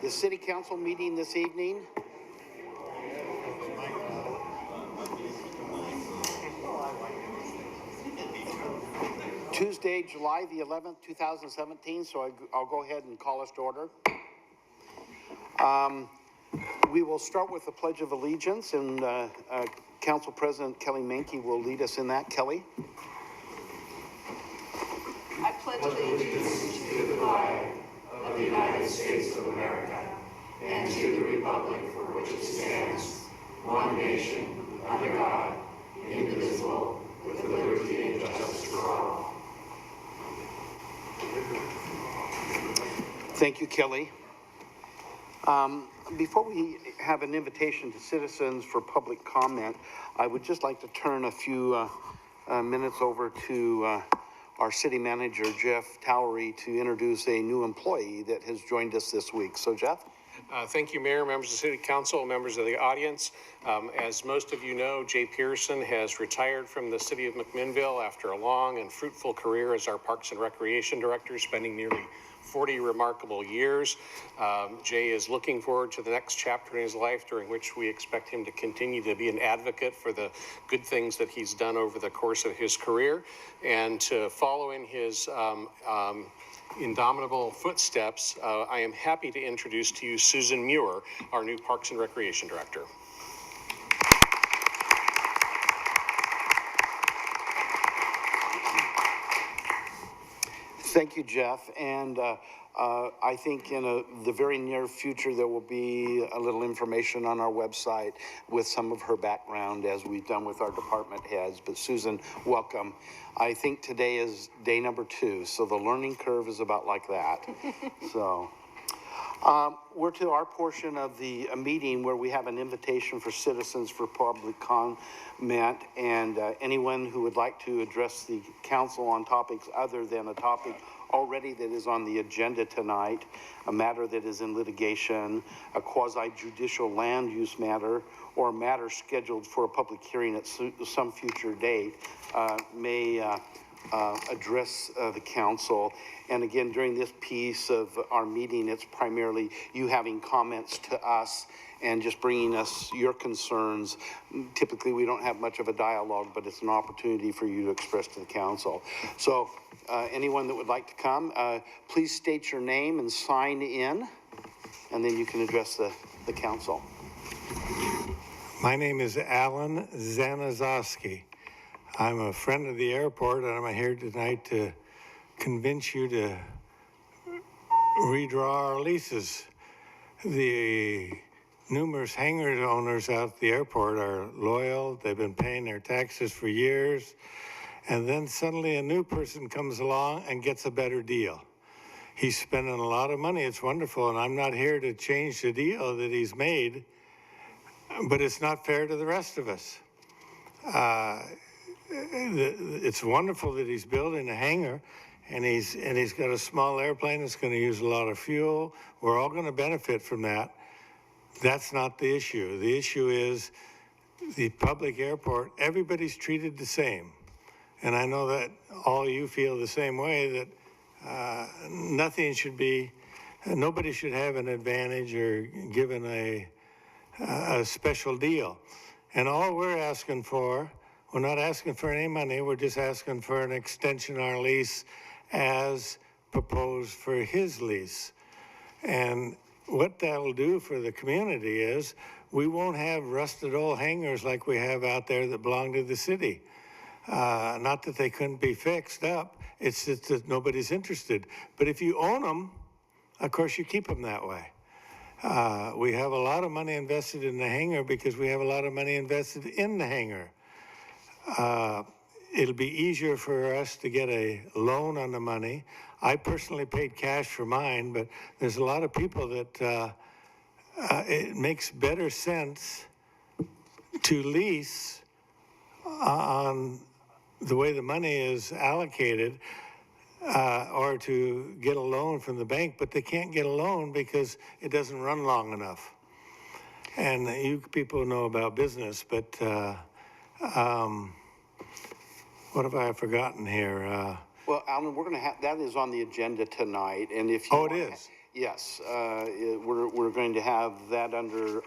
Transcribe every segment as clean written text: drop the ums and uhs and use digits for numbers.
The City Council meeting this evening. Tuesday, July the 11th, 2017, so I'll go ahead and call us to order. We will start with the Pledge of Allegiance, and Council President Kelly Menke will lead us in that. Kelly? I pledge allegiance to the flag of the United States of America and to the republic for which it stands, one nation, under God, indivisible, with liberty and justice for all. Thank you, Kelly. Before we have an invitation to citizens for public comment, I would just like to turn a few minutes over to our city manager, Jeff Towery, to introduce a new employee that has joined us this week. So, Jeff? Thank you, Mayor, members of the City Council, members of the audience. As most of you know, Jay Pearson has retired from the City of McMinnville after a long and fruitful career as our Parks and Recreation Director, spending nearly 40 remarkable years. Jay is looking forward to the next chapter in his life, during which we expect him to continue to be an advocate for the good things that he's done over the course of his career, and to follow in his indomitable footsteps. I am happy to introduce to you Susan Muir, our new Parks and Recreation Director. Thank you, Jeff. And I think in the very near future, there will be a little information on our website with some of her background, as we've done with our department heads. But Susan, welcome. I think today is day number 2, so the learning curve is about like that. So we're to our portion of the meeting where we have an invitation for citizens for public comment, and anyone who would like to address the council on topics other than a topic already that is on the agenda tonight, a matter that is in litigation, a quasi-judicial land use matter, or a matter scheduled for a public hearing at some future date, may address the council. And again, during this piece of our meeting, it's primarily you having comments to us and just bringing us your concerns. Typically, we don't have much of a dialogue, but it's an opportunity for you to express to the council. So anyone that would like to come, please state your name and sign in, and then you can address the council. My name is Alan Zosky. I'm a friend of the airport, and I'm here tonight to convince you to redraw our leases. The numerous hangar owners out at the airport are loyal. They've been paying their taxes for years. And then suddenly a new person comes along and gets a better deal. He's spending a lot of money. It's wonderful, and I'm not here to change the deal that he's made, but it's not fair to the rest of us. It's wonderful that he's building a hangar, and he's got a small airplane that's going to use a lot of fuel. We're all going to benefit from that. That's not the issue. The issue is the public airport. Everybody's treated the same, and I know that all you feel the same way, that nobody should have an advantage or given a special deal. And all we're asking for, we're not asking for any money, we're just asking for an extension of our lease as proposed for his lease. And what that'll do for the community is we won't have rusted old hangars like we have out there that belong to the city. Not that they couldn't be fixed up, it's just that nobody's interested. But if you own them, of course you keep them that way. We have a lot of money invested in the hangar because we have a lot of money invested in the hangar. It'll be easier for us to get a loan on the money. I personally paid cash for mine, but there's a lot of people that it makes better sense to lease on the way the money is allocated, or to get a loan from the bank, but they can't get a loan because it doesn't run long enough. And you people know about business, but what have I forgotten here? Well, Alan, we're going to have, that is on the agenda tonight, and if you Oh, it is? Yes, we're going to have that under,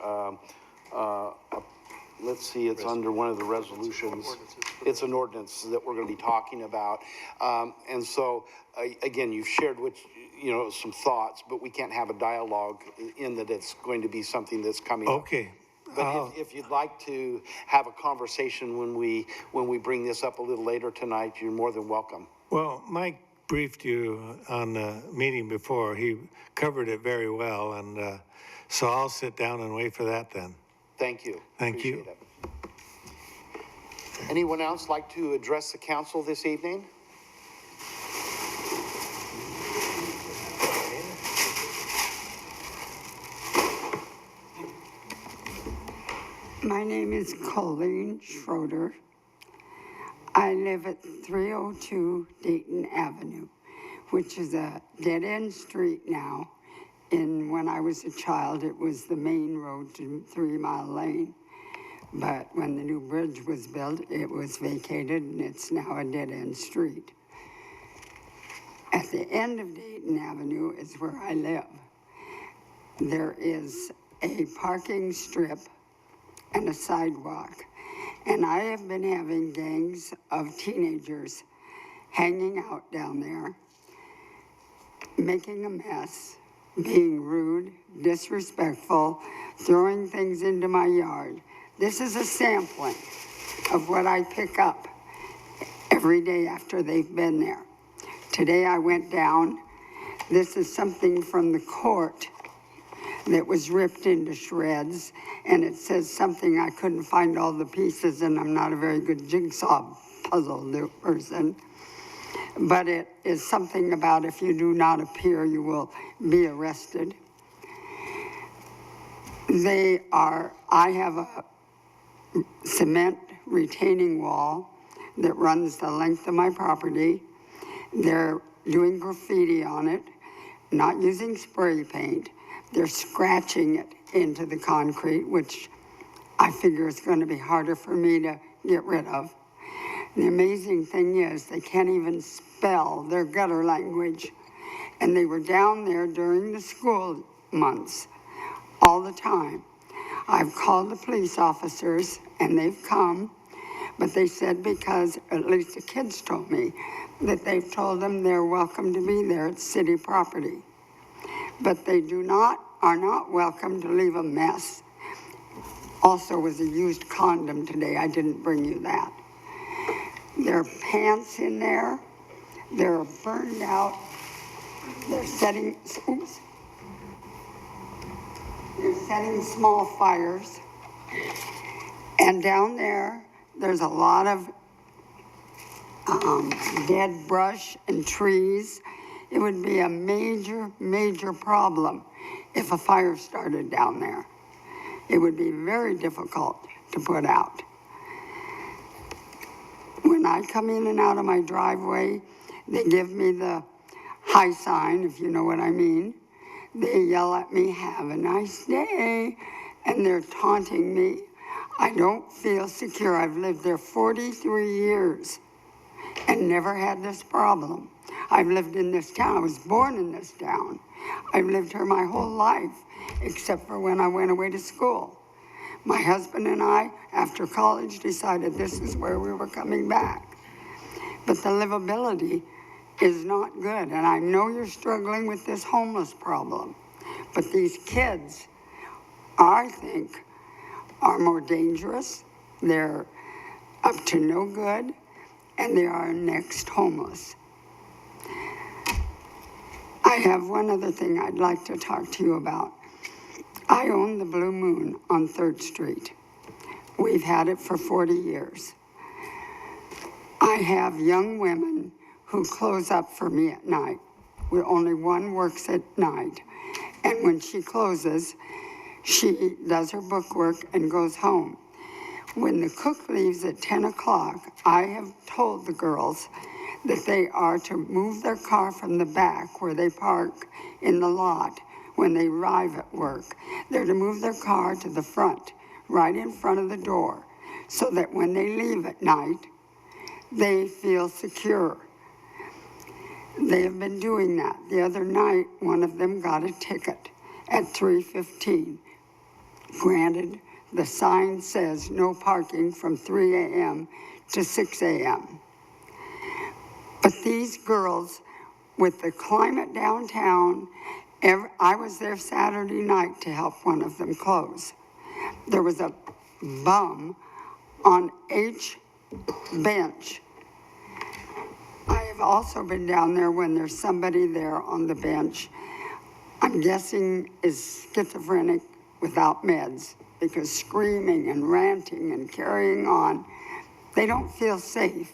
let's see, it's under one of the resolutions. It's an ordinance that we're going to be talking about. And so, again, you've shared some thoughts, but we can't have a dialogue in that it's going to be something that's coming up. Okay. But if you'd like to have a conversation when we bring this up a little later tonight, you're more than welcome. Well, Mike briefed you on the meeting before. He covered it very well, and so I'll sit down and wait for that then. Thank you. Thank you. Appreciate it. Anyone else like to address the council this evening? My name is Colin Schroeder. I live at 302 Dayton Avenue, which is a dead-end street now. And when I was a child, it was the main road to 3 Mile Lane. But when the new bridge was built, it was vacated and it's now a dead-end street. At the end of Dayton Avenue is where I live. There is a parking strip and a sidewalk. And I have been having gangs of teenagers hanging out down there, making a mess, being rude, disrespectful, throwing things into my yard. This is a sampling of what I pick up every day after they've been there. Today I went down. This is something from the court that was ripped into shreds, and it says something, I couldn't find all the pieces, and I'm not a very good jigsaw puzzle person, but it is something about if you do not appear, you will be arrested. I have a cement retaining wall that runs the length of my property. They're doing graffiti on it, not using spray paint. They're scratching it into the concrete, which I figure is going to be harder for me to get rid of. The amazing thing is they can't even spell their gutter language. And they were down there during the school months all the time. I've called the police officers and they've come, but they said because, at least the kids told me, that they've told them they're welcome to be there. It's city property. But they are not welcome to leave a mess. Also was a used condom today. I didn't bring you that. There are pants in there. They're burned out. They're setting small fires. And down there, there's a lot of dead brush and trees. It would be a major, major problem if a fire started down there. It would be very difficult to put out. When I come in and out of my driveway, they give me the high sign, if you know what I mean. They yell at me, "Have a nice day," and they're taunting me. I don't feel secure. I've lived there 43 years and never had this problem. I've lived in this town. I was born in this town. I've lived here my whole life, except for when I went away to school. My husband and I, after college, decided this is where we were coming back. But the livability is not good, and I know you're struggling with this homeless problem. But these kids, I think, are more dangerous. They're up to no good, and they are next homeless. I have one other thing I'd like to talk to you about. I own the Blue Moon on 3rd Street. We've had it for 40 years. I have young women who close up for me at night. Only one works at night. And when she closes, she does her bookwork and goes home. When the cook leaves at 10 o'clock, I have told the girls that they are to move their car from the back where they park in the lot when they arrive at work. They're to move their car to the front, right in front of the door, so that when they leave at night, they feel secure. They have been doing that. The other night, one of them got a ticket at 3:15. Granted, the sign says no parking from 3 a.m. to 6 a.m. But these girls, with the climate downtown, I was there Saturday night to help one of them close. There was a bum on each bench. I have also been down there when there's somebody there on the bench, I'm guessing is schizophrenic without meds, because screaming and ranting and carrying on, they don't feel safe.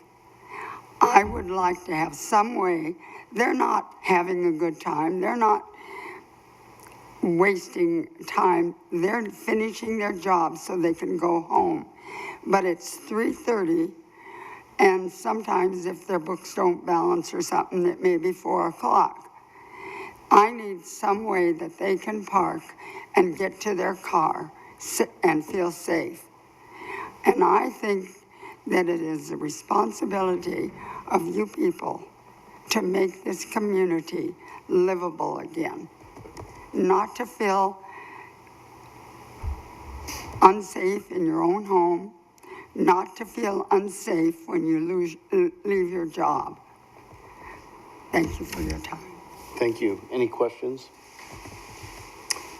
I would like to have some way, they're not having a good time, they're not wasting time, they're finishing their job so they can go home. But it's 3:30, and sometimes if their books don't balance or something, it may be 4 o'clock. I need some way that they can park and get to their car and feel safe. And I think that it is the responsibility of you people to make this community livable again. Not to feel unsafe in your own home, not to feel unsafe when you leave your job. Thank you for your time. Thank you. Any questions?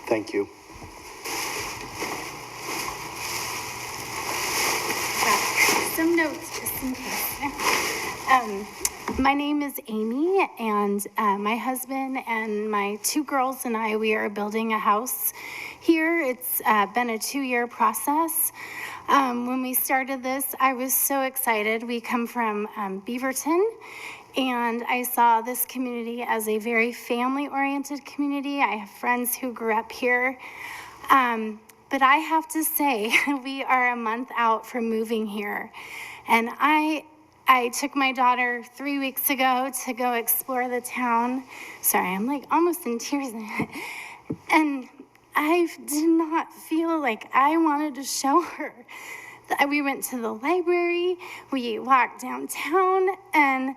Thank you. Some notes just in case. My name is Amy, and my husband and my 2 girls and I, we are building a house here. It's been a 2-year process. When we started this, I was so excited. We come from Beaverton, and I saw this community as a very family-oriented community. I have friends who grew up here. But I have to say, we are a month out from moving here. And I took my daughter 3 weeks ago to go explore the town. Sorry, I'm like almost in tears. And I did not feel like I wanted to show her. We went to the library, we walked downtown, and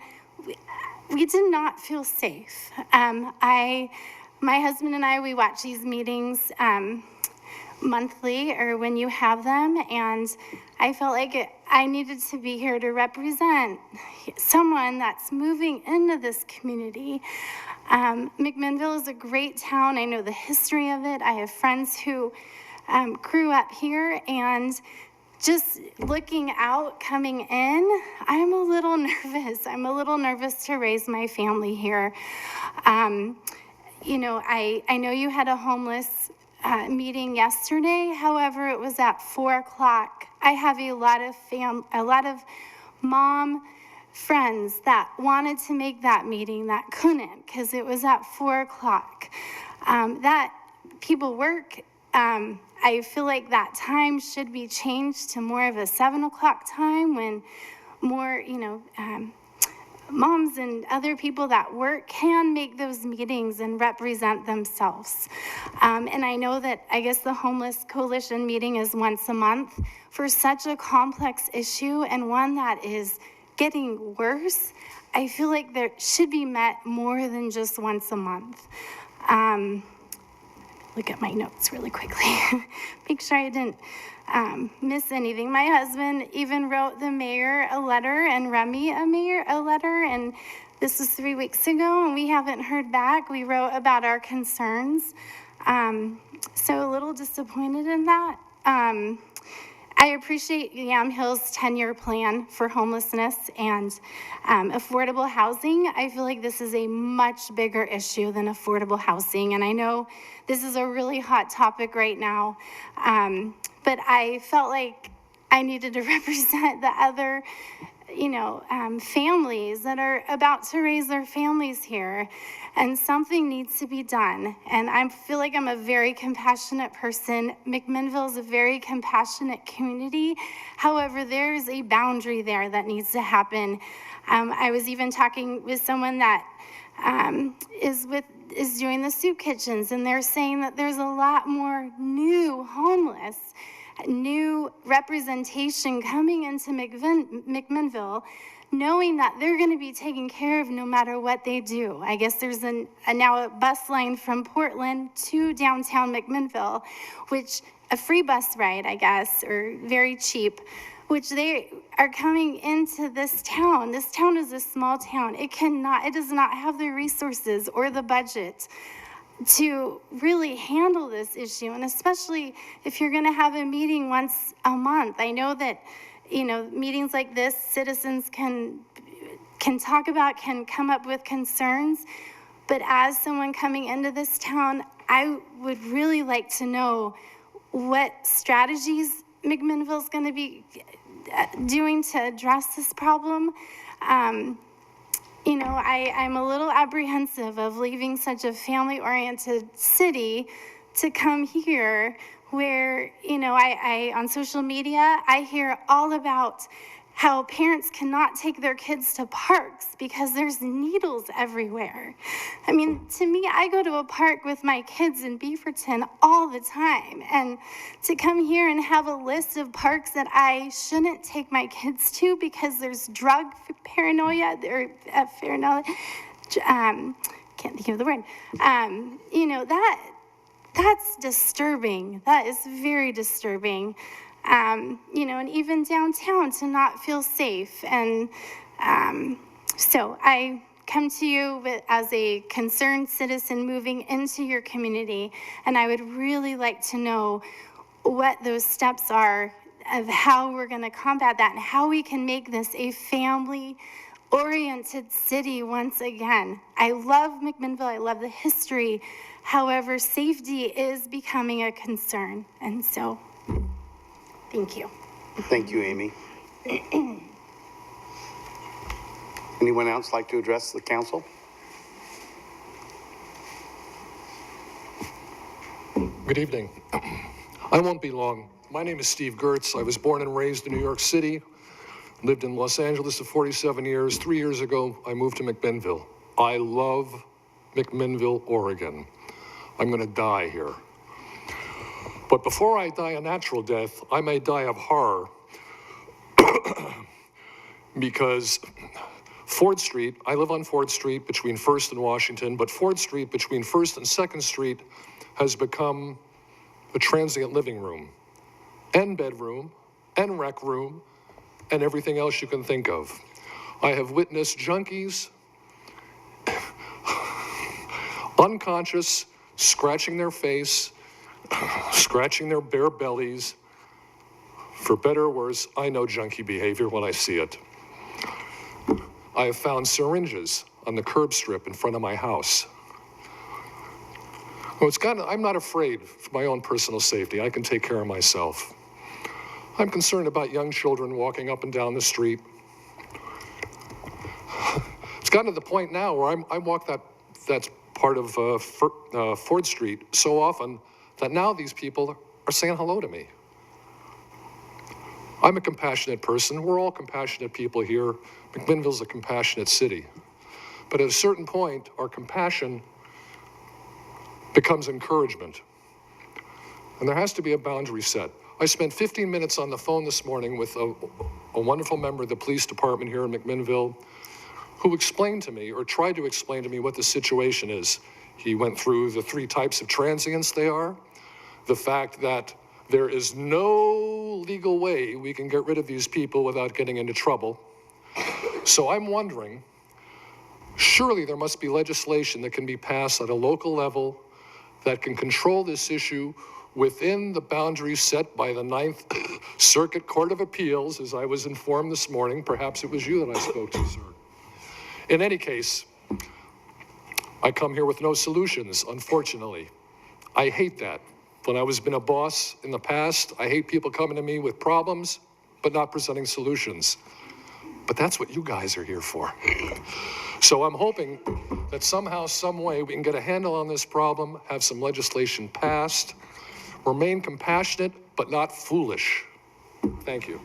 we did not feel safe. My husband and I, we watch these meetings monthly or when you have them, and I felt like I needed to be here to represent someone that's moving into this community. McMinnville is a great town. I know the history of it. I have friends who grew up here, and just looking out, coming in, I'm a little nervous. I'm a little nervous to raise my family here. You know, I know you had a homeless meeting yesterday. However, it was at 4 o'clock. I have a lot of mom friends that wanted to make that meeting that couldn't because it was at 4 o'clock. That people work. I feel like that time should be changed to more of a 7 o'clock time when more, moms and other people that work can make those meetings and represent themselves. And I know that, I guess the Homeless Coalition meeting is once a month for such a complex issue and one that is getting worse. I feel like there should be met more than just once a month. Look at my notes really quickly. Make sure I didn't miss anything. My husband even wrote the mayor a letter and Remy a letter, and this was 3 weeks ago, and we haven't heard back. We wrote about our concerns. So a little disappointed in that. I appreciate Yamhill's 10-year plan for homelessness and affordable housing. I feel like this is a much bigger issue than affordable housing, and I know this is a really hot topic right now, but I felt like I needed to represent the other, families that are about to raise their families here, and something needs to be done. And I feel like I'm a very compassionate person. McMinnville is a very compassionate community. However, there's a boundary there that needs to happen. I was even talking with someone that is doing the soup kitchens, and they're saying that there's a lot more new homeless, new representation coming into McMinnville knowing that they're going to be taken care of no matter what they do. I guess there's now a bus line from Portland to downtown McMinnville, which a free bus ride, I guess, or very cheap, which they are coming into this town. This town is a small town. It does not have the resources or the budget to really handle this issue, and especially if you're going to have a meeting once a month. I know that, meetings like this, citizens can talk about, can come up with concerns, but as someone coming into this town, I would really like to know what strategies McMinnville is going to be doing to address this problem. I'm a little apprehensive of leaving such a family-oriented city to come here where, I on social media, I hear all about how parents cannot take their kids to parks because there's needles everywhere. I mean, to me, I go to a park with my kids in Beaverton all the time, and to come here and have a list of parks that I shouldn't take my kids to because there's drug paranoia, or paranoia, can't think of the word, that's disturbing. That is very disturbing. And even downtown to not feel safe. And so I come to you as a concerned citizen moving into your community, and I would really like to know what those steps are of how we're going to combat that and how we can make this a family-oriented city once again. I love McMinnville. I love the history. However, safety is becoming a concern, and so thank you. Thank you, Amy. Anyone else like to address the council? Good evening. I won't be long. My name is Steve Gertz. I was born and raised in New York City, lived in Los Angeles for 47 years. 3 years ago, I moved to McMinnville. I love McMinnville, Oregon. I'm going to die here. But before I die a natural death, I may die of horror because Ford Street, I live on Ford Street between 1st and Washington, but Ford Street between 1st and 2nd Street has become a transient living room and bedroom and rec room and everything else you can think of. I have witnessed junkies unconscious, scratching their face, scratching their bare bellies. For better or worse, I know junkie behavior when I see it. I have found syringes on the curb strip in front of my house. Well, I'm not afraid for my own personal safety. I can take care of myself. I'm concerned about young children walking up and down the street. It's gotten to the point now where I walk that's part of Ford Street so often that now these people are saying hello to me. I'm a compassionate person. We're all compassionate people here. McMinnville's a compassionate city. But at a certain point, our compassion becomes encouragement. And there has to be a boundary set. I spent 15 minutes on the phone this morning with a wonderful member of the police department here in McMinnville who explained to me, or tried to explain to me, what the situation is. He went through the 3 types of transients they are, the fact that there is no legal way we can get rid of these people without getting into trouble. So I'm wondering, surely there must be legislation that can be passed at a local level that can control this issue within the boundaries set by the 9th Circuit Court of Appeals, as I was informed this morning. Perhaps it was you that I spoke to, sir. In any case, I come here with no solutions, unfortunately. I hate that. When I was been a boss in the past, I hate people coming to me with problems, but not presenting solutions. But that's what you guys are here for. So I'm hoping that somehow, some way, we can get a handle on this problem, have some legislation passed, remain compassionate, but not foolish. Thank you.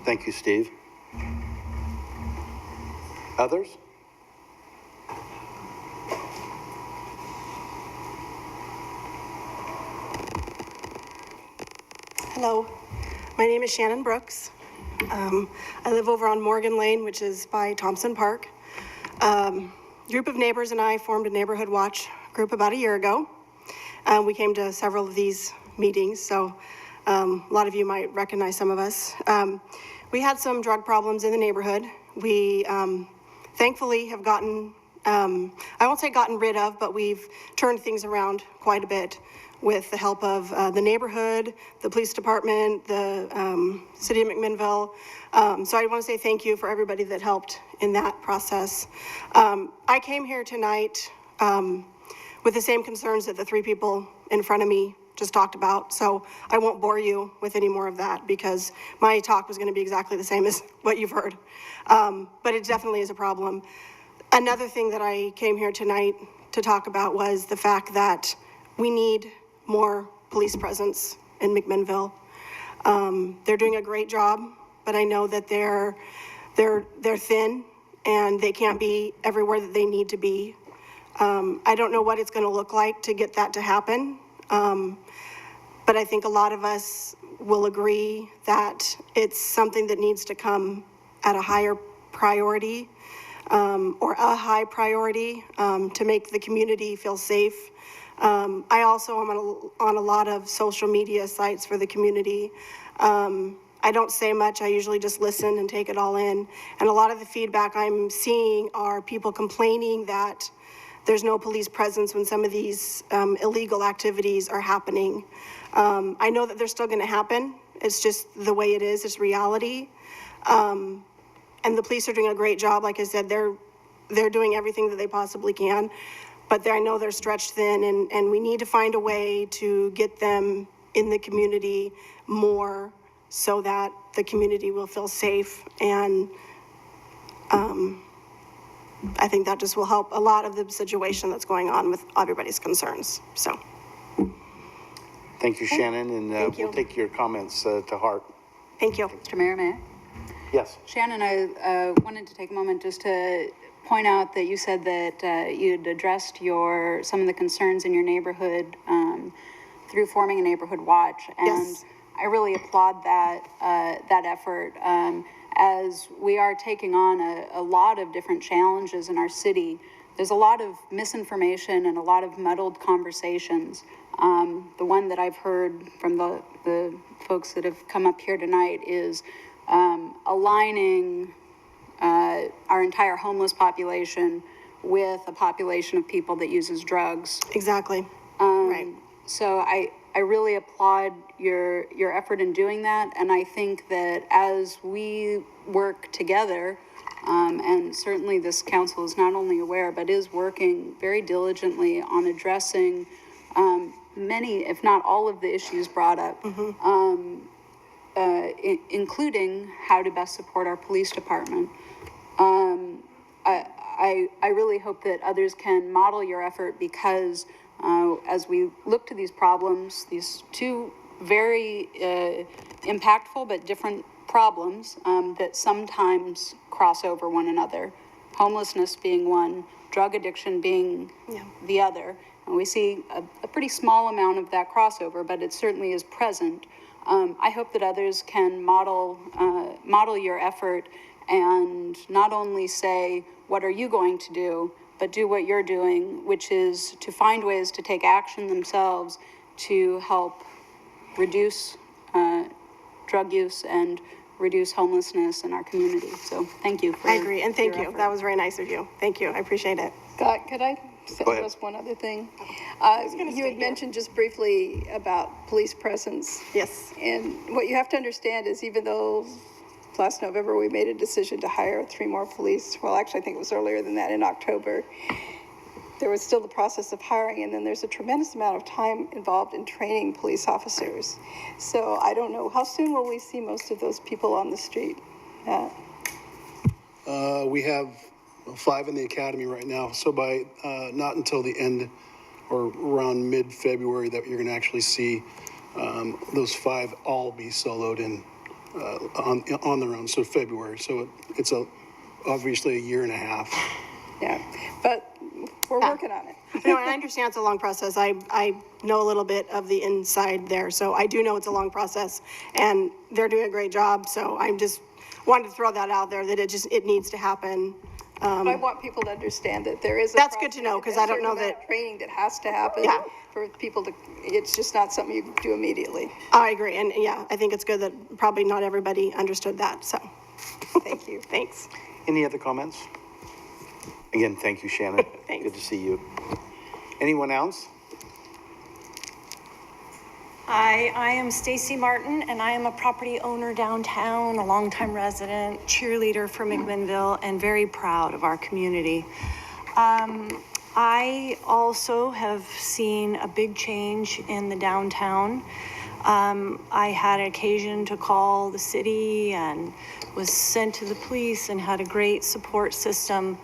Thank you, Steve. Others? Hello, my name is Shannon Brooks. I live over on Morgan Lane, which is by Thompson Park. Group of neighbors and I formed a neighborhood watch group about a year ago. We came to several of these meetings, so a lot of you might recognize some of us. We had some drug problems in the neighborhood. We thankfully have gotten, I won't say gotten rid of, but we've turned things around quite a bit with the help of the neighborhood, the police department, the city of McMinnville. So I want to say thank you for everybody that helped in that process. I came here tonight with the same concerns that the three people in front of me just talked about. So I won't bore you with any more of that because my talk was going to be exactly the same as what you've heard. But it definitely is a problem. Another thing that I came here tonight to talk about was the fact that we need more police presence in McMinnville. They're doing a great job, but I know that they're thin and they can't be everywhere that they need to be. I don't know what it's going to look like to get that to happen, but I think a lot of us will agree that it's something that needs to come at a higher priority, or a high priority, to make the community feel safe. I also am on a lot of social media sites for the community. I don't say much, I usually just listen and take it all in. And a lot of the feedback I'm seeing are people complaining that there's no police presence when some of these illegal activities are happening. I know that they're still gonna happen. It's just the way it is, it's reality. And the police are doing a great job. Like I said, they're doing everything that they possibly can. But I know they're stretched thin, and we need to find a way to get them in the community more so that the community will feel safe. And I think that just will help a lot of the situation that's going on with everybody's concerns. So. Thank you, Shannon, and Thank you. we'll take your comments to heart. Thank you. Mr. Mayor, may I? Yes. Shannon, I wanted to take a moment just to point out that you said that you'd addressed some of the concerns in your neighborhood through forming a neighborhood watch. And Yes. I really applaud that effort as we are taking on a lot of different challenges in our city. There's a lot of misinformation and a lot of muddled conversations. The one that I've heard from the folks that have come up here tonight is aligning our entire homeless population with a population of people that uses drugs. Exactly. Right. So I really applaud your effort in doing that, and I think that as we work together, and certainly this council is not only aware, but is working very diligently on addressing many, if not all of the issues brought up, including how to best support our police department. I really hope that others can model your effort because as we look to these problems, these two very impactful but different problems that sometimes cross over one another, homelessness being one, drug addiction being the other. And we see a pretty small amount of that crossover, but it certainly is present. I hope that others can model your effort and not only say, what are you going to do, but do what you're doing, which is to find ways to take action themselves to help reduce drug use and reduce homelessness in our community. So thank you. I agree, and thank your you. effort. That was very nice of you. Thank you, I appreciate it. Scott, could I Go ahead. suggest one other thing? gonna You stay had here. mentioned just briefly about police presence. Yes. And what you have to understand is even though last November we made a decision to hire 3 more police, well, actually I think it was earlier than that, in October, there was still the process of hiring, and then there's a tremendous amount of time involved in training police officers. So I don't know, how soon will we see most of those people on the street? We have 5 in the academy right now, so by not until the end or around mid-February that you're going to actually see those 5 all be soloed and on their own. So February. So it's obviously a year and a half. Yeah, but we're working on it. No, I understand it's a long process. I know a little bit of the inside there, so I do know it's a long process, and they're doing a great job, so I'm just wanted to throw that out there, that it needs to happen. I want people to understand that there is a That's good to know, process, 'cause I don't know a certain amount that- of training that has to happen Yeah. for people to, it's just not something you do immediately. I agree, and yeah, I think it's good that probably not everybody understood that, so. Thank you. Thanks. Any other comments? Again, thank you, Shannon. Thanks. Good to see you. Anyone else? Hi, I am Stacy Martin, and I am a property owner downtown, a longtime resident, cheerleader for McMinnville, and very proud of our community. I also have seen a big change in the downtown. I had an occasion to call the city and was sent to the police and had a great support system.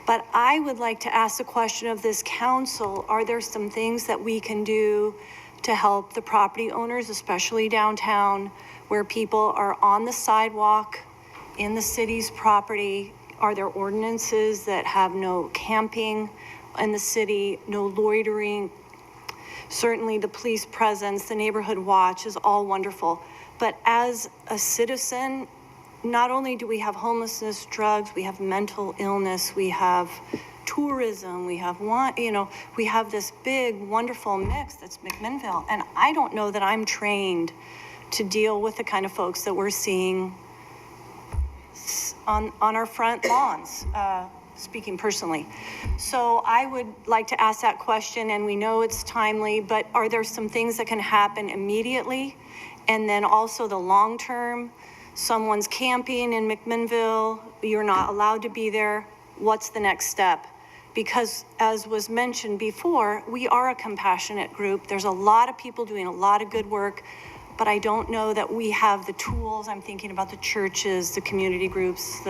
But I would like to ask the question of this council, are there some things that we can do to help the property owners, especially downtown, where people are on the sidewalk in the city's property? Are there ordinances that have no camping in the city, no loitering? Certainly the police presence, the neighborhood watch is all wonderful. But as a citizen, not only do we have homelessness, drugs, we have mental illness, we have tourism, we have we have this big, wonderful mix that's McMinnville. And I don't know that I'm trained to deal with the kind of folks that we're seeing on our front lawns, speaking personally. So I would like to ask that question, and we know it's timely, but are there some things that can happen immediately? And then also the long term, someone's camping in McMinnville, you're not allowed to be there, what's the next step? Because as was mentioned before, we are a compassionate group. There's a lot of people doing a lot of good work, but I don't know that we have the tools. I'm thinking about the churches, the community groups,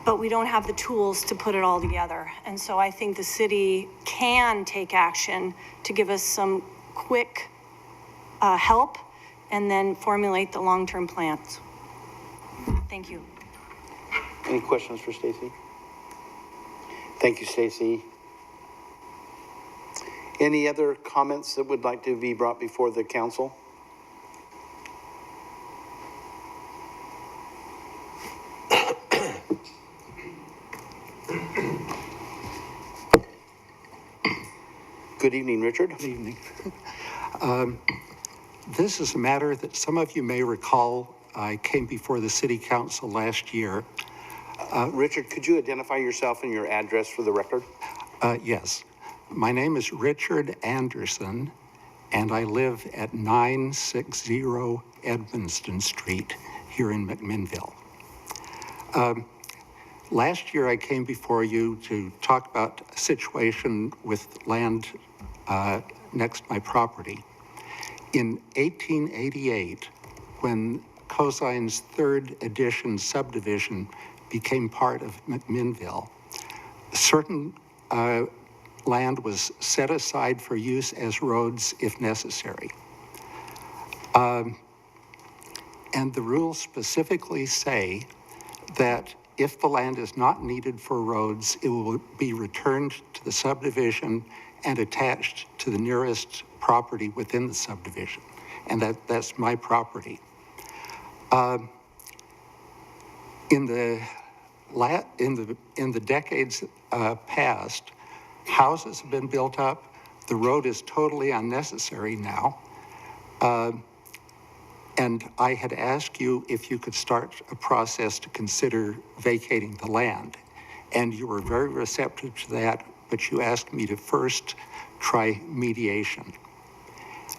but we don't have the tools to put it all together. And so I think the city can take action to give us some quick help and then formulate the long-term plans. Thank you. Any questions for Stacy? Thank you, Stacy. Any other comments that would like to be brought before the council? Good evening, Richard. Good evening. This is a matter that some of you may recall. I came before the city council last year. Richard, could you identify yourself and your address for the record? Yes. My name is Richard Anderson, and I live at 960 Edmonston Street here in McMinnville. Last year, I came before you to talk about a situation with land next to my property. In 1888, when Cosign's third edition subdivision became part of McMinnville, certain land was set aside for use as roads if necessary. And the rules specifically say that if the land is not needed for roads, it will be returned to the subdivision and attached to the nearest property within the subdivision. And that's my property. In the decades past, houses have been built up. The road is totally unnecessary now. And I had asked you if you could start a process to consider vacating the land. And you were very receptive to that, but you asked me to first try mediation.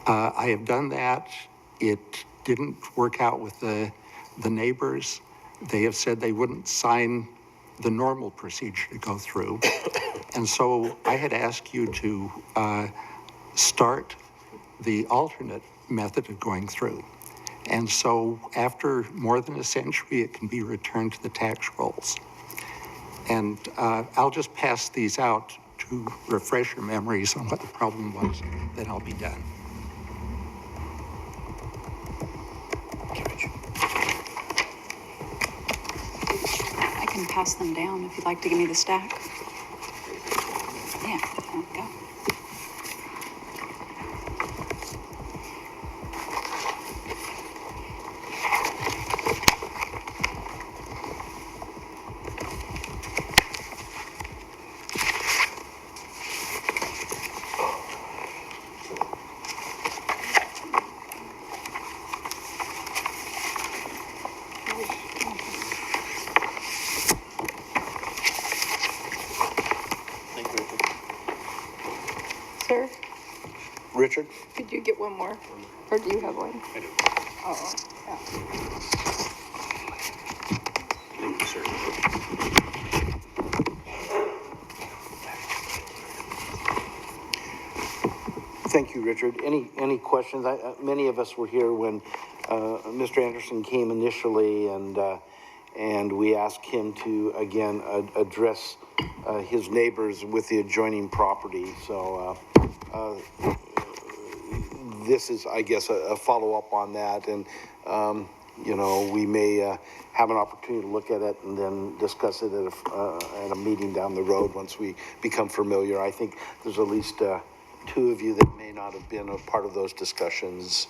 I have done that. It didn't work out with the neighbors. They have said they wouldn't sign the normal procedure to go through. And so I had asked you to start the alternate method of going through. And so after more than a century, it can be returned to the tax rolls. And I'll just pass these out to refresh your memories on what the problem was, then I'll be done. I can pass them down if you'd like to give me the stack. Yeah, there we go. get one more? Or do you have one? I do. Oh, yeah. Thank you, sir. Thank you, Richard. Any questions? Many of us were here when Mr. Anderson came initially, and we asked him to, again, address his neighbors with the adjoining property. So this is, I guess, a follow-up on that, and you know, we may have an opportunity to look at it and then discuss it at a meeting down the road once we become familiar. I think there's at least two of you that may not have been a part of those discussions.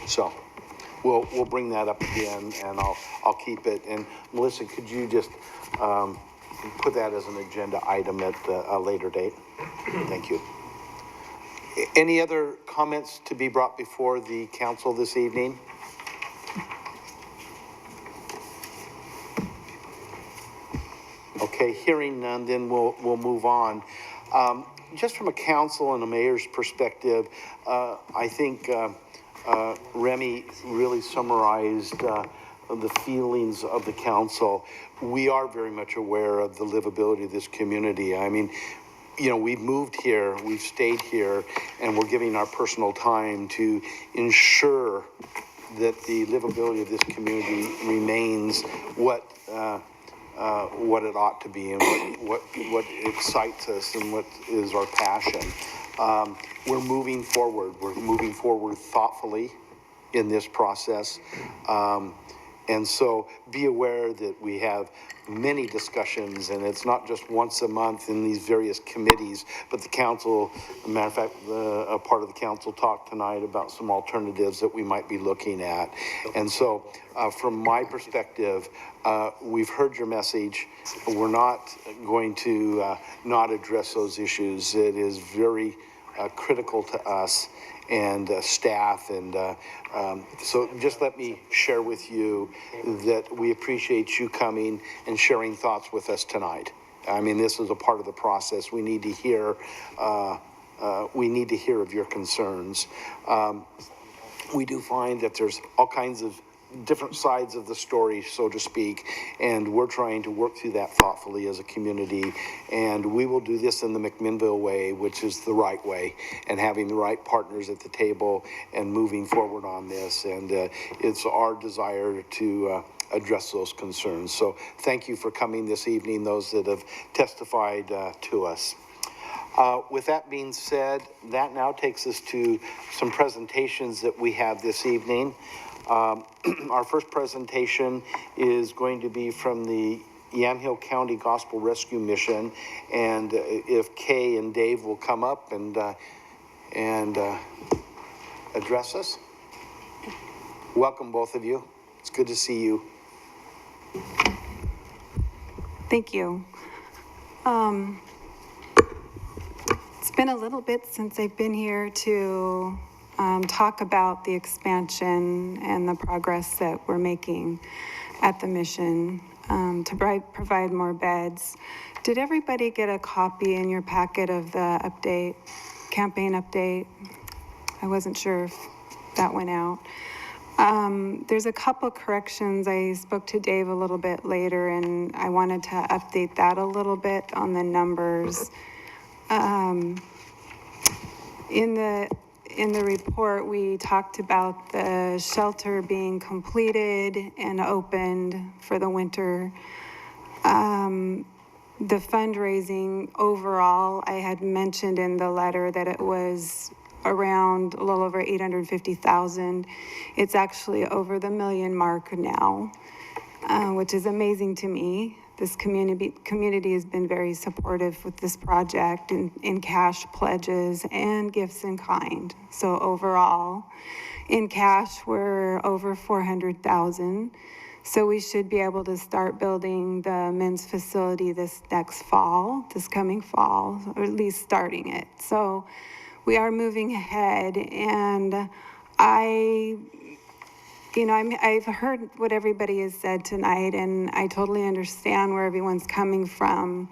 So we'll bring that up again, and I'll keep it. And Melissa, could you just put that as an agenda item at a later date? Thank you. Any other comments to be brought before the council this evening? Okay, hearing none, then we'll move on. Just from a council and a mayor's perspective, I think Remy really summarized the feelings of the council. We are very much aware of the livability of this community. I mean, you know, we've moved here, we've stayed here, and we're giving our personal time to ensure that the livability of this community remains what it ought to be, and what excites us and what is our passion. We're moving forward. We're moving forward thoughtfully in this process. And so be aware that we have many discussions, and it's not just once a month in these various committees, but the council, as a matter of fact, a part of the council talked tonight about some alternatives that we might be looking at. And so from my perspective, we've heard your message. We're not going to not address those issues. It is very critical to us and staff, and so just let me share with you that we appreciate you coming and sharing thoughts with us tonight. I mean, this is a part of the process. We need to hear of your concerns. We do find that there's all kinds of different sides of the story, so to speak, and we're trying to work through that thoughtfully as a community, and we will do this in the McMinnville way, which is the right way, and having the right partners at the table and moving forward on this, and it's our desire to address those concerns. So thank you for coming this evening, those that have testified to us. With that being said, that now takes us to some presentations that we have this evening. Our first presentation is going to be from the Yamhill County Gospel Rescue Mission, and if Kay and Dave will come up and address us. Welcome, both of you. It's good to see you. Thank you. It's been a little bit since I've been here to talk about the expansion and the progress that we're making at the mission to provide more beds. Did everybody get a copy in your packet of the campaign update? I wasn't sure if that went out. There's a couple corrections. I spoke to Dave a little bit later, and I wanted to update that a little bit on the numbers. In the report, we talked about the shelter being completed and opened for the winter. The fundraising overall, I had mentioned in the letter that it was around a little over 850,000. It's actually over the million mark now, which is amazing to me. This community has been very supportive with this project in cash pledges and gifts in kind. So overall, in cash, we're over 400,000. So we should be able to start building the men's facility this coming fall, or at least starting it. So we are moving ahead, and I've heard what everybody has said tonight, and I totally understand where everyone's coming from.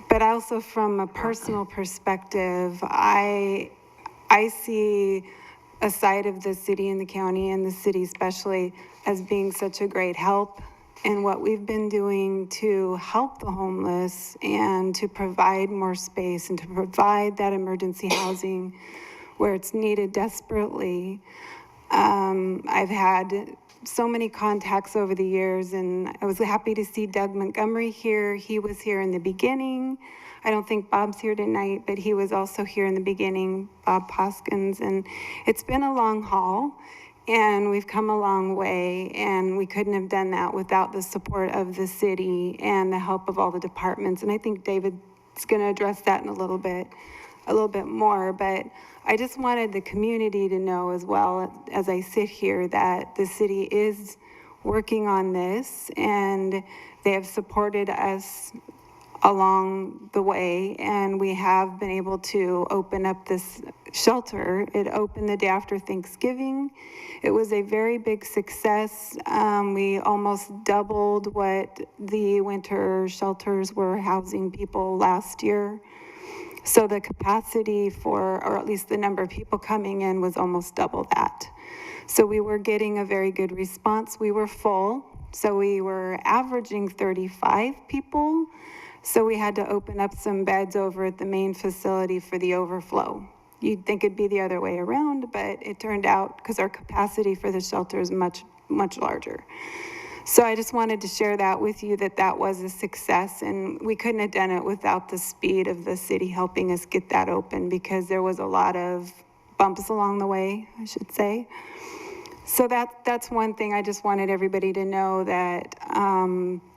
But also from a personal perspective, I I see a side of the city and the county, and the city especially, as being such a great help in what we've been doing to help the homeless and to provide more space and to provide that emergency housing where it's needed desperately. I've had so many contacts over the years, and I was happy to see Doug Montgomery here. He was here in the beginning. I don't think Bob's here tonight, but he was also here in the beginning, Bob Poskins, and it's been a long haul, and we've come a long way, and we couldn't have done that without the support of the city and the help of all the departments, and I think David's gonna address that in a little bit more, but I just wanted the community to know as well as I sit here that the city is working on this, and they have supported us along the way, and we have been able to open up this shelter. It opened the day after Thanksgiving. It was a very big success. We almost doubled what the winter shelters were housing people last year. So the capacity for, or at least the number of people coming in, was almost double that. So we were getting a very good response. We were full. So we were averaging 35 people. So we had to open up some beds over at the main facility for the overflow. You'd think it'd be the other way around, but it turned out, because our capacity for the shelter is much, much larger. So I just wanted to share that with you, that that was a success, and we couldn't have done it without the speed of the city helping us get that open, because there was a lot of bumps along the way, I should say. So that's one thing I just wanted everybody to know, that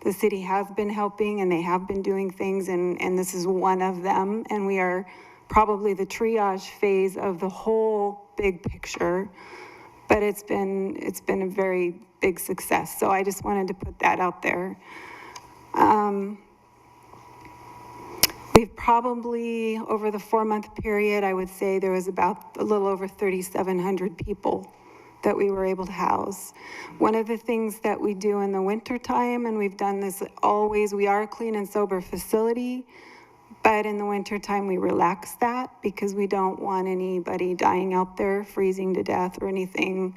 the city has been helping and they have been doing things, and this is one of them, and we are probably the triage phase of the whole big picture, but it's been a very big success. So I just wanted to put that out there. We've probably, over the 4-month period, I would say there was about a little over 3,700 people that we were able to house. One of the things that we do in the winter time, and we've done this always, we are a clean and sober facility, but in the winter time we relax that because we don't want anybody dying out there, freezing to death, or anything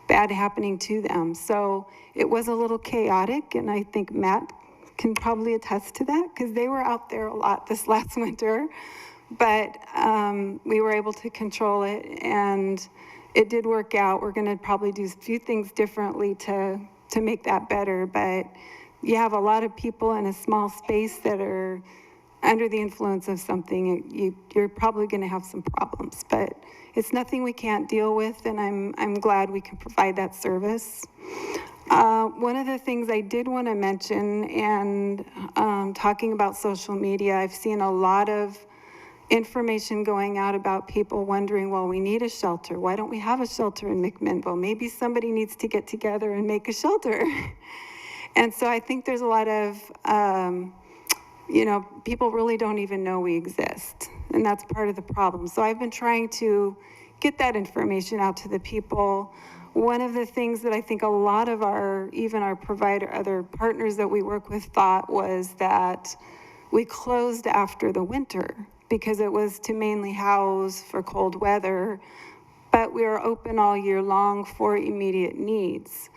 bad happening to them. So it was a little chaotic, and I think Matt can probably attest to that, because they were out there a lot this last winter, but we were able to control it, and it did work out. We're gonna probably do a few things differently to make that better, but you have a lot of people in a small space that are under the influence of something, you're probably gonna have some problems, but it's nothing we can't deal with, and I'm glad we can provide that service. One of the things I did want to mention, and talking about social media, I've seen a lot of information going out about people wondering, well, we need a shelter. Why don't we have a shelter in McMinnville? Maybe somebody needs to get together and make a shelter. And so I think there's a lot of, people really don't even know we exist. And that's part of the problem. So I've been trying to get that information out to the people. One of the things that I think a lot of even our provider, other partners that we work with, thought was that we closed after the winter because it was to mainly house for cold weather, but we are open all year long for immediate needs.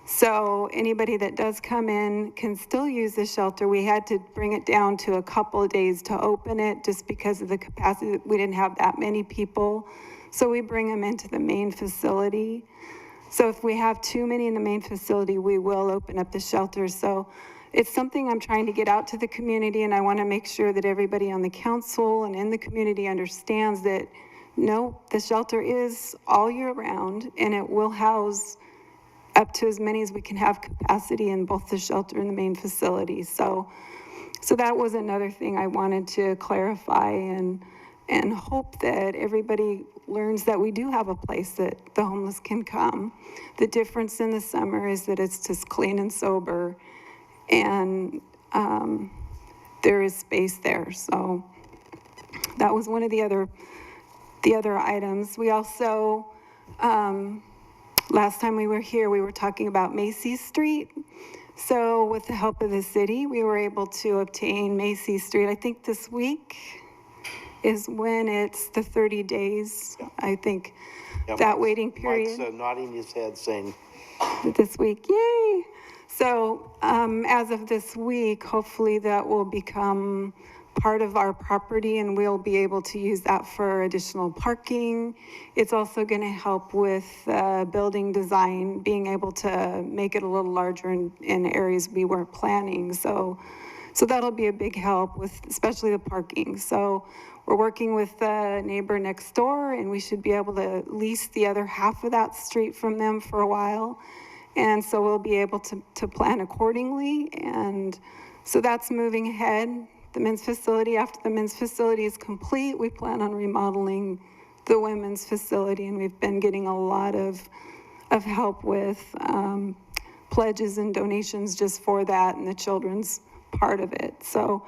So anybody that does come in can still use the shelter. We had to bring it down to a couple of days to open it just because of the capacity. We didn't have that many people. So we bring them into the main facility. So if we have too many in the main facility, we will open up the shelter. So it's something I'm trying to get out to the community, and I want to make sure that everybody on the council and in the community understands that, no, the shelter is all year round, and it will house up to as many as we can have capacity in both the shelter and the main facility. So that was another thing I wanted to clarify, and hope that everybody learns that we do have a place that the homeless can come. The difference in the summer is that it's just clean and sober, and there is space there. So that was one of the other items. We also, last time we were here, we were talking about Macy's Street. So with the help of the city, we were able to obtain Macy's Street. I think this week is when it's the 30 days, I think, Yeah, that Mike's- waiting period. Mike's nodding his head saying, This week, yay! So as of this week, hopefully that will become part of our property and we'll be able to use that for additional parking. It's also going to help with building design, being able to make it a little larger in areas we weren't planning. So that'll be a big help with especially the parking. So we're working with the neighbor next door and we should be able to lease the other half of that street from them for a while. And so we'll be able to plan accordingly. And so that's moving ahead. The men's facility, after the men's facility is complete, we plan on remodeling the women's facility. And we've been getting a lot of help with pledges and donations just for that and the children's part of it. So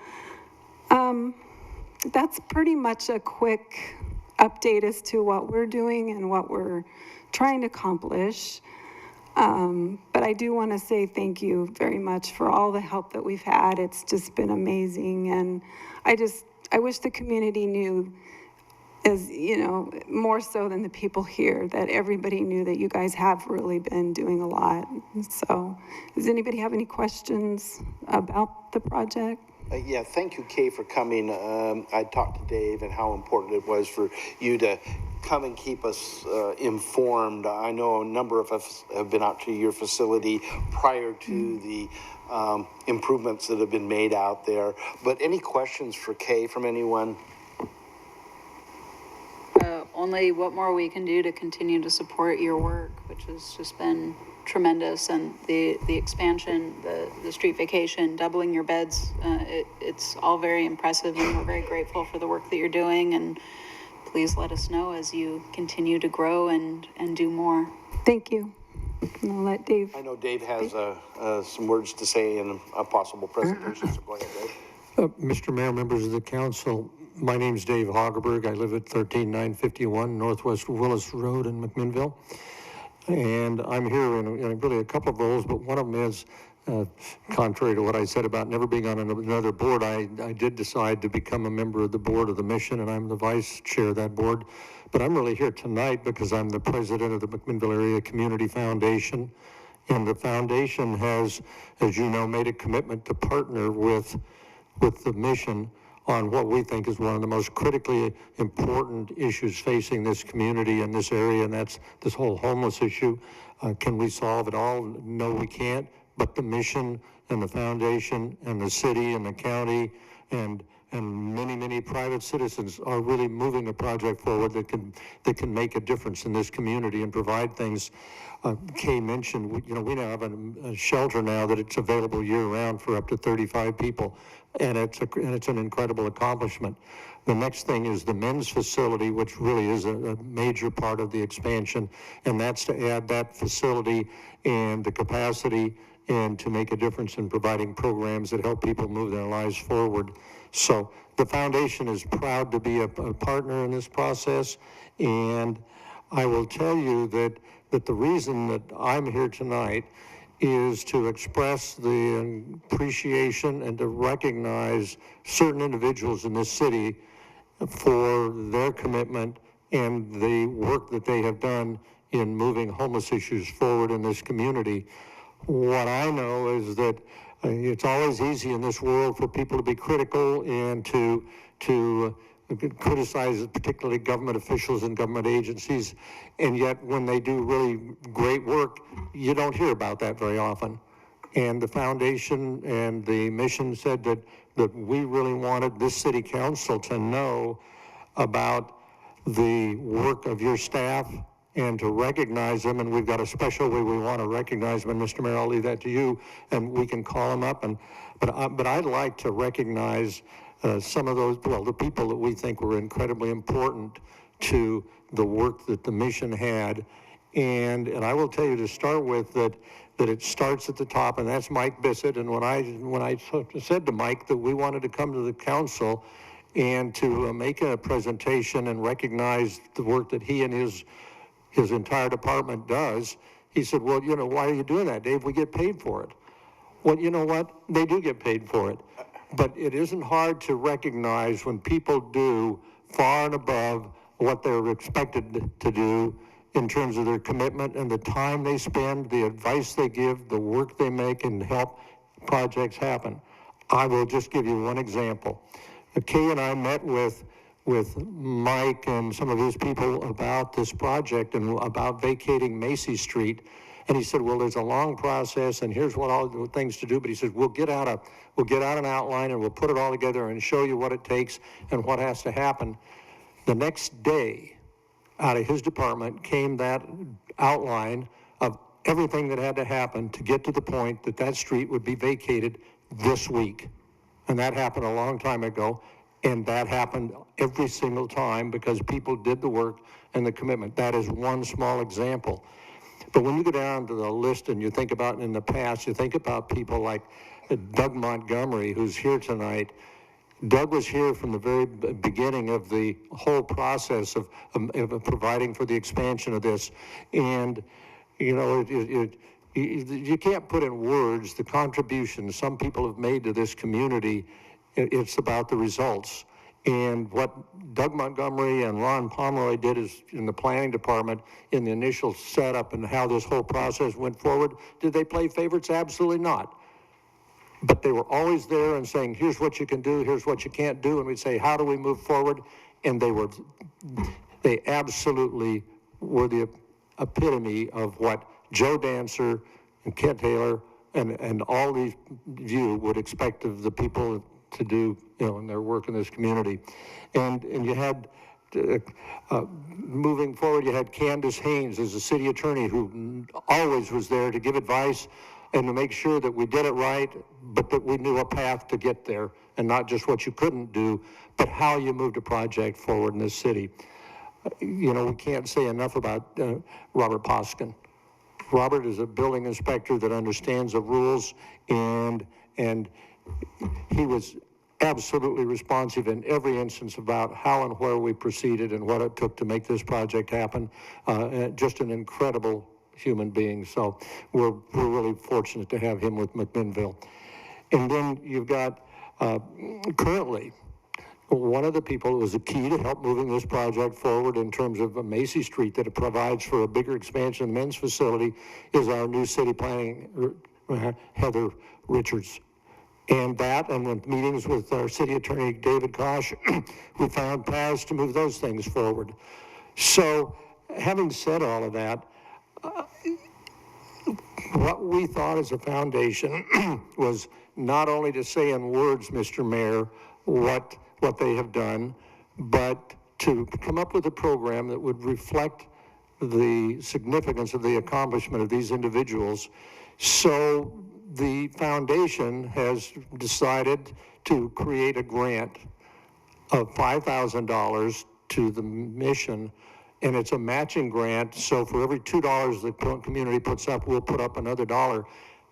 that's pretty much a quick update as to what we're doing and what we're trying to accomplish. But I do want to say thank you very much for all the help that we've had. It's just been amazing. And I wish the community knew, as you know, more so than the people here, that everybody knew that you guys have really been doing a lot. So does anybody have any questions about the project? yeah, thank you, Kay, for coming. I talked to Dave and how important it was for you to come and keep us informed. I know a number of us have been out to your facility prior to the improvements that have been made out there. But any questions for Kay from anyone? Only what more we can do to continue to support your work, which has just been tremendous, and the expansion, the street vacation, doubling your beds, it's all very impressive, and we're very grateful for the work that you're doing, and please let us know as you continue to grow and do more. Thank you. And I'll let Dave. I know Dave has some words to say in a possible presentation, so go ahead, Dave. Mr. Mayor, members of the council, my name's Dave Hagerberg. I live at 13951 Northwest Willis Road in McMinnville. And I'm here in really a couple of roles, but one of them is, contrary to what I said about never being on another board, I did decide to become a member of the board of the mission, and I'm the vice chair of that board. But I'm really here tonight because I'm the president of the McMinnville Area Community Foundation. And the foundation has, as you know, made a commitment to partner with the mission on what we think is one of the most critically important issues facing this community in this area, and that's this whole homeless issue. Can we solve it all? No, we can't. But the mission and the foundation and the city and the county and many, many private citizens are really moving a project forward that can make a difference in this community and provide things. Kay mentioned, we now have a shelter now that it's available year-round for up to 35 people, and it's an incredible accomplishment. The next thing is the men's facility, which really is a major part of the expansion, and that's to add that facility and the capacity and to make a difference in providing programs that help people move their lives forward. So the foundation is proud to be a partner in this process, and I will tell you that the reason that I'm here tonight is to express the appreciation and to recognize certain individuals in this city for their commitment and the work that they have done in moving homeless issues forward in this community. What I know is that it's always easy in this world for people to be critical and to criticize particularly government officials and government agencies, and yet when they do really great work, you don't hear about that very often. And the foundation and the mission said that we really wanted this city council to know about the work of your staff and to recognize them, and we've got a special way we want to recognize them. And Mr. Mayor, I'll leave that to you, and we can call them up. But I'd like to recognize some of those, the people that we think were incredibly important to the work that the mission had. And I will tell you to start with that it starts at the top, and that's Mike Bissett. And when I said to Mike that we wanted to come to the council and to make a presentation and recognize the work that he and his entire department does, he said, well, why are you doing that, Dave? We get paid for it. Well, you know what? They do get paid for it. But it isn't hard to recognize when people do far and above what they're expected to do in terms of their commitment and the time they spend, the advice they give, the work they make, and help projects happen. I will just give you one example. Kay and I met with Mike and some of his people about this project and about vacating Macy Street. And he said, well, there's a long process and here's what all the things to do. But he says, we'll get out an outline and we'll put it all together and show you what it takes and what has to happen. The next day, out of his department came that outline of everything that had to happen to get to the point that that street would be vacated this week. And that happened a long time ago. And that happened every single time because people did the work and the commitment. That is one small example. But when you go down to the list and you think about in the past, you think about people like Doug Montgomery, who's here tonight. Doug was here from the very beginning of the whole process of providing for the expansion of this. And, you know, you can't put in words the contribution some people have made to this community. It's about the results. And what Doug Montgomery and Ron Pomeroy did is in the planning department in the initial setup and how this whole process went forward. Did they play favorites? Absolutely not. But they were always there and saying, here's what you can do, here's what you can't do. And we'd say, how do we move forward? And they absolutely were the epitome of what Joe Dancer and Kent Taylor and all these you would expect of the people to do, you know, in their work in this community. And you had, moving forward, you had Candace Haynes as the city attorney who always was there to give advice and to make sure that we did it right, but that we knew a path to get there, and not just what you couldn't do, but how you moved a project forward in this city. You know, we can't say enough about Robert Poskin. Robert is a building inspector that understands the rules, and he was absolutely responsive in every instance about how and where we proceeded and what it took to make this project happen. Just an incredible human being. So we're really fortunate to have him with McMinnville. And then you've got currently one of the people who was a key to help moving this project forward in terms of Macy Street that it provides for a bigger expansion of the men's facility is our new city planning, Heather Richards. And with meetings with our city attorney, David Kosh, we found paths to move those things forward. So having said all of that, what we thought as a foundation was not only to say in words, Mr. Mayor, what they have done, but to come up with a program that would reflect the significance of the accomplishment of these individuals. So the foundation has decided to create a grant of $5,000 to the mission, and it's a matching grant. So for every $2 the community puts up, we'll put up another $1.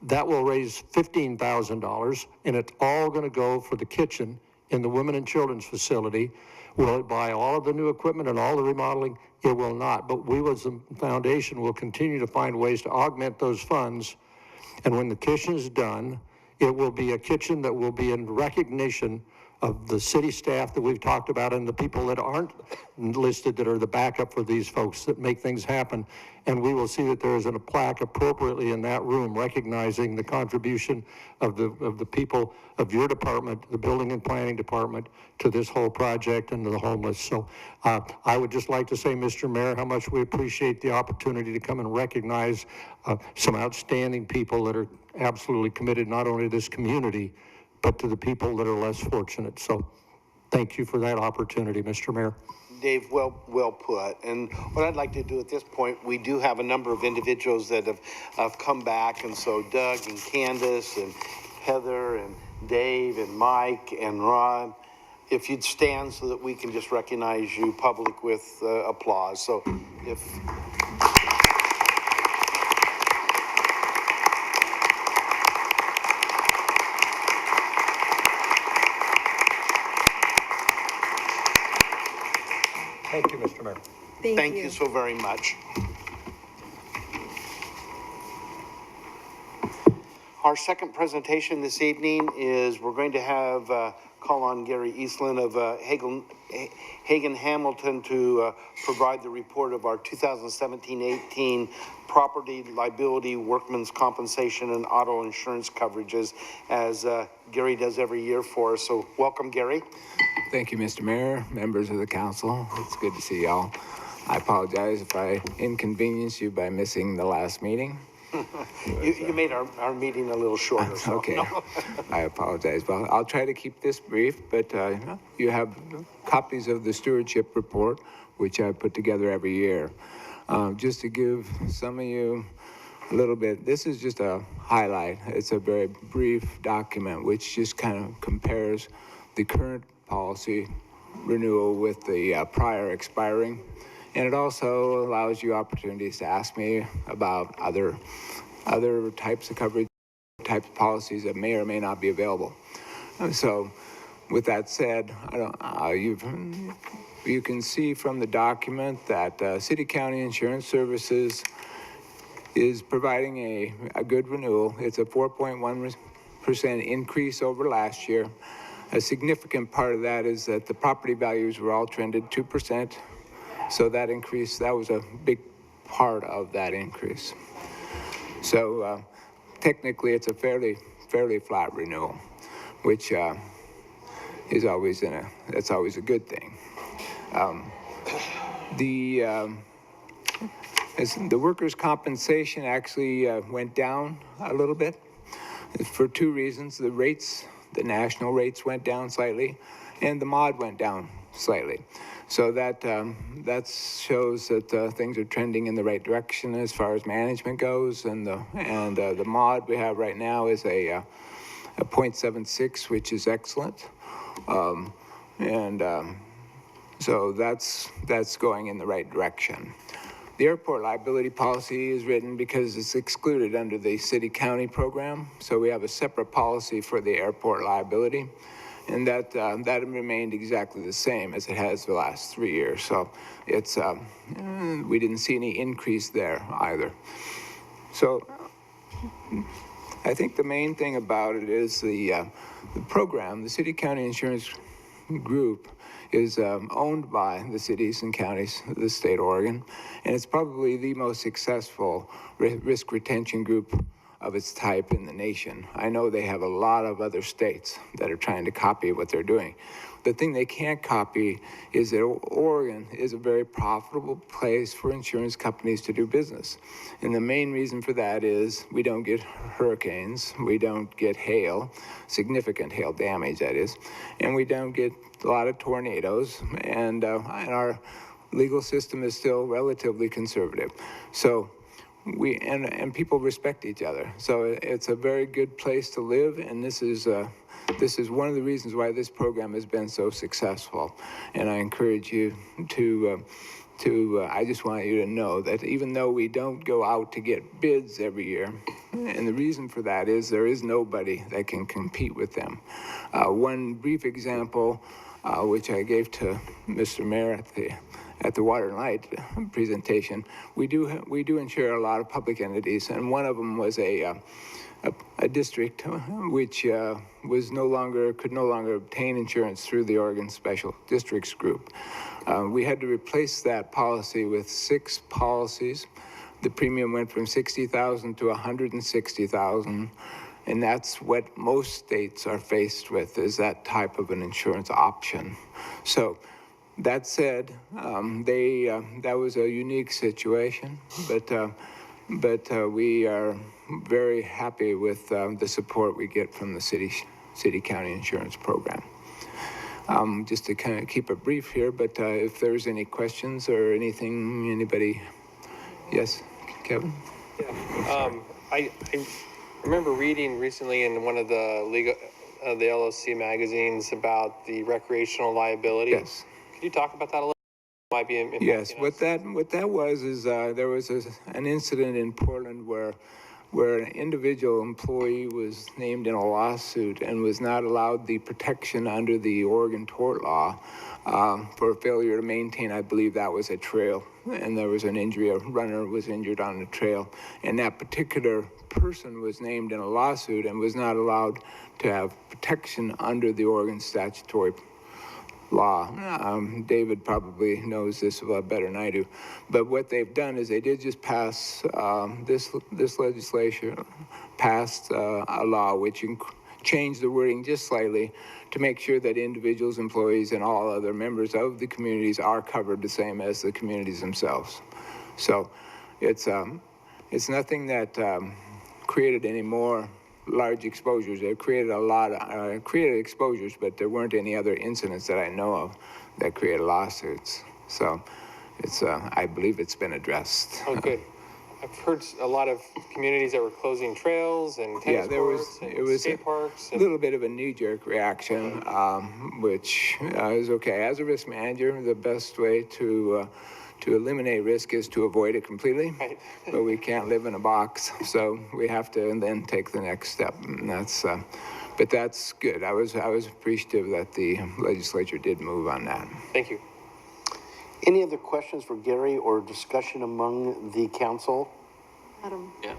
That will raise $15,000, and it's all going to go for the kitchen in the Women and Children's facility. Will it buy all of the new equipment and all the remodeling? It will not, but we as a foundation will continue to find ways to augment those funds. And when the kitchen is done, it will be a kitchen that will be in recognition of the city staff that we've talked about and the people that aren't listed that are the backup for these folks that make things happen. And we will see that there is a plaque appropriately in that room recognizing the contribution of the people of your department, the building and planning department, to this whole project and to the homeless. So I would just like to say, Mr. Mayor, how much we appreciate the opportunity to come and recognize some outstanding people that are absolutely committed not only to this community, but to the people that are less fortunate. So thank you for that opportunity, Mr. Mayor. Dave, well put. And what I'd like to do at this point, we do have a number of individuals that have come back. And so Doug and Candace and Heather and Dave and Mike and Ron, if you'd stand so that we can just recognize you public with applause. So if... Thank you, Mr. Mayor. Thank you so very much. Our second presentation this evening is we're going to have call on Gary Eastland of Hagan Hamilton to provide the report of our 2017-18 property liability, workman's compensation, and auto insurance coverages, as Gary does every year for us. So welcome, Gary. Thank you, Mr. Mayor, members of the council. It's good to see y'all. I apologize if I inconvenienced you by missing the last meeting. You made our meeting a little shorter. So okay, no. I apologize. Well, I'll try to keep this brief, but you have copies of the stewardship report, which I put together every year. Just to give some of you a little bit, this is just a highlight. It's a very brief document, which just kind of compares the current policy renewal with the prior expiring. And it also allows you opportunities to ask me about other types of coverage, types of policies that may or may not be available. So with that said, you can see from the document that City County Insurance Services is providing a good renewal. It's a 4.1% increase over last year. A significant part of that is that the property values were all trended 2%. So that increase, that was a big part of that increase. So technically, it's a fairly flat renewal, which is always that's always a good thing. The workers' compensation actually went down a little bit for two reasons. The rates, the national rates went down slightly, and the mod went down slightly. So that shows that things are trending in the right direction as far as management goes, and the mod we have right now is a 0.76, which is excellent, so that's going in the right direction. The airport liability policy is written because it's excluded under the city-county program, so we have a separate policy for the airport liability. And that remained exactly the same as it has the last 3 years. So it's we didn't see any increase there either. So I think the main thing about it is the program, the City County Insurance Group, is owned by the cities and counties of the state of Oregon, and it's probably the most successful risk retention group of its type in the nation. I know they have a lot of other states that are trying to copy what they're doing. The thing they can't copy is that Oregon is a very profitable place for insurance companies to do business. And the main reason for that is we don't get hurricanes, we don't get hail, significant hail damage that is, and we don't get a lot of tornadoes, and our legal system is still relatively conservative. So and people respect each other. So it's a very good place to live, and this is one of the reasons why this program has been so successful. And I encourage you to I just want you to know that even though we don't go out to get bids every year, and the reason for that is there is nobody that can compete with them. One brief example, which I gave to Mr. Mayor at the Water and Light presentation, we do insure a lot of public entities, and one of them was a district which could no longer obtain insurance through the Oregon Special Districts Group. We had to replace that policy with 6 policies. The premium went from $60,000 to $160,000, and that's what most states are faced with, is that type of an insurance option. So that said, that was a unique situation, but we are very happy with the support we get from the city-county insurance program. Just to kind of keep it brief here, but if there's any questions or anything, anybody? Yes, Kevin? Yeah, I remember reading recently in one of the the LOC magazines about the recreational liability. Yes. Could you talk about that a little? Might be yes. What that was is there was an incident in Portland where where an individual employee was named in a lawsuit and was not allowed the protection under the Oregon tort law for failure to maintain, I believe that was a trail, and there was an injury, a runner was injured on the trail, and that particular person was named in a lawsuit and was not allowed to have protection under the Oregon statutory law. David probably knows this a lot better than I do, but what they've done is they did just pass this legislation passed a law which changed the wording just slightly to make sure that individuals, employees, and all other members of the communities are covered the same as the communities themselves. So it's nothing that created any more large exposures. It created a lot of created exposures, but there weren't any other incidents that I know of that created lawsuits. So it's I believe it's been addressed. Oh, good. I've heard a lot of communities that were closing trails and tennis courts and skate parks. A little bit of a knee-jerk reaction, which is okay. As a risk manager, the best way to eliminate risk is to avoid it completely, Right. But we can't live in a box, so we have to then take the next step. And that's, but that's good. I was appreciative that the legislature did move on that. Thank you. Any other questions for Gary or discussion among the council? Adam? Yeah.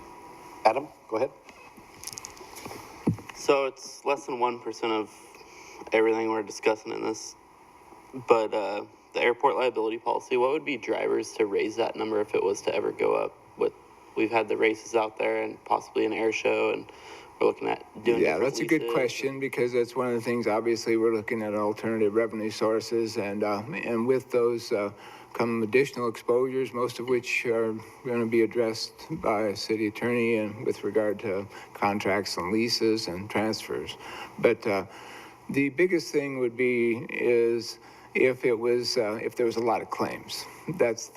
Adam, go ahead. So it's less than 1% of everything we're discussing in this, but the airport liability policy, what would be drivers to raise that number if it was to ever go up? We've had the races out there and possibly an air show, and we're looking at doing. Yeah, that's a good leases. question, because that's one of the things. Obviously, we're looking at alternative revenue sources, and with those come additional exposures, most of which are going to be addressed by a city attorney and with regard to contracts and leases and transfers. But the biggest thing would be is if there was a lot of claims. That's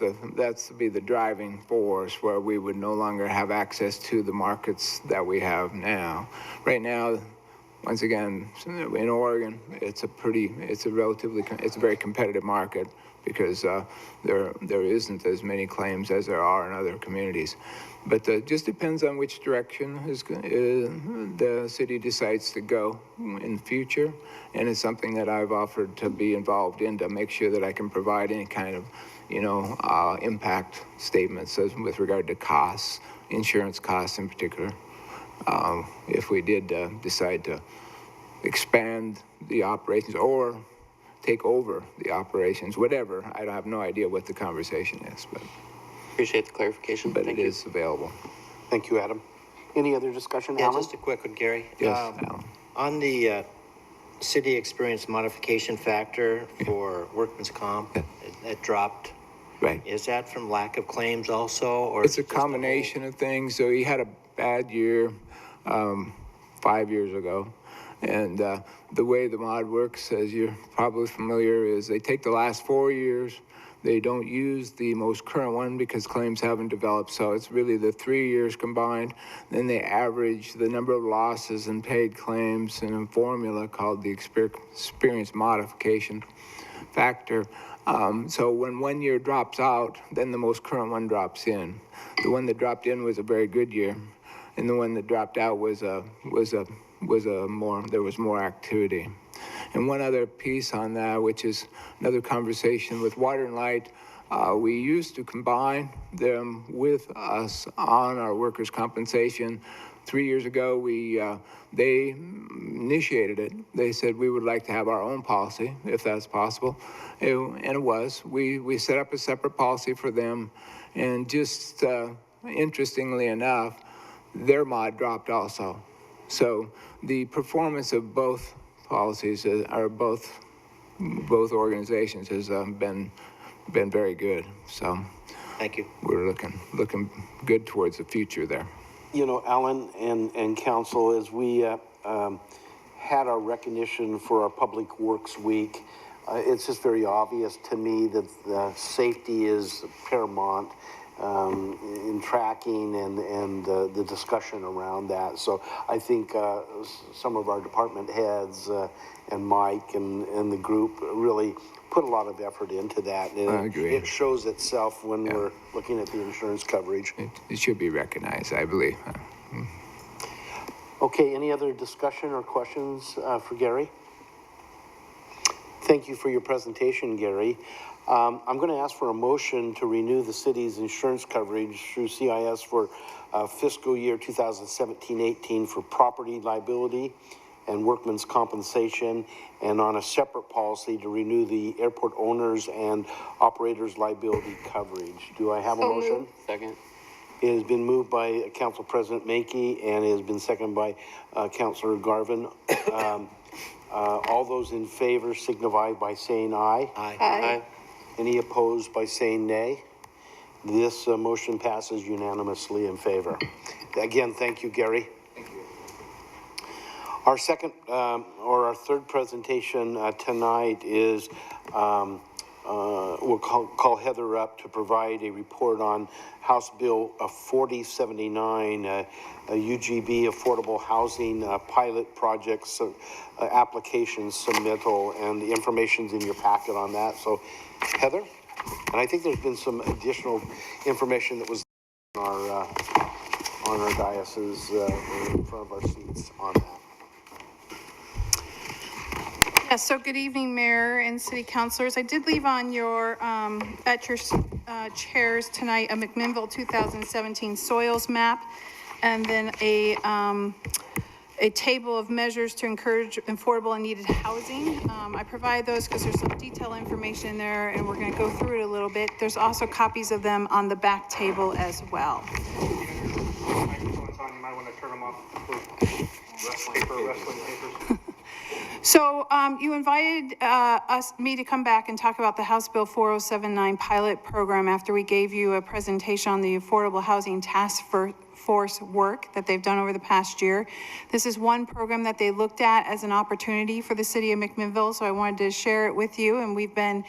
be the driving force where we would no longer have access to the markets that we have now. Right now, once again, in Oregon, it's a very competitive market because there isn't as many claims as there are in other communities. But it just depends on which direction the city decides to go in the future, and it's something that I've offered to be involved in to make sure that I can provide any kind of, impact statements with regard to costs, insurance costs in particular. If we did decide to expand the operations or take over the operations, whatever, I have no idea what the conversation is, but. Appreciate the clarification. But it is available. Thank you, Adam. Any other discussion, Yeah, Alan? just a quick one, Gary. Yes, Alan. On the city experience modification factor for workman's comp, it dropped. Right. Is that from lack of claims also, or? It's a combination of things. So he had a bad year 5 years ago. And the way the mod works, as you're probably familiar, is they take the last 4 years. They don't use the most current one because claims haven't developed, so it's really the 3 years combined. Then they average the number of losses and paid claims in a formula called the experience modification factor. So when 1 year drops out, then the most current one drops in. The one that dropped in was a very good year, and the one that dropped out there was more activity. And one other piece on that, which is another conversation with Water and Light, we used to combine them with us on our workers' compensation. 3 years ago, they initiated it. They said we would like to have our own policy, if that's possible, and it was. We set up a separate policy for them, and just interestingly enough, their mod dropped also. So the performance of both policies both organizations has been very good. So thank you. We're looking good towards the future there. Alan and council, as we had our recognition for our Public Works Week, it's just very obvious to me that safety is paramount in tracking and the discussion around that. So I think some of our department heads and Mike and the group really put a lot of effort into that. And I agree. It shows itself when we're looking at the insurance coverage. It should be recognized, I believe. Okay, any other discussion or questions for Gary? Thank you for your presentation, Gary. I'm going to ask for a motion to renew the city's insurance coverage through CIS for fiscal year 2017-18 for property liability and workman's compensation, and on a separate policy to renew the airport owners and operators liability coverage. Do I have a motion? Second. It has been moved by Council President Mankey, and it has been seconded by Councilor Garvin. All those in favor signify by saying aye. Aye. Any opposed by saying nay? This motion passes unanimously in favor. Again, thank you, Gary. Thank you. Our second, or our third presentation tonight is, we'll call Heather up to provide a report on House Bill 4079, a UGB affordable housing pilot projects application submittal, and the information's in your packet on that. So, Heather, and I think there's been some additional information that was on our dioceses in front of our seats on that. Yes, so good evening, Mayor and City Councilors. I did leave on your, at your chairs tonight, a McMinnville 2017 soils map, and then a table of measures to encourage affordable and needed housing. I provide those because there's some detailed information there, and we're going to go through it a little bit. There's also copies of them on the back table as well. Microphone's on, you might want to turn them off for wrestling papers. So you invited me to come back and talk about the House Bill 4079 pilot program after we gave you a presentation on the Affordable Housing Task Force work that they've done over the past year. This is one program that they looked at as an opportunity for the city of McMinnville, so I wanted to share it with you. And we've been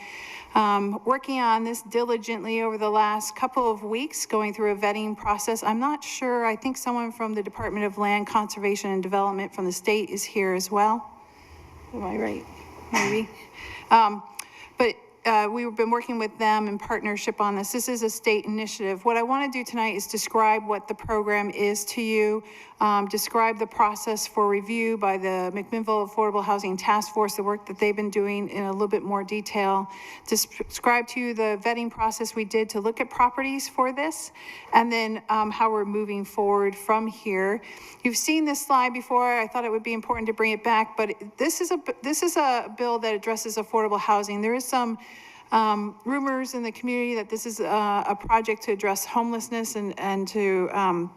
working on this diligently over the last couple of weeks, going through a vetting process. I'm not sure, I think someone from the Department of Land Conservation and Development from the state is here as well. Am I right? Maybe. But we've been working with them in partnership on this. This is a state initiative. What I want to do tonight is describe what the program is to you, describe the process for review by the McMinnville Affordable Housing Task Force, the work that they've been doing in a little bit more detail, describe to you the vetting process we did to look at properties for this, and then how we're moving forward from here. You've seen this slide before. I thought it would be important to bring it back, but this is a bill that addresses affordable housing. There is some rumors in the community that this is a project to address homelessness and to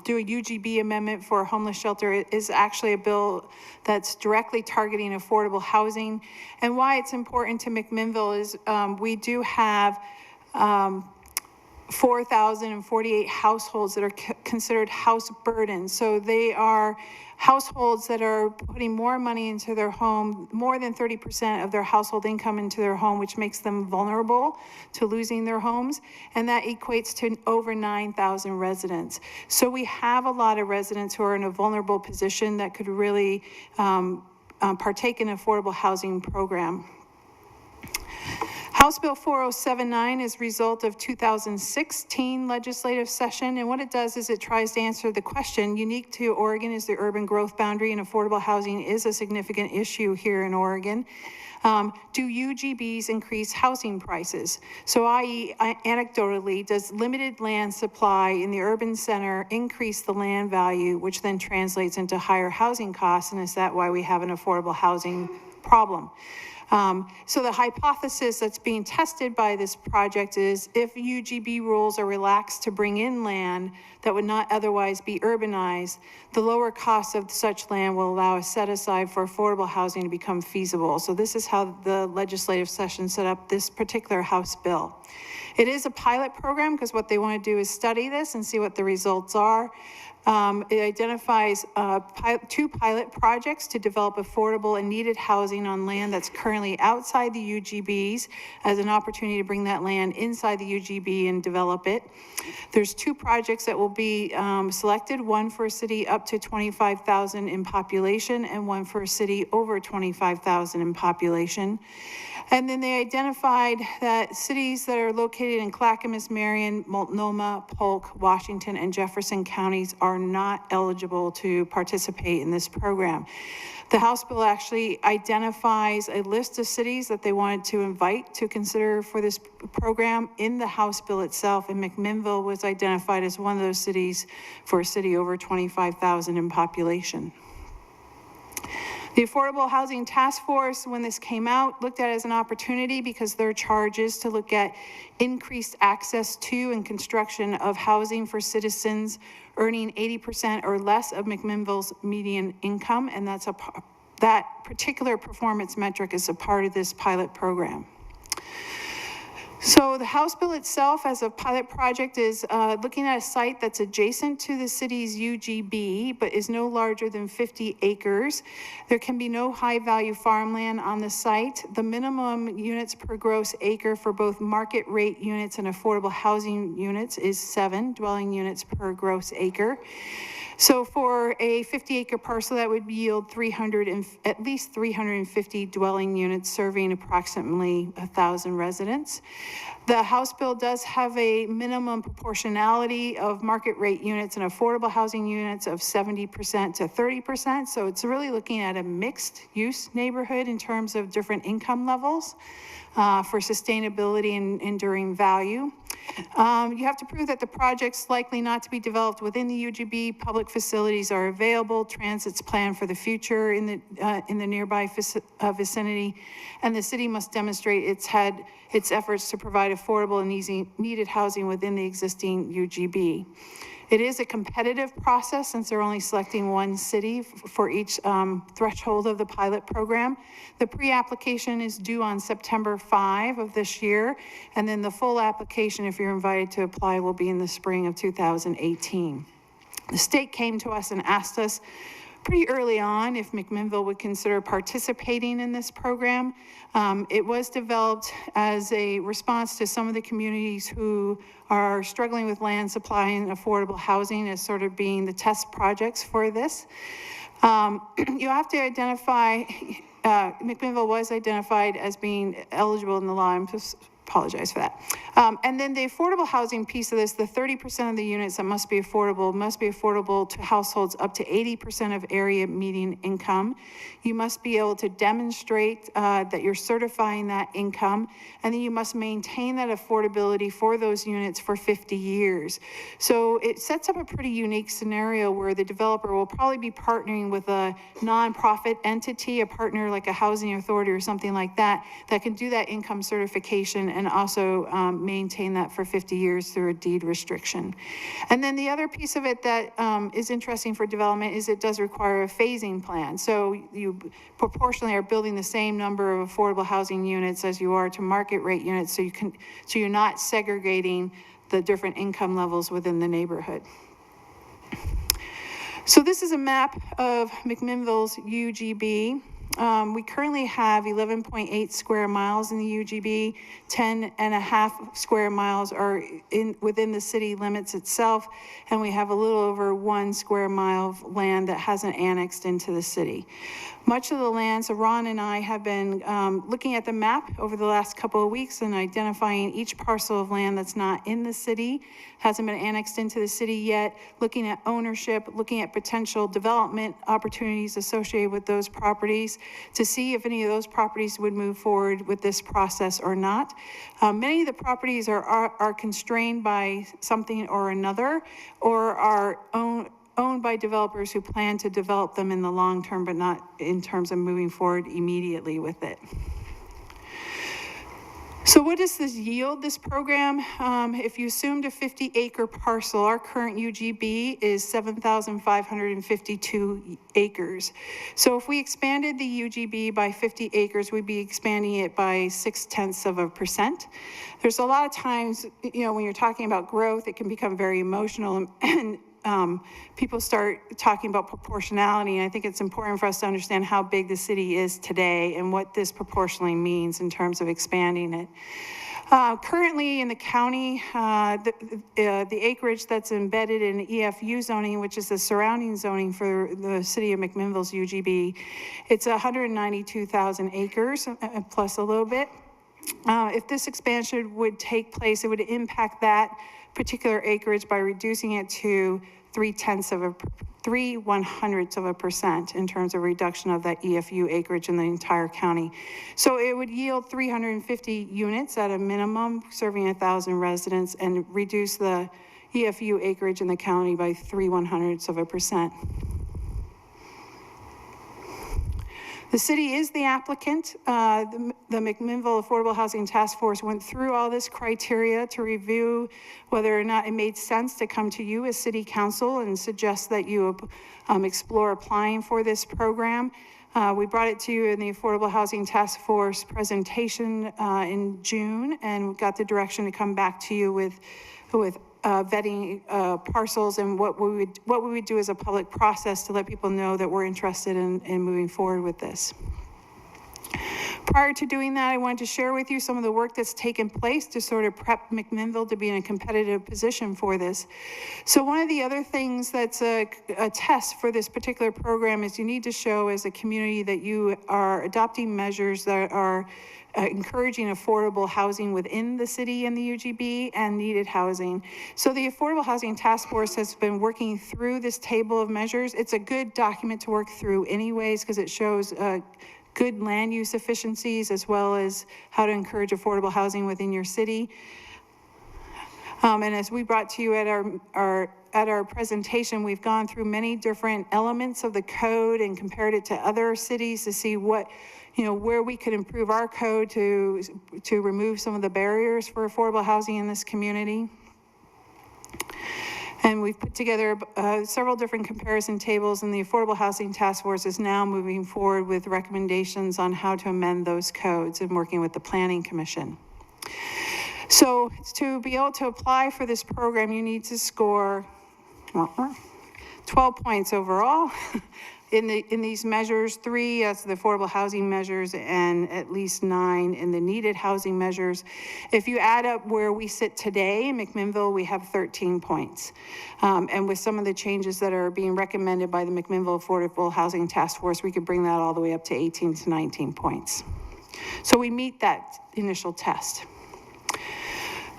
do a UGB amendment for a homeless shelter. It is actually a bill that's directly targeting affordable housing. And why it's important to McMinnville is we do have 4,048 households that are considered house burden. So they are households that are putting more money into their home, more than 30% of their household income into their home, which makes them vulnerable to losing their homes. And that equates to over 9,000 residents. So we have a lot of residents who are in a vulnerable position that could really partake in an affordable housing program. House Bill 4079 is a result of 2016 legislative session, and what it does is it tries to answer the question, unique to Oregon is the urban growth boundary, and affordable housing is a significant issue here in Oregon. Do UGBs increase housing prices? So i.e., anecdotally, does limited land supply in the urban center increase the land value, which then translates into higher housing costs, and is that why we have an affordable housing problem? So the hypothesis that's being tested by this project is if UGB rules are relaxed to bring in land that would not otherwise be urbanized, the lower cost of such land will allow a set aside for affordable housing to become feasible. So this is how the legislative session set up this particular House bill. It is a pilot program because what they want to do is study this and see what the results are. It identifies two pilot projects to develop affordable and needed housing on land that's currently outside the UGBs as an opportunity to bring that land inside the UGB and develop it. There's two projects that will be selected, one for a city up to 25,000 in population and one for a city over 25,000 in population. And then they identified that cities that are located in Clackamas, Marion, Multnomah, Polk, Washington, and Jefferson counties are not eligible to participate in this program. The House bill actually identifies a list of cities that they wanted to invite to consider for this program in the House bill itself, and McMinnville was identified as one of those cities for a city over 25,000 in population. The Affordable Housing Task Force, when this came out, looked at it as an opportunity because their charge is to look at increased access to and construction of housing for citizens earning 80% or less of McMinnville's median income, and that particular performance metric is a part of this pilot program. So the House bill itself as a pilot project is looking at a site that's adjacent to the city's UGB, but is no larger than 50 acres. There can be no high-value farmland on the site. The minimum units per gross acre for both market rate units and affordable housing units is 7 dwelling units per gross acre. So for a 50-acre parcel, that would yield at least 350 dwelling units serving approximately 1,000 residents. The House bill does have a minimum proportionality of market rate units and affordable housing units of 70% to 30%. So it's really looking at a mixed use neighborhood in terms of different income levels for sustainability and enduring value. You have to prove that the project's likely not to be developed within the UGB. Public facilities are available, transit's planned for the future in the nearby vicinity, and the city must demonstrate its efforts to provide affordable and easy needed housing within the existing UGB. It is a competitive process since they're only selecting one city for each threshold of the pilot program. The pre-application is due on September 5 of this year, and then the full application, if you're invited to apply, will be in the spring of 2018. The state came to us and asked us pretty early on if McMinnville would consider participating in this program. It was developed as a response to some of the communities who are struggling with land supply and affordable housing as sort of being the test projects for this. You have to identify, McMinnville was identified as being eligible in the law. I'm just apologize for that. And then the affordable housing piece of this, the 30% of the units that must be affordable to households up to 80% of area median income. You must be able to demonstrate that you're certifying that income, and then you must maintain that affordability for those units for 50 years. So it sets up a pretty unique scenario where the developer will probably be partnering with a nonprofit entity, a partner like a housing authority or something like that, that can do that income certification and also maintain that for 50 years through a deed restriction. And then the other piece of it that is interesting for development is it does require a phasing plan. So you proportionally are building the same number of affordable housing units as you are to market rate units, so you're not segregating the different income levels within the neighborhood. So this is a map of McMinnville's UGB. We currently have 11.8 square miles in the UGB, 10.5 square miles are within the city limits itself, and we have a little over 1 square mile of land that hasn't annexed into the city. Much of the land, so Ron and I have been looking at the map over the last couple of weeks and identifying each parcel of land that's not in the city, hasn't been annexed into the city yet, looking at ownership, looking at potential development opportunities associated with those properties to see if any of those properties would move forward with this process or not. Many of the properties are constrained by something or another, or are owned by developers who plan to develop them in the long term, but not in terms of moving forward immediately with it. So what does this yield, this program? If you assumed a 50-acre parcel, our current UGB is 7,552 acres. So if we expanded the UGB by 50 acres, we'd be expanding it by 0.6%. There's a lot of times, when you're talking about growth, it can become very emotional and people start talking about proportionality, and I think it's important for us to understand how big the city is today and what this proportionally means in terms of expanding it. Currently in the county, the acreage that's embedded in EFU zoning, which is the surrounding zoning for the city of McMinnville's UGB, it's 192,000 acres plus a little bit. If this expansion would take place, it would impact that particular acreage by reducing it to 0.03% in terms of reduction of that EFU acreage in the entire county. So it would yield 350 units at a minimum, serving 1,000 residents, and reduce the EFU acreage in the county by 0.03%. The city is the applicant. The McMinnville Affordable Housing Task Force went through all this criteria to review whether or not it made sense to come to you as city council and suggest that you explore applying for this program. We brought it to you in the Affordable Housing Task Force presentation in June, and got the direction to come back to you with vetting parcels and what we would do as a public process to let people know that we're interested in moving forward with this. Prior to doing that, I wanted to share with you some of the work that's taken place to sort of prep McMinnville to be in a competitive position for this. So one of the other things that's a test for this particular program is you need to show as a community that you are adopting measures that are encouraging affordable housing within the city and the UGB and needed housing. So the Affordable Housing Task Force has been working through this table of measures. It's a good document to work through anyways, because it shows good land use efficiencies as well as how to encourage affordable housing within your city. And as we brought to you at our presentation, we've gone through many different elements of the code and compared it to other cities to see what, where we could improve our code to remove some of the barriers for affordable housing in this community. And we've put together several different comparison tables, and the Affordable Housing Task Force is now moving forward with recommendations on how to amend those codes and working with the Planning Commission. So to be able to apply for this program, you need to score 12 points overall in these measures, 3 as the affordable housing measures and at least 9 in the needed housing measures. If you add up where we sit today in McMinnville, we have 13 points. And with some of the changes that are being recommended by the McMinnville Affordable Housing Task Force, we could bring that all the way up to 18 to 19 points. So we meet that initial test.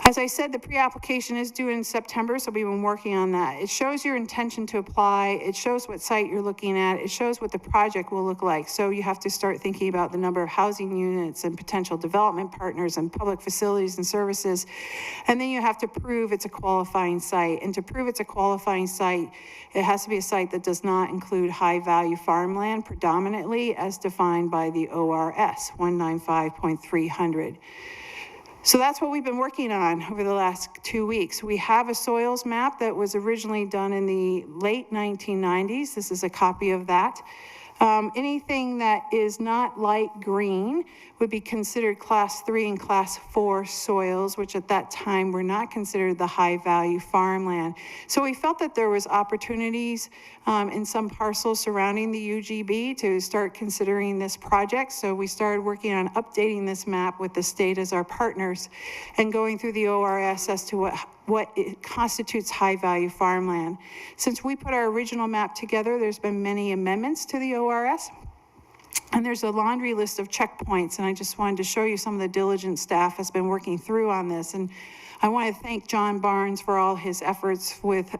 As I said, the pre-application is due in September, so we've been working on that. It shows your intention to apply. It shows what site you're looking at. It shows what the project will look like. So you have to start thinking about the number of housing units and potential development partners and public facilities and services. And then you have to prove it's a qualifying site. And to prove it's a qualifying site, it has to be a site that does not include high-value farmland predominantly as defined by the ORS 195.300. So that's what we've been working on over the last 2 weeks. We have a soils map that was originally done in the late 1990s. This is a copy of that. Anything that is not light green would be considered class 3 and class 4 soils, which at that time were not considered the high value farmland. So we felt that there was opportunities in some parcels surrounding the UGB to start considering this project. So we started working on updating this map with the state as our partners and going through the ORS as to what constitutes high value farmland. Since we put our original map together, there's been many amendments to the ORS. And there's a laundry list of checkpoints, and I just wanted to show you some of the diligent staff has been working through on this. And I want to thank John Barnes for all his efforts with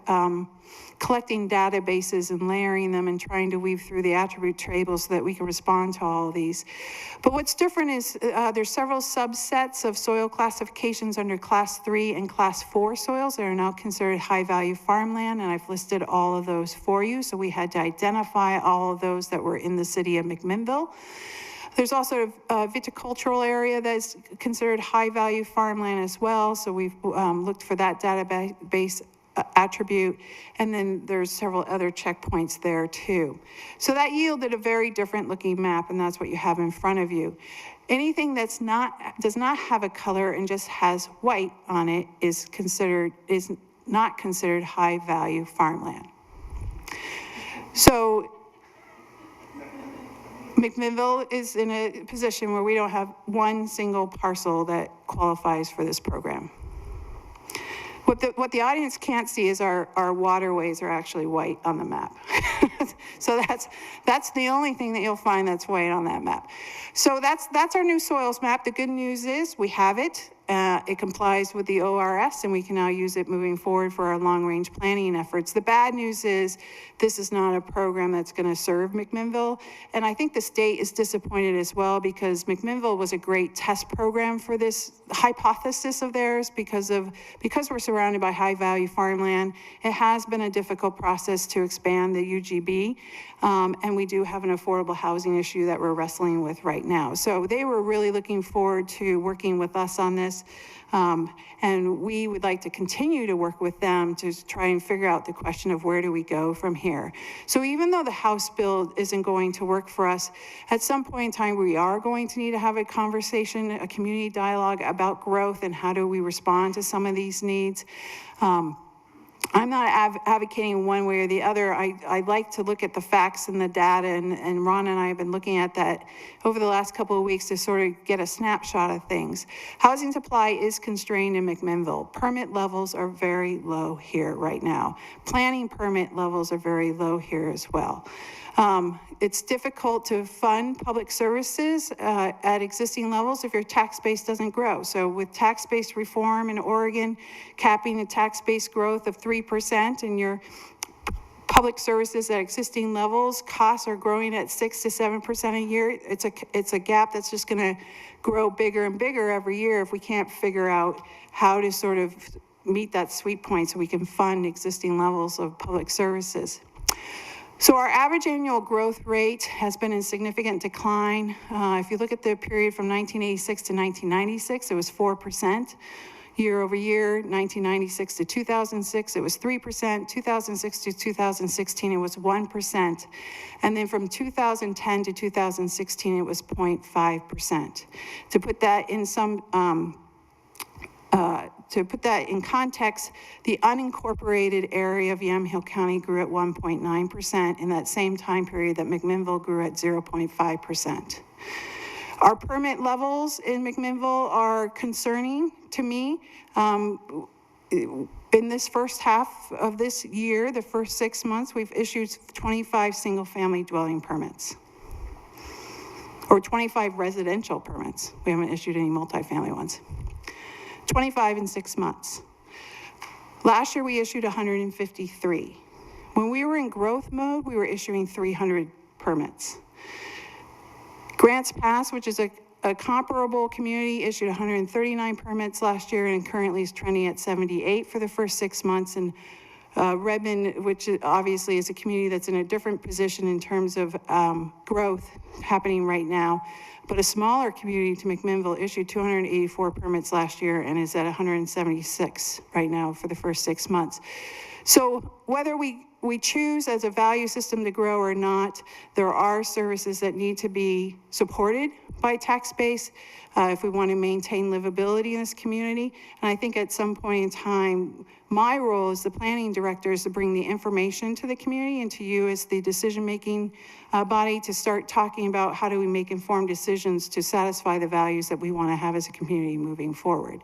collecting databases and layering them and trying to weave through the attribute tables so that we can respond to all of these. But what's different is there's several subsets of soil classifications under class 3 and class 4 soils that are now considered high value farmland, and I've listed all of those for you. So we had to identify all of those that were in the city of McMinnville. There's also a viticultural area that's considered high value farmland as well. So we've looked for that database attribute, and then there's several other checkpoints there too. So that yielded a very different looking map, and that's what you have in front of you. Anything does not have a color and just has white on it is not considered high value farmland. So McMinnville is in a position where we don't have one single parcel that qualifies for this program. What the audience can't see is our waterways are actually white on the map. So that's the only thing that you'll find that's white on that map. So that's our new soils map. The good news is we have it. It complies with the ORS, and we can now use it moving forward for our long-range planning efforts. The bad news is this is not a program that's going to serve McMinnville, and I think the state is disappointed as well, because McMinnville was a great test program for this hypothesis of theirs because we're surrounded by high-value farmland. It has been a difficult process to expand the UGB, and we do have an affordable housing issue that we're wrestling with right now. So they were really looking forward to working with us on this. And we would like to continue to work with them to try and figure out the question of where do we go from here. So even though the House bill isn't going to work for us, at some point in time we are going to need to have a conversation, a community dialogue about growth and how do we respond to some of these needs. I'm not advocating one way or the other. I like to look at the facts and the data, and Ron and I have been looking at that over the last couple of weeks to sort of get a snapshot of things. Housing supply is constrained in McMinnville. Permit levels are very low here right now. Planning permit levels are very low here as well. It's difficult to fund public services at existing levels if your tax base doesn't grow. So with tax-based reform in Oregon, capping the tax-based growth of 3%, and your public services at existing levels, costs are growing at 6 to 7% a year. It's a gap that's just going to grow bigger and bigger every year if we can't figure out how to sort of meet that sweet point so we can fund existing levels of public services. So our average annual growth rate has been in significant decline. If you look at the period from 1986 to 1996, it was 4%. Year over year, 1996 to 2006, it was 3%. 2006 to 2016, it was 1%. And then from 2010 to 2016, it was 0.5%. To put that in context, the unincorporated area of Yamhill County grew at 1.9% in that same time period that McMinnville grew at 0.5%. Our permit levels in McMinnville are concerning to me. In this first half of this year, the first 6 months, we've issued 25 single-family dwelling permits, or 25 residential permits. We haven't issued any multifamily ones. 25 in 6 months. Last year we issued 153. When we were in growth mode, we were issuing 300 permits. Grants Pass, which is a comparable community, issued 139 permits last year and currently is trending at 78 for the first 6 months. And Redmond, which obviously is a community that's in a different position in terms of growth happening right now, but a smaller community to McMinnville issued 284 permits last year and is at 176 right now for the first 6 months. So whether we choose as a value system to grow or not, there are services that need to be supported by tax base if we want to maintain livability in this community. And I think at some point in time, my role as the planning director is to bring the information to the community and to you as the decision-making body to start talking about how do we make informed decisions to satisfy the values that we want to have as a community moving forward.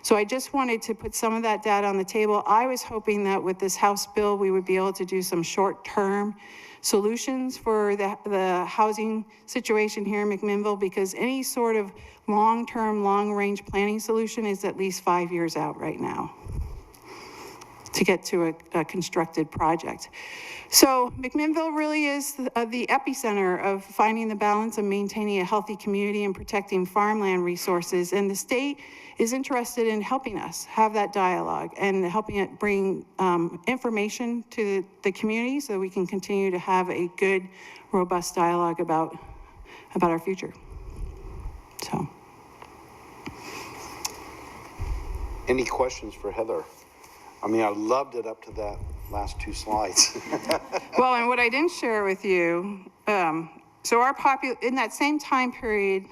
So I just wanted to put some of that data on the table. I was hoping that with this House bill, we would be able to do some short-term solutions for the housing situation here in McMinnville, because any sort of long-term, long-range planning solution is at least 5 years out right now to get to a constructed project. So McMinnville really is the epicenter of finding the balance of maintaining a healthy community and protecting farmland resources. And the state is interested in helping us have that dialogue and helping it bring information to the community so we can continue to have a good, robust dialogue about our future. So. Any questions for Heather? I mean, I loved it up to that last 2 slides. Well, and what I didn't share with you, so in that same time period,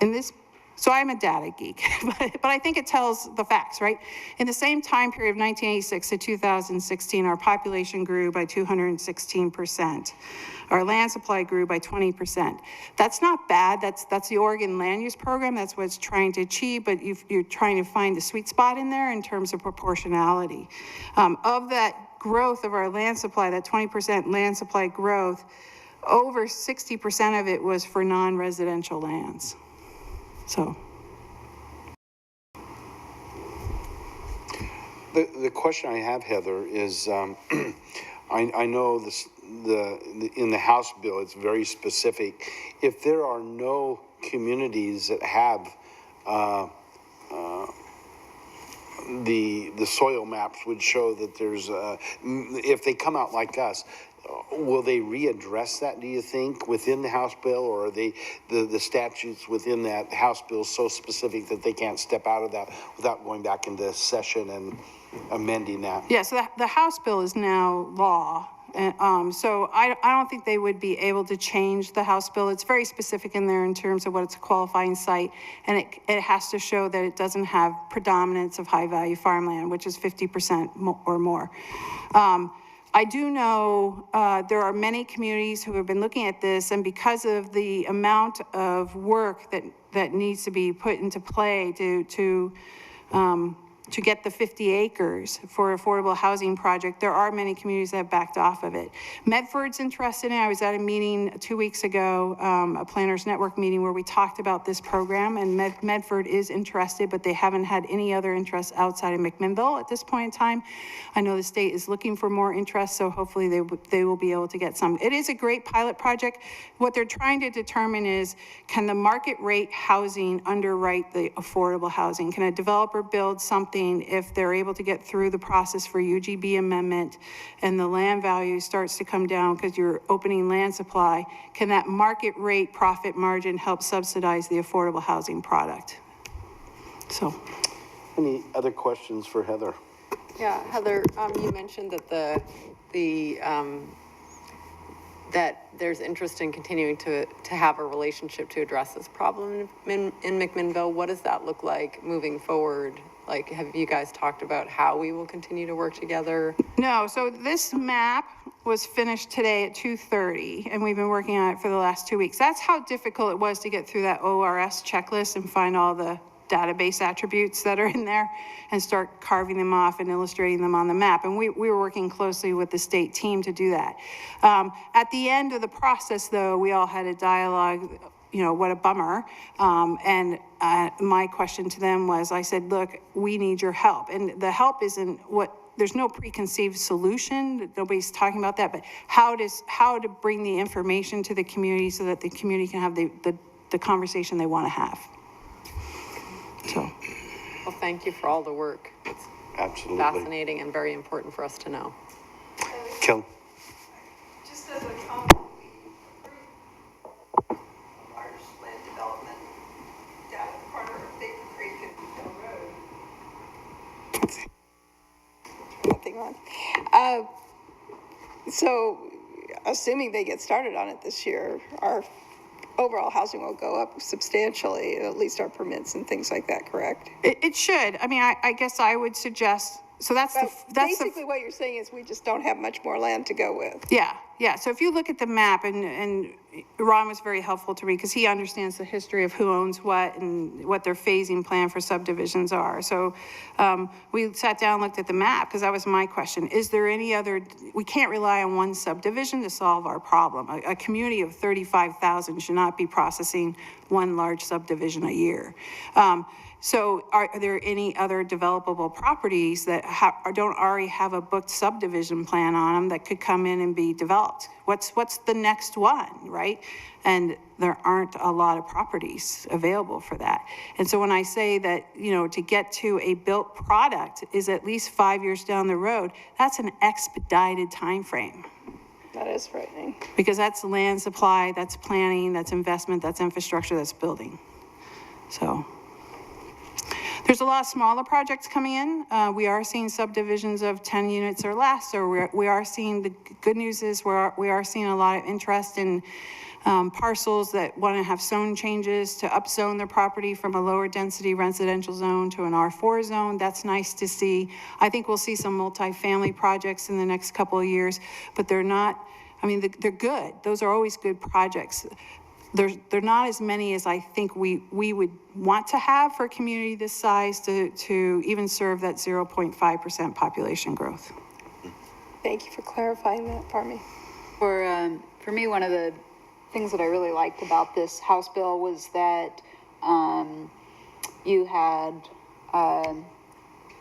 in this So I'm a data geek, but I think it tells the facts, right? In the same time period of 1986 to 2016, our population grew by 216%. Our land supply grew by 20%. That's not bad. That's the Oregon Land Use Program. That's what it's trying to achieve, but you're trying to find the sweet spot in there in terms of proportionality. Of that growth of our land supply, that 20% land supply growth, over 60% of it was for non-residential lands. So. The question I have, Heather, is I know this, in the House bill, it's very specific. If there are no communities that have the soil maps would show that there's, if they come out like us, will they readdress that, do you think, within the House bill, or are they, the statutes within that House bill so specific that they can't step out of that without going back into session and amending that? Yeah, so the House bill is now law. And, so I don't think they would be able to change the House bill. It's very specific in there in terms of what it's a qualifying site, and it has to show that it doesn't have predominance of high-value farmland, which is 50% or more. I do know there are many communities who have been looking at this, and because of the amount of work that needs to be put into play to get the 50 acres for affordable housing project, there are many communities that have backed off of it. Medford's interested in it. I was at a meeting 2 weeks ago, a Planners Network meeting where we talked about this program, and Medford is interested, but they haven't had any other interest outside of McMinnville at this point in time. I know the state is looking for more interest, so hopefully they will be able to get some. It is a great pilot project. What they're trying to determine is, can the market rate housing underwrite the affordable housing? Can a developer build something if they're able to get through the process for UGB amendment and the land value starts to come down because you're opening land supply? Can that market rate profit margin help subsidize the affordable housing product? So. Any other questions for Heather? Yeah, Heather, you mentioned that that there's interest in continuing to have a relationship to address this problem in McMinnville. What does that look like moving forward? Like, have you guys talked about how we will continue to work together? No, so this map was finished today at 2:30, and we've been working on it for the last 2 weeks. That's how difficult it was to get through that ORS checklist and find all the database attributes that are in there and start carving them off and illustrating them on the map. And we were working closely with the state team to do that. At the end of the process, though, we all had a dialogue, you know, what a bummer. My question to them was, I said, look, we need your help. And the help isn't there's no preconceived solution. Nobody's talking about that, but how to bring the information to the community so that the community can have the conversation they want to have. So. Well, thank you for all the work. It's absolutely fascinating and very important for us to know. Kim. Just as a comment, large land development down at the corner of Big Creek and Hill Road. Nothing on. So, assuming they get started on it this year, our overall housing will go up substantially, at least our permits and things like that, correct? It should. I mean, I guess I would suggest, so that's basically what you're saying is we just don't have much more land to go with. Yeah. So if you look at the map, and Ron was very helpful to me because he understands the history of who owns what and what their phasing plan for subdivisions are. So we sat down and looked at the map because that was my question. Is there any other, we can't rely on one subdivision to solve our problem. A community of 35,000 should not be processing one large subdivision a year. So are there any other developable properties that don't already have a booked subdivision plan on them that could come in and be developed? What's the next one, right? And there aren't a lot of properties available for that. And so when I say that, you know, to get to a built product is at least 5 years down the road, that's an expedited time frame. That is frightening. Because that's land supply, that's planning, that's investment, that's infrastructure, that's building. So. There's a lot of smaller projects coming in. We are seeing subdivisions of 10 units or less, or we are seeing, the good news is we are seeing a lot of interest in parcels that want to have zone changes to upzone their property from a lower density residential zone to an R4 zone. That's nice to see. I think we'll see some multifamily projects in the next couple of years, but they're not, I mean, they're good. Those are always good projects. They're not as many as I think we would want to have for a community this size to even serve that 0.5% population growth. Thank you for clarifying that for me. For me, one of the things that I really liked about this House bill was that you had a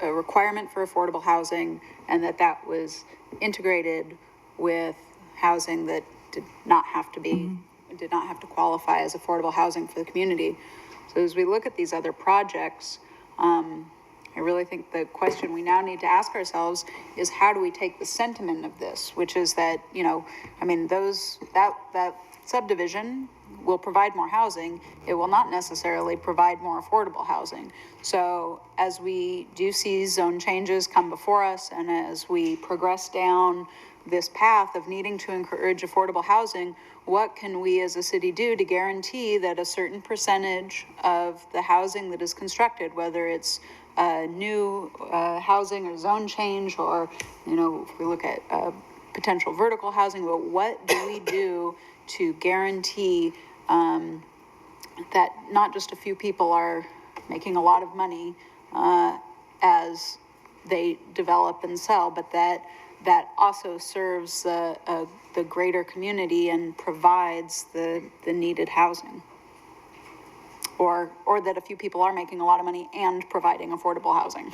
requirement for affordable housing, and that was integrated with housing that did not have to be, did not have to qualify as affordable housing for the community. So as we look at these other projects, I really think the question we now need to ask ourselves is, how do we take the sentiment of this, which is that, you know, I mean, that subdivision will provide more housing. It will not necessarily provide more affordable housing. So as we do see zone changes come before us, and as we progress down this path of needing to encourage affordable housing, what can we as a city do to guarantee that a certain percentage of the housing that is constructed, whether it's new housing or zone change, or, you know, if we look at potential vertical housing, but what do we do to guarantee that not just a few people are making a lot of money as they develop and sell, but that also serves the greater community and provides the needed housing, or that a few people are making a lot of money and providing affordable housing.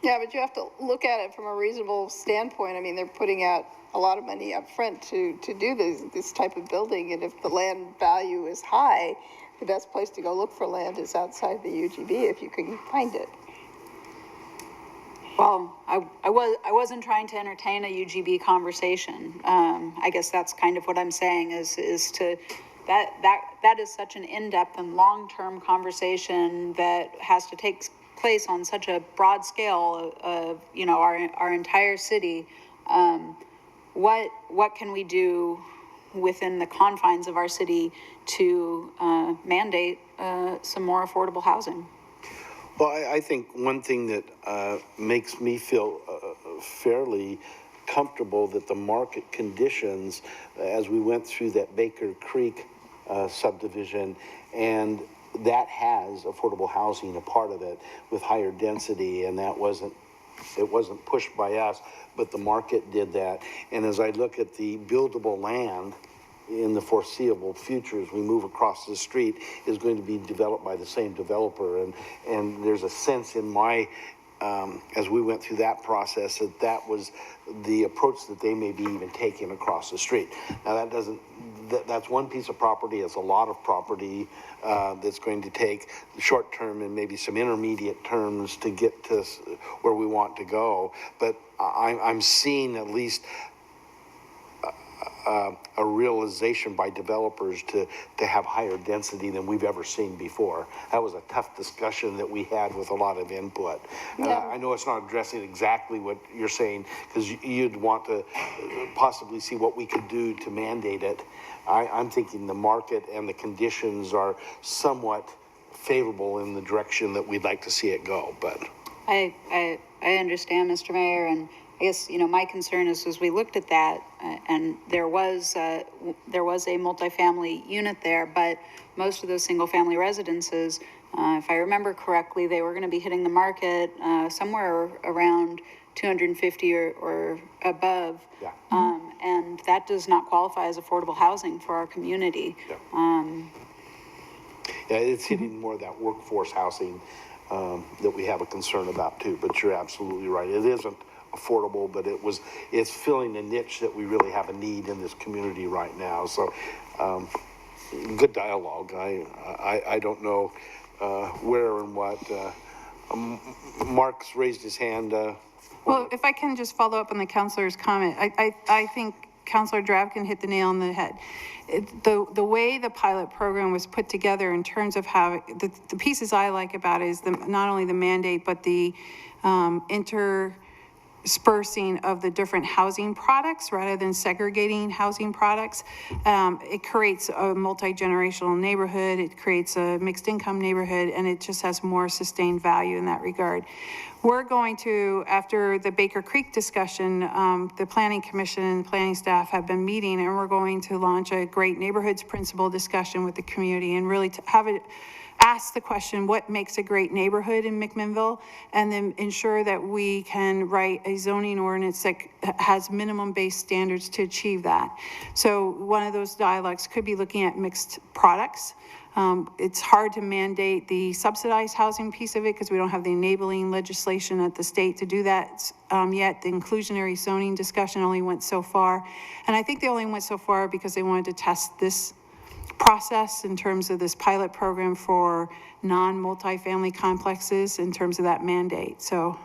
Yeah, but you have to look at it from a reasonable standpoint. I mean, they're putting out a lot of money up front to do this type of building, and if the land value is high, the best place to go look for land is outside the UGB if you can find it. Well, I wasn't trying to entertain a UGB conversation. I guess that's kind of what I'm saying is to that is such an in-depth and long-term conversation that has to take place on such a broad scale of, you know, our entire city. What can we do within the confines of our city to mandate some more affordable housing? Well, I think one thing that makes me feel fairly comfortable that the market conditions, as we went through that Baker Creek subdivision, and that has affordable housing a part of it with higher density, and it wasn't pushed by us, but the market did that. And as I look at the buildable land in the foreseeable future, as we move across the street, is going to be developed by the same developer, and there's a sense in my as we went through that process that was the approach that they may be even taking across the street. Now that's one piece of property. It's a lot of property that's going to take short term and maybe some intermediate terms to get to where we want to go. But I'm seeing at least a realization by developers to have higher density than we've ever seen before. That was a tough discussion that we had with a lot of input. Yeah. I know it's not addressing exactly what you're saying, because you'd want to possibly see what we could do to mandate it. I'm thinking the market and the conditions are somewhat favorable in the direction that we'd like to see it go, but. I understand, Mr. Mayor, and I guess, you know, my concern is, as we looked at that, and there was a multifamily unit there, but most of those single-family residences, if I remember correctly, they were going to be hitting the market somewhere around 250 or above, yeah. And that does not qualify as affordable housing for our community. Yeah. Yeah, it's hitting more of that workforce housing that we have a concern about too. But you're absolutely right. It isn't affordable, but it's filling a niche that we really have a need in this community right now. So good dialogue. I don't know where and what. Mark's raised his hand. Well, if I can just follow up on the councilor's comment, I think Counselor Drabkin hit the nail on the head. The way the pilot program was put together in terms of how, the pieces I like about it is not only the mandate, but the interspersing of the different housing products rather than segregating housing products. It creates a multi-generational neighborhood, it creates a mixed income neighborhood, and it just has more sustained value in that regard. We're going to, after the Baker Creek discussion, the Planning Commission and planning staff have been meeting, and we're going to launch a great neighborhoods principle discussion with the community and really to have it ask the question, what makes a great neighborhood in McMinnville, and then ensure that we can write a zoning ordinance that has minimum-based standards to achieve that. So one of those dialogues could be looking at mixed products. It's hard to mandate the subsidized housing piece of it because we don't have the enabling legislation at the state to do that yet. The inclusionary zoning discussion only went so far. And I think they only went so far because they wanted to test this process in terms of this pilot program for non-multifamily complexes in terms of that mandate. So,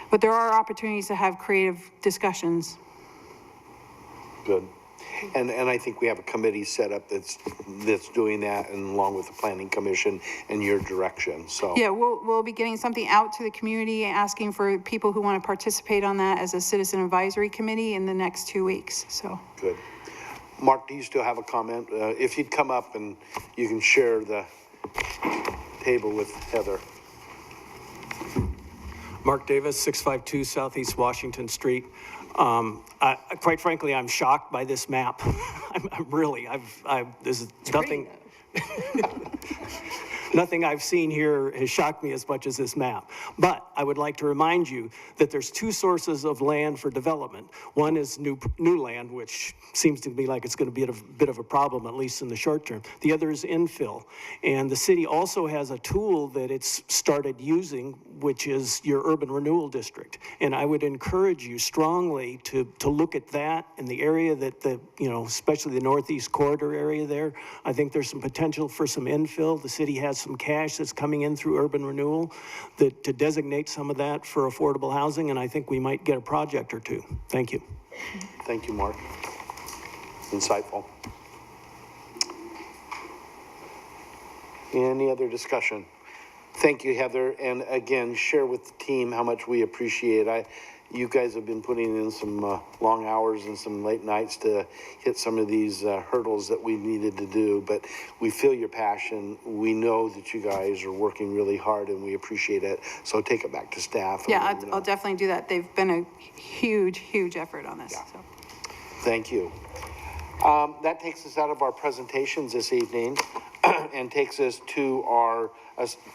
but there are opportunities to have creative discussions. Good. And I think we have a committee set up that's doing that, and along with the Planning Commission and your direction, so. Yeah, we'll be getting something out to the community and asking for people who want to participate on that as a citizen advisory committee in the next 2 weeks, so. Good. Mark, do you still have a comment? If you'd come up and you can share the table with Heather. Mark Davis, 652 Southeast Washington Street. Quite frankly, I'm shocked by this map. I'm really, there's nothing, nothing I've seen here has shocked me as much as this map. But I would like to remind you that there's two sources of land for development. One is new land, which seems to me like it's going to be a bit of a problem, at least in the short term. The other is infill. And the city also has a tool that it's started using, which is your urban renewal district. And I would encourage you strongly to look at that in the area that especially the Northeast Corridor area there. I think there's some potential for some infill. The city has some cash that's coming in through urban renewal to designate some of that for affordable housing, and I think we might get a project or two. Thank you. Thank you, Mark. Insightful. Any other discussion? Thank you, Heather, and again, share with the team how much we appreciate it. You guys have been putting in some long hours and some late nights to hit some of these hurdles that we needed to do, but we feel your passion. We know that you guys are working really hard, and we appreciate it. So take it back to staff. Yeah, I'll definitely do that. They've been a huge, huge effort on this. Yeah. So. Thank you. That takes us out of our presentations this evening and takes us to our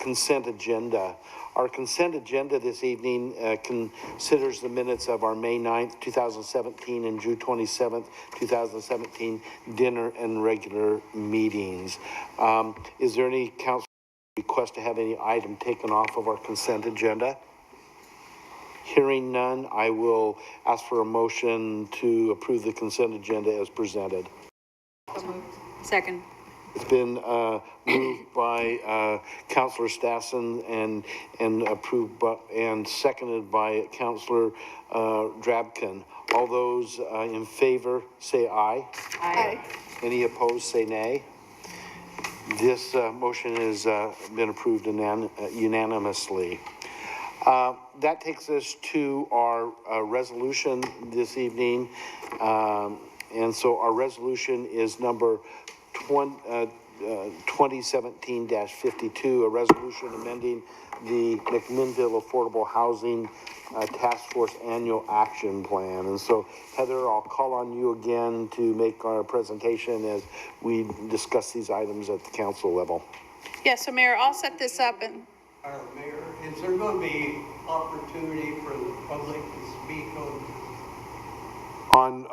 consent agenda. Our consent agenda this evening considers the minutes of our May 9th, 2017 and June 27th, 2017 dinner and regular meetings. Is there any council request to have any item taken off of our consent agenda? Hearing none, I will ask for a motion to approve the consent agenda as presented. Second. It's been moved by Councillor Stassen and approved by, and seconded by Councillor Drabkin. All those in favor say aye. Aye. Any opposed say nay. This motion has been approved unanimously. That takes us to our resolution this evening. And so our resolution is number 2017-52, a resolution amending the McMinnville Affordable Housing Task Force Annual Action Plan. And so, Heather, I'll call on you again to make our presentation as we discuss these items at the council level. Yeah, so Mayor, I'll set this up and... Mayor, is there going to be opportunity for the public to speak on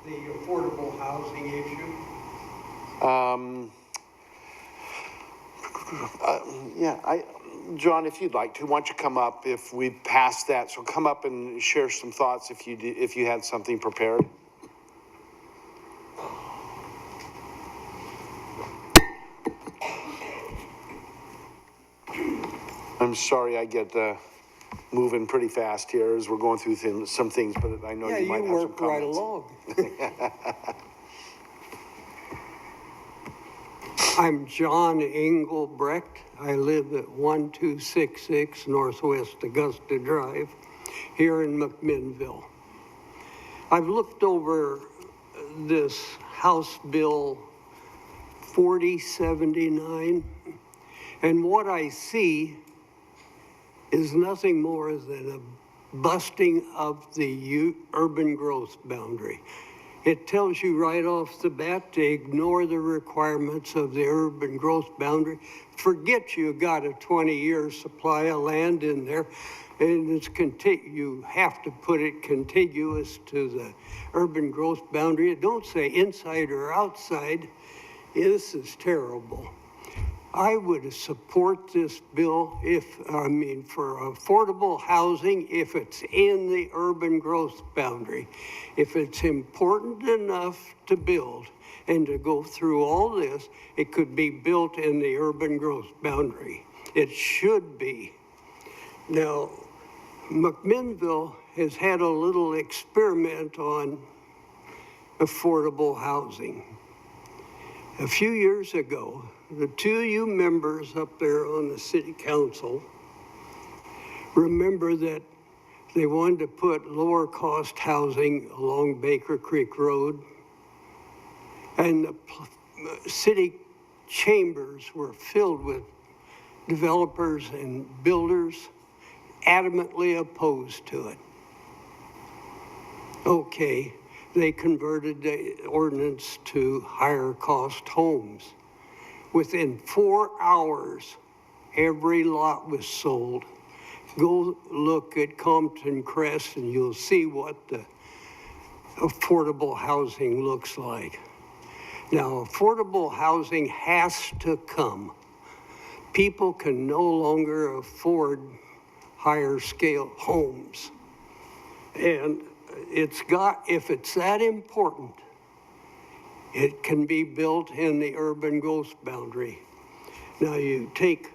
the affordable housing issue? John, if you'd like to, why don't you come up if we pass that? So come up and share some thoughts if you had something prepared. I'm sorry, I get moving pretty fast here as we're going through some things, but I know Yeah, you might you have some work right comments. along. I'm John Engelbrecht. I live at 1266 Northwest Augusta Drive here in McMinnville. I've looked over this House Bill 4079, and what I see is nothing more than a busting of the urban growth boundary. It tells you right off the bat to ignore the requirements of the urban growth boundary. Forget you got a 20-year supply of land in there, and it's you have to put it contiguous to the urban growth boundary. It don't say inside or outside. This is terrible. I would support this bill for affordable housing if it's in the urban growth boundary. If it's important enough to build and to go through all this, it could be built in the urban growth boundary. It should be. Now, McMinnville has had a little experiment on affordable housing. A few years ago, the two of you members up there on the city council remember that they wanted to put lower cost housing along Baker Creek Road, and the city chambers were filled with developers and builders adamantly opposed to it. Okay, they converted the ordinance to higher cost homes. Within 4 hours, every lot was sold. Go look at Compton Crest and you'll see what the affordable housing looks like. Now, affordable housing has to come. People can no longer afford higher scale homes. And if it's that important, it can be built in the urban growth boundary. Now you take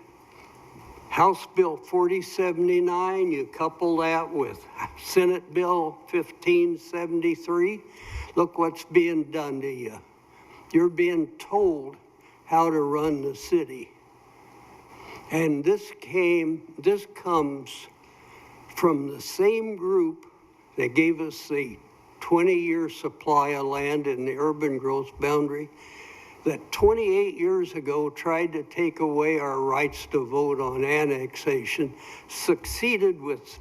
House Bill 4079, you couple that with Senate Bill 1573, look what's being done to you. You're being told how to run the city. And this comes from the same group that gave us the 20-year supply of land in the urban growth boundary, that 28 years ago tried to take away our rights to vote on annexation, succeeded with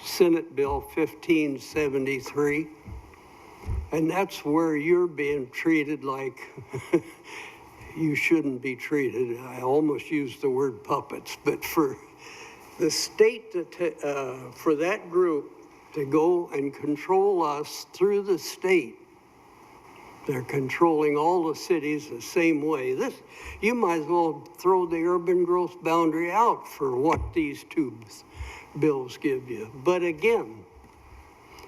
Senate Bill 1573, and that's where you're being treated like you shouldn't be treated. I almost used the word puppets, but for the state, for that group to go and control us through the state, they're controlling all the cities the same way. You might as well throw the urban growth boundary out for what these two bills give you. But again,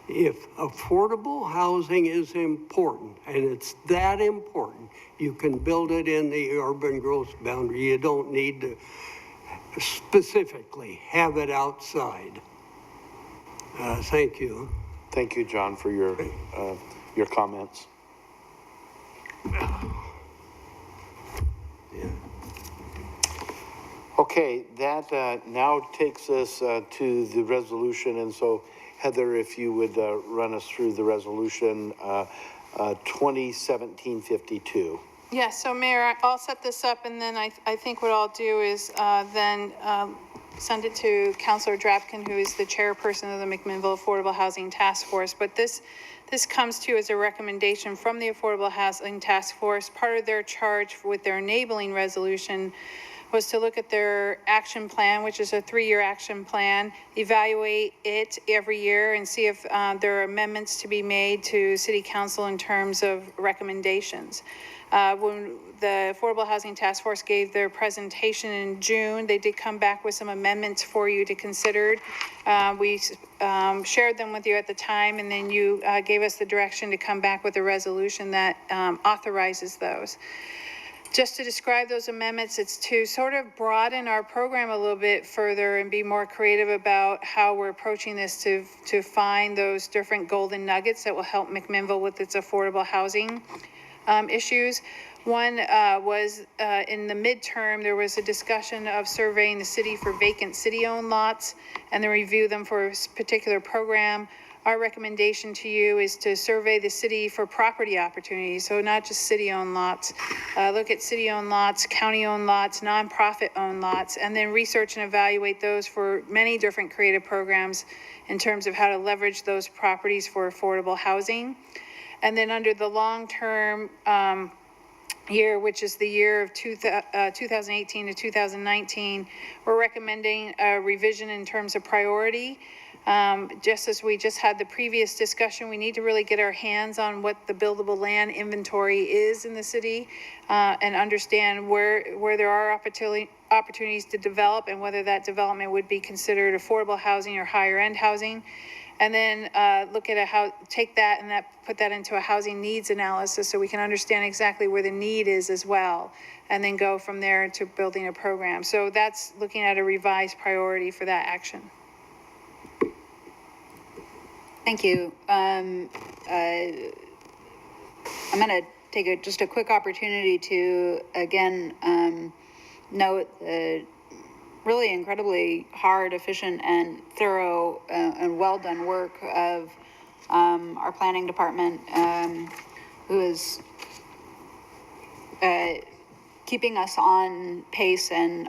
if affordable housing is important, and it's that important, you can build it in the urban growth boundary. You don't need to specifically have it outside. Thank you. Thank you, John, for your comments. Okay, that now takes us to the resolution, and so Heather, if you would run us through the resolution 2017-52. Yeah, so Mayor, I'll set this up, and then I think what I'll do is then send it to Councilor Drapkin, who is the chairperson of the McMinnville Affordable Housing Task Force. But this comes to you as a recommendation from the Affordable Housing Task Force. Part of their charge with their enabling resolution was to look at their action plan, which is a 3-year action plan, evaluate it every year and see if there are amendments to be made to City Council in terms of recommendations. When the Affordable Housing Task Force gave their presentation in June, they did come back with some amendments for you to consider. We shared them with you at the time, and then you gave us the direction to come back with a resolution that authorizes those. just to describe those amendments, it's to sort of broaden our program a little bit further and be more creative about how we're approaching this to find those different golden nuggets that will help McMinnville with its affordable housing issues. One was in the midterm, there was a discussion of surveying the city for vacant city-owned lots and then review them for a particular program. Our recommendation to you is to survey the city for property opportunities, so not just city-owned lots. Look at city-owned lots, county-owned lots, nonprofit-owned lots, and then research and evaluate those for many different creative programs in terms of how to leverage those properties for affordable housing. And then under the long-term year, which is the year of 2018 to 2019, we're recommending a revision in terms of priority. Just as we just had the previous discussion, we need to really get our hands on what the buildable land inventory is in the city and understand where there are opportunities to develop and whether that development would be considered affordable housing or higher end housing. And then look at take that and put that into a housing needs analysis so we can understand exactly where the need is as well, and then go from there to building a program. So that's looking at a revised priority for that action. Thank you. I'm going to take just a quick opportunity to, again, note the really incredibly hard, efficient, and thorough and well-done work of our planning department, who is keeping us on pace and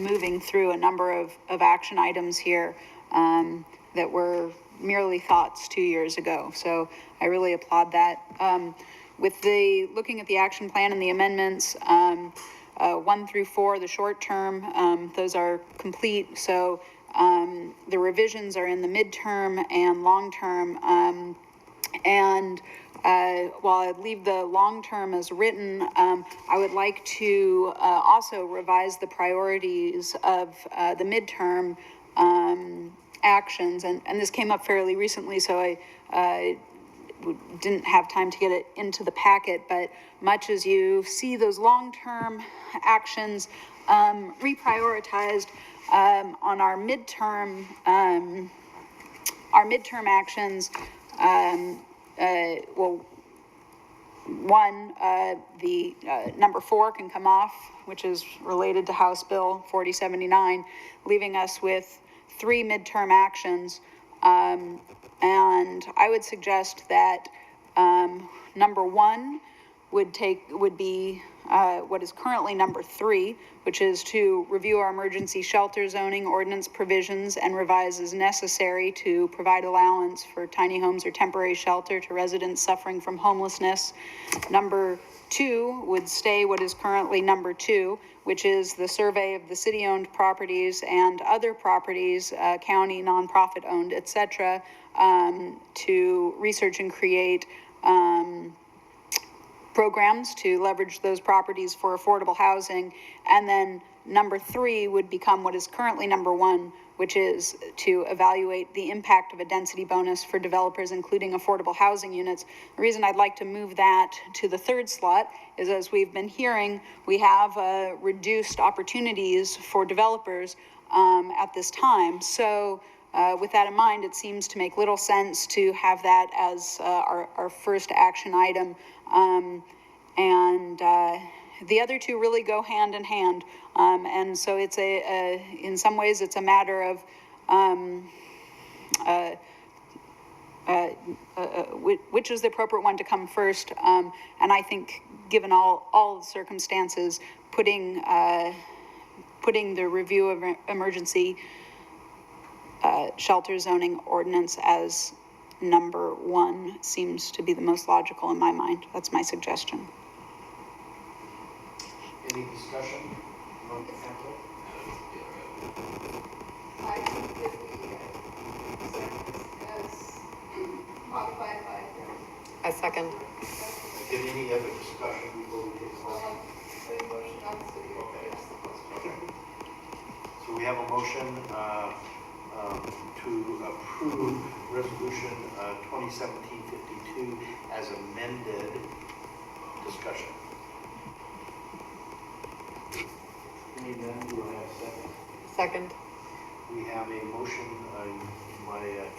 moving through a number of action items here that were merely thoughts 2 years ago. So I really applaud that. With looking at the action plan and the amendments, 1 through 4, the short term, those are complete. So the revisions are in the midterm and long term. While I'd leave the long term as written, I would like to also revise the priorities of the midterm actions. And this came up fairly recently, so I didn't have time to get it into the packet, but much as you see those long-term actions reprioritized on our midterm actions, well, one, the number 4 can come off, which is related to House Bill 4079, leaving us with 3 midterm actions. And I would suggest that number 1 would be what is currently number 3, which is to review our emergency shelter zoning ordinance provisions and revise as necessary to provide allowance for tiny homes or temporary shelter to residents suffering from homelessness. Number 2 would stay what is currently number 2, which is the survey of the city-owned properties and other properties, county, nonprofit-owned, et cetera, to research and create programs to leverage those properties for affordable housing. And then number 3 would become what is currently number 1, which is to evaluate the impact of a density bonus for developers, including affordable housing units. The reason I'd like to move that to the 3rd slot is, as we've been hearing, we have reduced opportunities for developers at this time. So with that in mind, it seems to make little sense to have that as our first action item. The other 2 really go hand in hand. And so it's in some ways, it's a matter of which is the appropriate one to come first. And I think, given all the circumstances, putting the review of emergency shelter zoning ordinance as number 1 seems to be the most logical in my mind. That's my suggestion. Any discussion? I think that we as modified by. A second. Did any other discussion before we take a vote? So we have a motion to approve resolution 2017-52 as amended. Discussion. Hearing none, do I have a second? Second. We have a motion by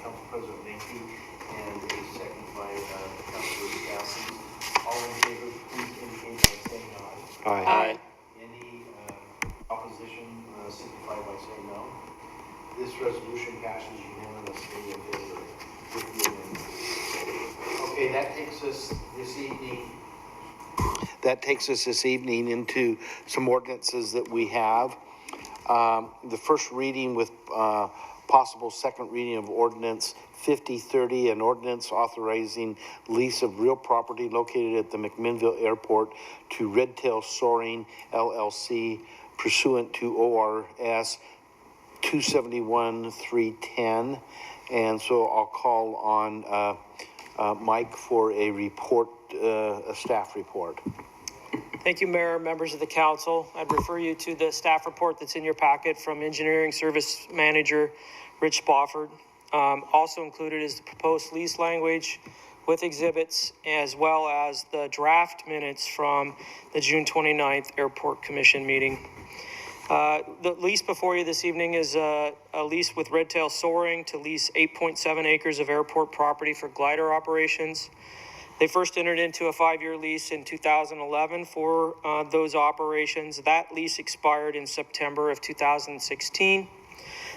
Council President Nanki and a second by Councilor Stacy. All in favor, please indicate by saying aye. Aye. Any opposition signify by saying no. This resolution passes unanimously in favor with the amendment. Okay, that takes us this evening. That takes us this evening into some ordinances that we have. The first reading with possible second reading of ordinance 5030, an ordinance authorizing lease of real property located at the McMinnville Airport to Redtail Soaring LLC pursuant to ORS 271-310. And so I'll call on Mike for a report, a staff report. Thank you, Mayor, members of the council. I'd refer you to the staff report that's in your packet from Engineering Service Manager Rich Spofford. Also included is the proposed lease language with exhibits, as well as the draft minutes from the June 29th Airport Commission meeting. The lease before you this evening is a lease with Redtail Soaring to lease 8.7 acres of airport property for glider operations. They first entered into a 5-year lease in 2011 for those operations. That lease expired in September of 2016.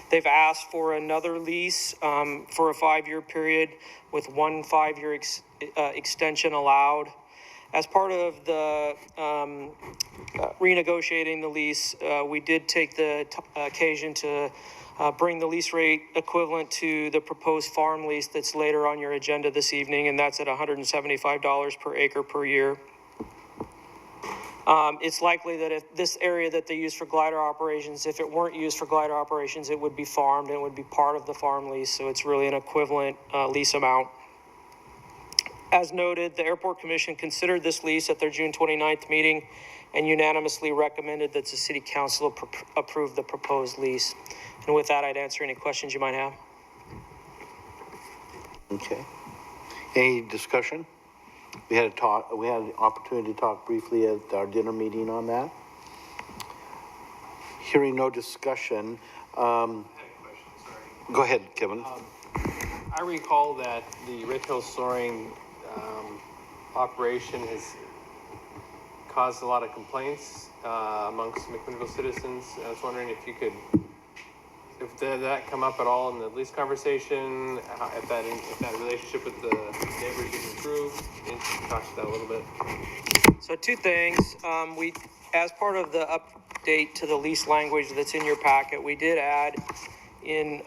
They've asked for another lease for a 5-year period with one 5-year extension allowed. As part of the renegotiating the lease, we did take the occasion to bring the lease rate equivalent to the proposed farm lease that's later on your agenda this evening, and that's at $175 per acre per year. It's likely that if this area that they use for glider operations, if it weren't used for glider operations, it would be farmed and it would be part of the farm lease, so it's really an equivalent lease amount. As noted, the Airport Commission considered this lease at their June 29th meeting and unanimously recommended that the City Council approve the proposed lease. And with that, I'd answer any questions you might have. Okay. Any discussion? We had an opportunity to talk briefly at our dinner meeting on that. Hearing no discussion, go ahead, Kevin. I recall that the Redtail Soaring operation has caused a lot of complaints amongst McMinnville citizens. I was wondering if you could, if that come up at all in the lease conversation, if that relationship with the neighbors is improved. You can talk to that a little bit. So two things. We, as part of the update to the lease language that's in your packet, we did add in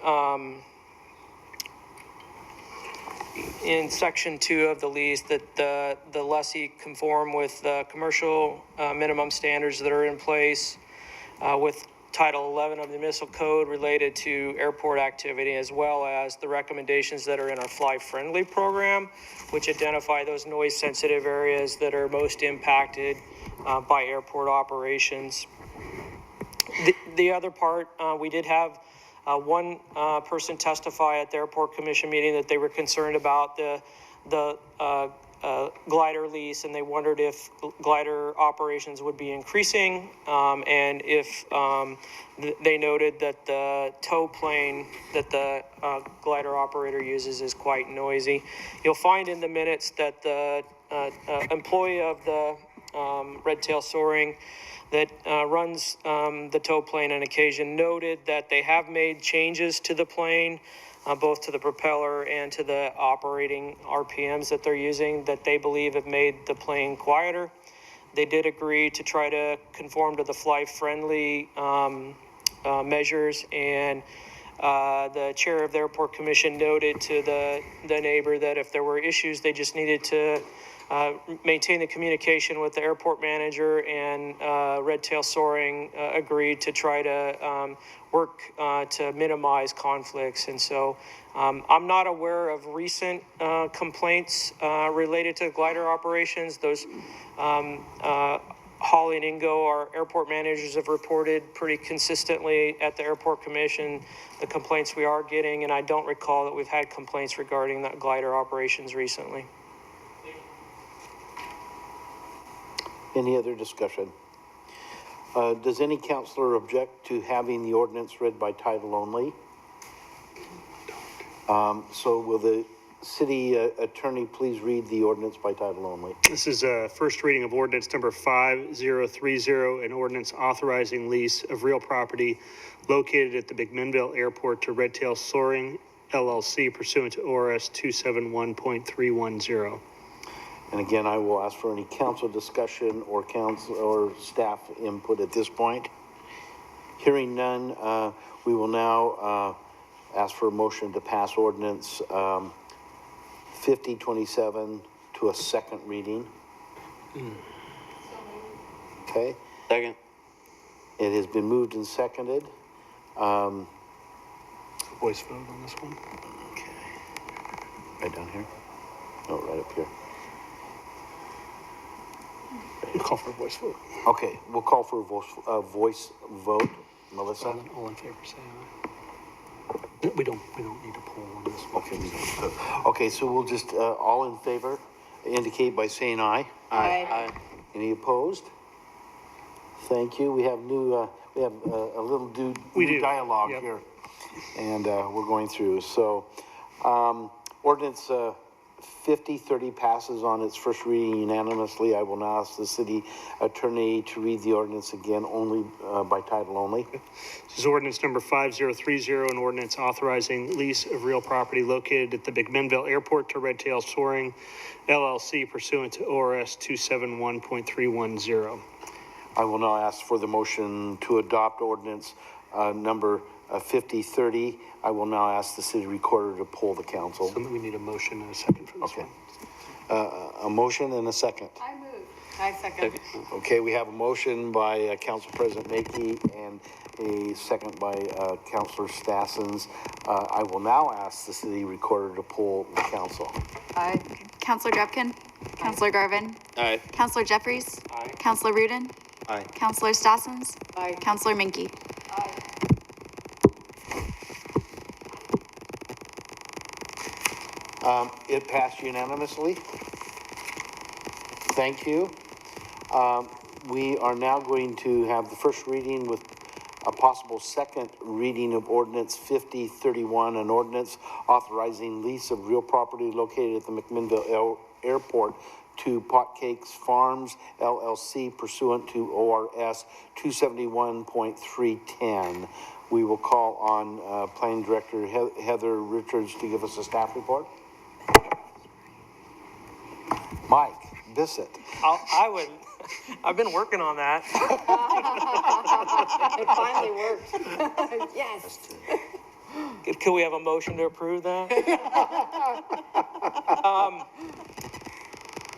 section 2 of the lease that the lessee conform with the commercial minimum standards that are in place with Title 11 of the Municipal Code related to airport activity, as well as the recommendations that are in our Fly Friendly program, which identify those noise-sensitive areas that are most impacted by airport operations. The other part, we did have one person testify at the Airport Commission meeting that they were concerned about the glider lease, and they wondered if glider operations would be increasing, and if they noted that the tow plane that the glider operator uses is quite noisy. You'll find in the minutes that the employee of the Redtail Soaring that runs the tow plane on occasion noted that they have made changes to the plane, both to the propeller and to the operating RPMs that they're using, that they believe have made the plane quieter. They did agree to try to conform to the Fly Friendly measures, and the chair of the Airport Commission noted to the neighbor that if there were issues, they just needed to maintain the communication with the airport manager, and Redtail Soaring agreed to try to work to minimize conflicts. And so I'm not aware of recent complaints related to glider operations. Those Holly and Ingo, our airport managers, have reported pretty consistently at the Airport Commission the complaints we are getting, and I don't recall that we've had complaints regarding that glider operations recently. Any other discussion? Does any counselor object to having the ordinance read by title only? So will the city attorney please read the ordinance by title only? This is a first reading of ordinance number 5030, an ordinance authorizing lease of real property located at the McMinnville Airport to Red Tail Soaring LLC pursuant to ORS 271.310. And again, I will ask for any council discussion or council or staff input at this point. Hearing none, we will now ask for a motion to pass ordinance 5027 to a second reading. Okay. Second. It has been moved and seconded. Voice vote on this one? Okay. Right down here? No, right up here. We'll call for a voice vote. Okay, we'll call for a voice vote. Melissa? All in favor, say aye. We don't need a poll on this one. Okay, okay, so we'll just, all in favor, indicate by saying aye. Aye. Any opposed? Thank you. We have new, we have a little new dialogue here. And we're going through. So, ordinance 5030 passes on its first reading unanimously. I will now ask the city attorney to read the ordinance again, only by title only. This is ordinance number 5030, an ordinance authorizing lease of real property located at the McMinnville Airport to Red Tail Soaring LLC pursuant to ORS 271.310. I will now ask for the motion to adopt ordinance number 5030. I will now ask the city recorder to poll the council. So we need a motion and a second for this one. A motion and a second. I move. I second. Okay, we have a motion by Council President Mackey and a second by Councilor Stassens. I will now ask the city recorder to poll the council. Aye. Councilor Drupkin. Councilor Garvin. Aye. Councilor Jeffries. Aye. Councilor Rudin. Aye. Councilor Stassens. Aye. Councilor Minke. It passed unanimously. Thank you. We are now going to have the first reading with a possible second reading of ordinance 5031, an ordinance authorizing lease of real property located at the McMinnville Airport to Potcakes Farms LLC pursuant to ORS 271.310. We will call on Planning Director Heather Richards to give us a staff report. Mike Bissett. I've been working on that. It finally worked. Yes. Could we have a motion to approve that?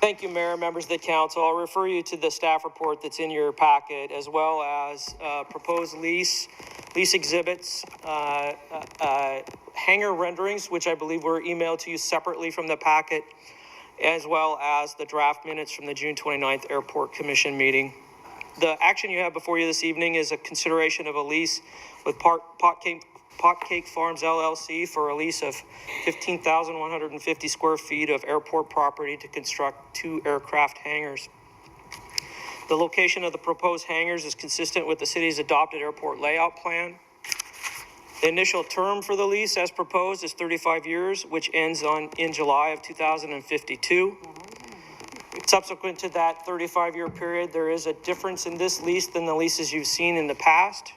Thank you, Mayor, members of the council. I'll refer you to the staff report that's in your packet, as well as proposed lease exhibits, hangar renderings, which I believe were emailed to you separately from the packet, as well as the draft minutes from the June 29th Airport Commission meeting. The action you have before you this evening is a consideration of a lease with Potcake Farms LLC for a lease of 15,150 square feet of airport property to construct 2 aircraft hangars. The location of the proposed hangars is consistent with the city's adopted airport layout plan. The initial term for the lease as proposed is 35 years, which ends in July of 2052. Subsequent to that 35-year period, there is a difference in this lease than the leases you've seen in the past.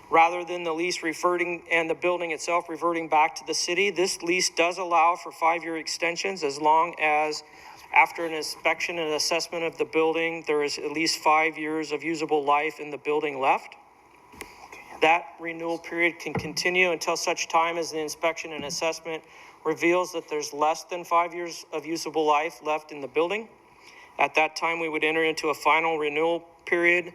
Rather than the lease reverting and the building itself reverting back to the city, this lease does allow for 5-year extensions as long as after an inspection and assessment of the building, there is at least 5 years of usable life in the building left. That renewal period can continue until such time as the inspection and assessment reveals that there's less than 5 years of usable life left in the building. At that time, we would enter into a final renewal period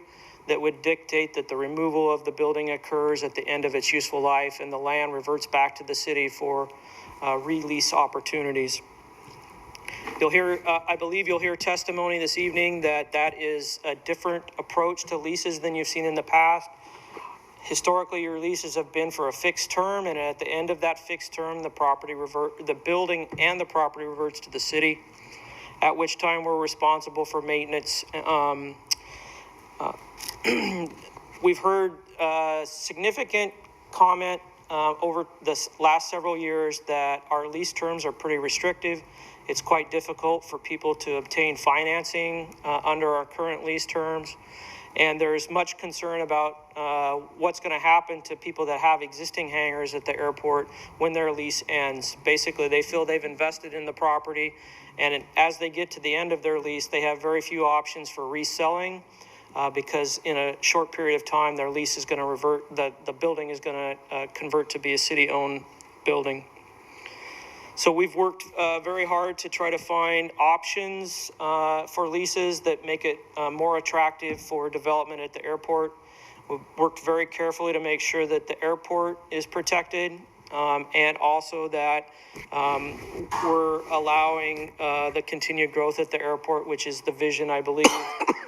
that would dictate that the removal of the building occurs at the end of its useful life and the land reverts back to the city for release opportunities. You'll hear, I believe you'll hear testimony this evening that is a different approach to leases than you've seen in the past. Historically, your leases have been for a fixed term, and at the end of that fixed term, the building and the property reverts to the city, at which time we're responsible for maintenance We've heard significant comment over the last several years that our lease terms are pretty restrictive. It's quite difficult for people to obtain financing under our current lease terms. And there's much concern about what's going to happen to people that have existing hangars at the airport when their lease ends. Basically, they feel they've invested in the property, and as they get to the end of their lease, they have very few options for reselling because in a short period of time, their lease is going to revert, the building is going to convert to be a city-owned building. So we've worked very hard to try to find options for leases that make it more attractive for development at the airport. We've worked very carefully to make sure that the airport is protected and also that we're allowing the continued growth at the airport, which is the vision, I believe,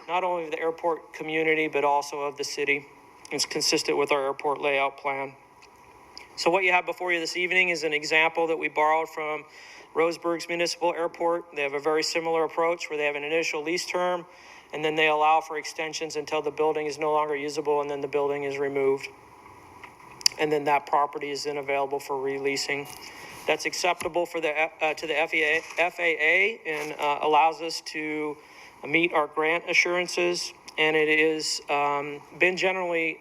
not only of the airport community, but also of the city. It's consistent with our airport layout plan. So what you have before you this evening is an example that we borrowed from Roseburg's Municipal Airport. They have a very similar approach where they have an initial lease term, and then they allow for extensions until the building is no longer usable, and then the building is removed. And then that property is then available for releasing. That's acceptable for the to the FAA and allows us to meet our grant assurances, and it is been generally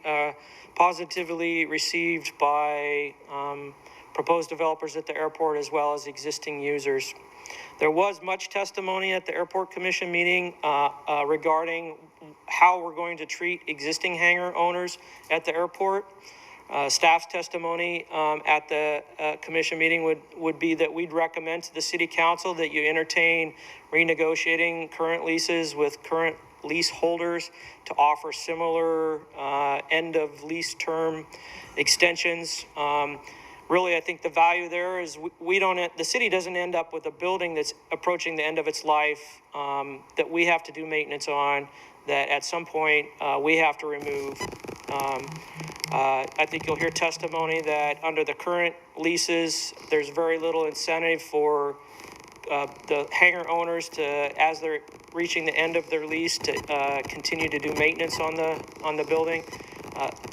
positively received by proposed developers at the airport as well as existing users. There was much testimony at the Airport Commission meeting regarding how we're going to treat existing hangar owners at the airport. Staff's testimony at the commission meeting would be that we'd recommend to the city council that you entertain renegotiating current leases with current leaseholders to offer similar end of lease term extensions. Really, I think the value there is the city doesn't end up with a building that's approaching the end of its life that we have to do maintenance on, that at some point we have to remove. I think you'll hear testimony that under the current leases, there's very little incentive for the hangar owners to, as they're reaching the end of their lease, to continue to do maintenance on the building,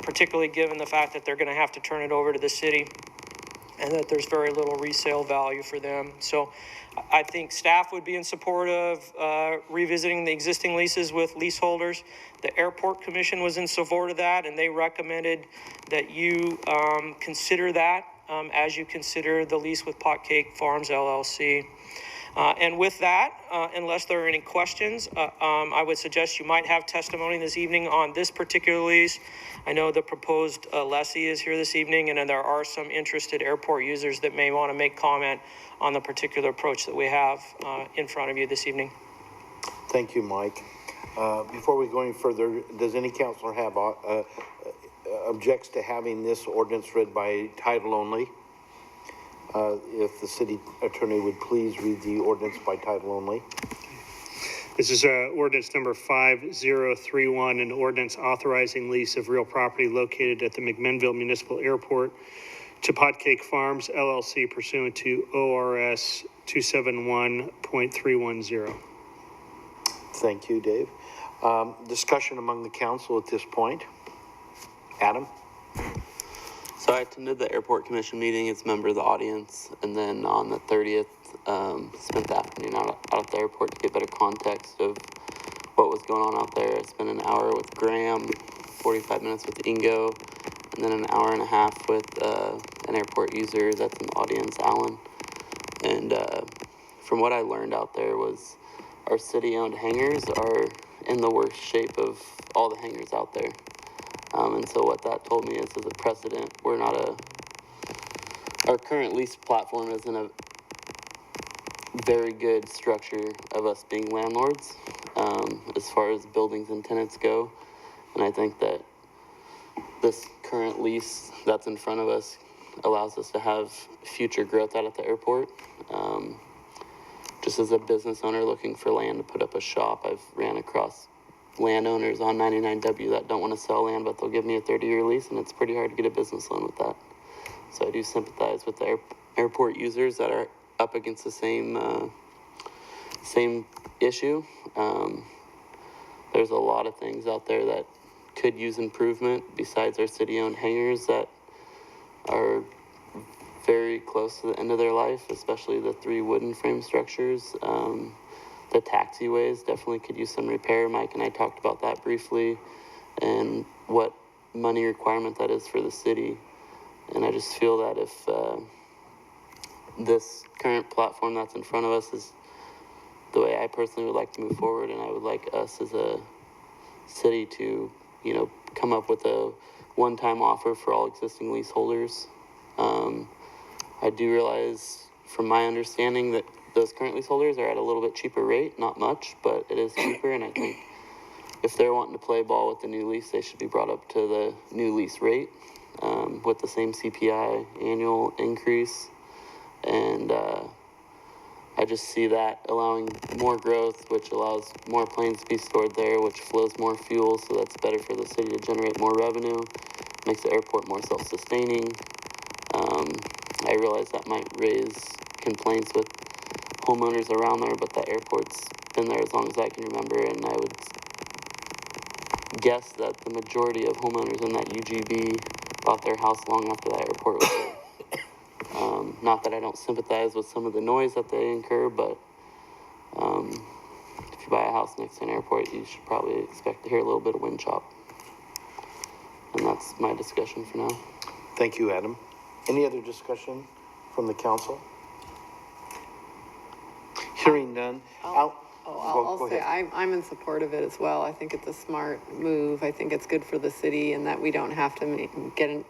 particularly given the fact that they're going to have to turn it over to the city and that there's very little resale value for them. So I think staff would be in support of revisiting the existing leases with leaseholders. The Airport Commission was in support of that, and they recommended that you consider that as you consider the lease with Potcake Farms LLC. And with that, unless there are any questions, I would suggest you might have testimony this evening on this particular lease. I know the proposed lessee is here this evening, and then there are some interested airport users that may want to make comment on the particular approach that we have in front of you this evening. Thank you, Mike. Before we go any further, does any counselor have objects to having this ordinance read by title only? If the city attorney would please read the ordinance by title only. This is ordinance number 5031, an ordinance authorizing lease of real property located at the McMinnville Municipal Airport to Potcake Farms LLC pursuant to ORS 271.310. Thank you, Dave. Discussion among the council at this point. Adam? So I attended the Airport Commission meeting as a member of the audience, and then on the 30th, spent the afternoon out at the airport to get better context of what was going on out there. I spent an hour with Graham, 45 minutes with Ingo, and then an hour and a half with an airport user that's in the audience, Alan. And from what I learned out there was our city-owned hangars are in the worst shape of all the hangars out there. And so what that told me is, as a precedent, our current lease platform isn't a very good structure of us being landlords as far as buildings and tenants go. And I think that this current lease that's in front of us allows us to have future growth out at the airport. Just as a business owner looking for land to put up a shop, I've ran across landowners on 99W that don't want to sell land, but they'll give me a 30-year lease, and it's pretty hard to get a business loan with that. So I do sympathize with the airport users that are up against the same issue. There's there's a lot of things out there that could use improvement besides our city-owned hangars that are very close to the end of their life, especially the 3 wooden frame structures. The taxiways definitely could use some repair. Mike and I talked about that briefly and what money requirement that is for the city. And I just feel that if this current platform that's in front of us is the way I personally would like to move forward, and I would like us as a city to, you know, come up with a one-time offer for all existing leaseholders. I do realize from my understanding that those current leaseholders are at a little bit cheaper rate, not much, but it is cheaper, and I think if they're wanting to play ball with the new lease, they should be brought up to the new lease rate with the same CPI annual increase. And I just see that allowing more growth, which allows more planes to be stored there, which flows more fuel, so that's better for the city to generate more revenue, makes the airport more self-sustaining. I realize that might raise complaints with homeowners around there, but the airport's been there as long as I can remember, and I would guess that the majority of homeowners in that UGB bought their house long after that airport was there. Not that I don't sympathize with some of the noise that they incur, but if you buy a house next to an airport, you should probably expect to hear a little bit of wind chop. And that's my discussion for now. Thank you, Adam. Any other discussion from the council? Hearing none. I'll Go say ahead. I'm in support of it as well. I think it's a smart move. I think it's good for the city and that we don't have to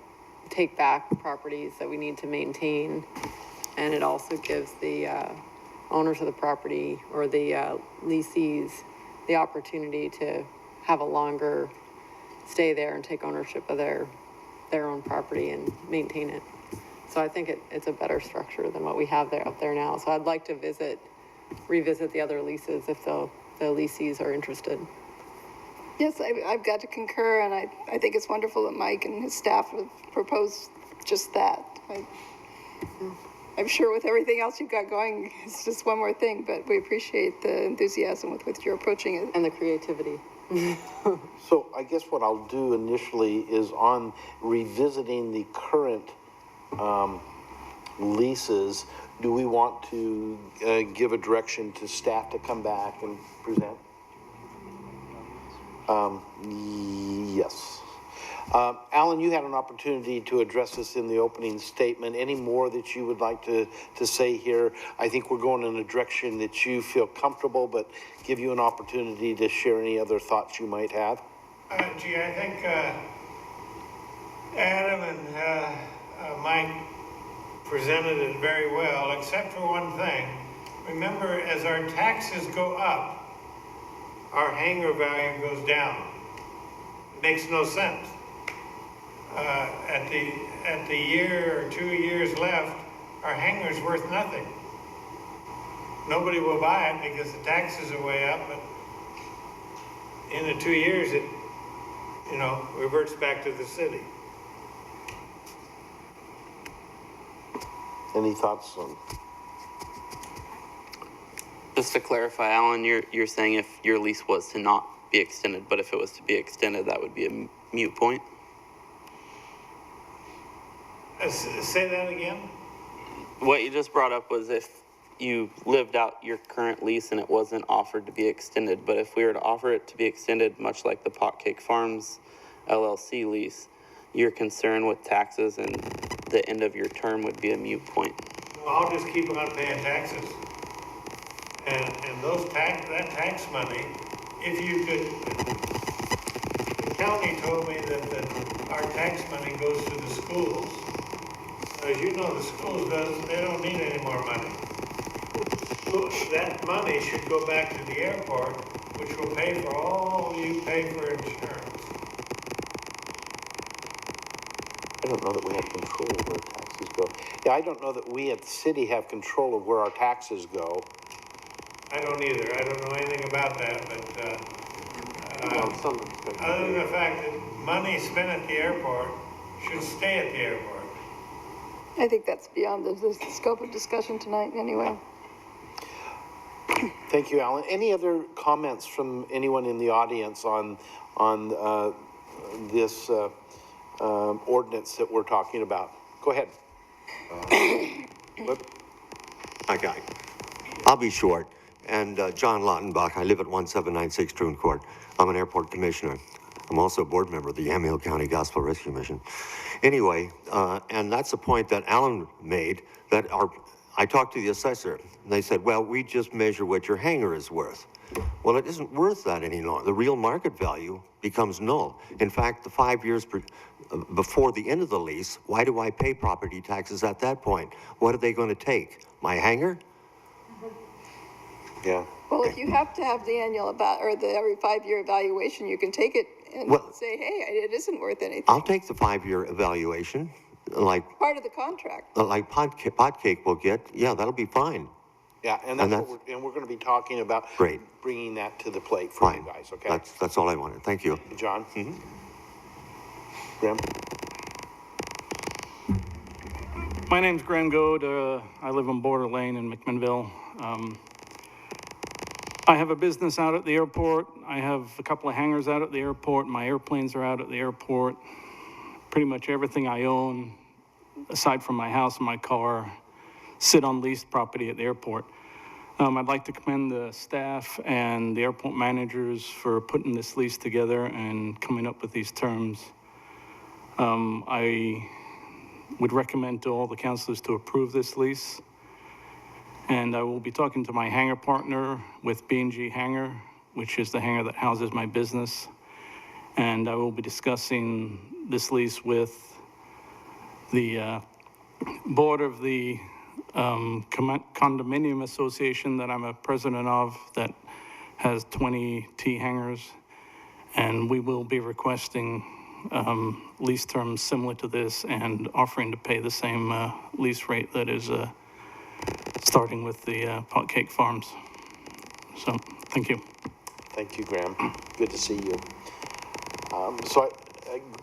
take back properties that we need to maintain. And it also gives the owners of the property or the leasees the opportunity to have a longer stay there and take ownership of their own property and maintain it. So I think it's a better structure than what we have up there now. So I'd like to revisit the other leases if the leasees are interested. Yes, I've got to concur, and I think it's wonderful that Mike and his staff have proposed just that. I'm sure with everything else you've got going, it's just one more thing, but we appreciate the enthusiasm with which you're approaching it. And the creativity. So I guess what I'll do initially is on revisiting the current leases, do we want to give a direction to staff to come back and present? Yes. Alan, you had an opportunity to address this in the opening statement. Any more that you would like to say here? I think we're going in a direction that you feel comfortable, but give you an opportunity to share any other thoughts you might have. Gee, I think Adam and Mike presented it very well, except for one thing. Remember, as our taxes go up, our hangar value goes down. It makes no sense. At the year or 2 years left, our hangar's worth nothing. Nobody will buy it because the taxes are way up, but in the 2 years, it, reverts back to the city. Any thoughts on? Just to clarify, Alan, you're saying if your lease was to not be extended, but if it was to be extended, that would be a moot point? Say that again? What you just brought up was if you lived out your current lease and it wasn't offered to be extended, but if we were to offer it to be extended, much like the Potcake Farms LLC lease, your concern with taxes and the end of your term would be a moot point. I'll just keep on paying taxes. And that tax money, if you could, the county told me that our tax money goes to the schools. As you know, the schools they don't need any more money. That money should go back to the airport, which will pay for all you pay for insurance. I don't know that we have control of where taxes go. Yeah, I don't know that we at the city have control of where our taxes go. I don't either. I don't know anything about that, but other than the fact that money spent at the airport should stay at the airport. I think that's beyond the scope of discussion tonight anyway. Thank you, Alan. Any other comments from anyone in the audience on this ordinance that we're talking about? Go ahead. Okay, I'll be short. And John Lautenbach, I live at 1796 Troon Court. I'm an airport commissioner. I'm also a board member of the Yamhill County Gospel Rescue Mission. Anyway, and that's the point that Alan made, that I talked to the assessor, and they said, well, we just measure what your hangar is worth. Well, it isn't worth that any longer. The real market value becomes null. In fact, the 5 years before the end of the lease, why do I pay property taxes at that point? What are they going to take? My hangar? Yeah. Well, if you have to have the annual or the every 5-year evaluation, you can take it and say, hey, it isn't worth anything. I'll take the 5-year evaluation, like part of the contract. Like Potcake will get. Yeah, that'll be fine. Yeah, and that's what we're going to be talking about. Great. Bringing that to the plate for you guys. Okay. That's all I wanted. Thank you, John. Graham. My name's Graham Goad. I live on Border Lane in McMinnville. I have a business out at the airport. I have a couple of hangars out at the airport. My airplanes are out at the airport. Pretty much everything I own, aside from my house and my car, sit on leased property at the airport. I'd like to commend the staff and the airport managers for putting this lease together and coming up with these terms. I would recommend to all the councilors to approve this lease. And I will be talking to my hangar partner with B&G Hangar, which is the hangar that houses my business. And I will be discussing this lease with the board of the condominium association that I'm a president of that has 20 T hangars. And we will be requesting lease terms similar to this and offering to pay the same lease rate that is starting with the Potcake Farms. So, thank you. Thank you, Graham. Good to see you.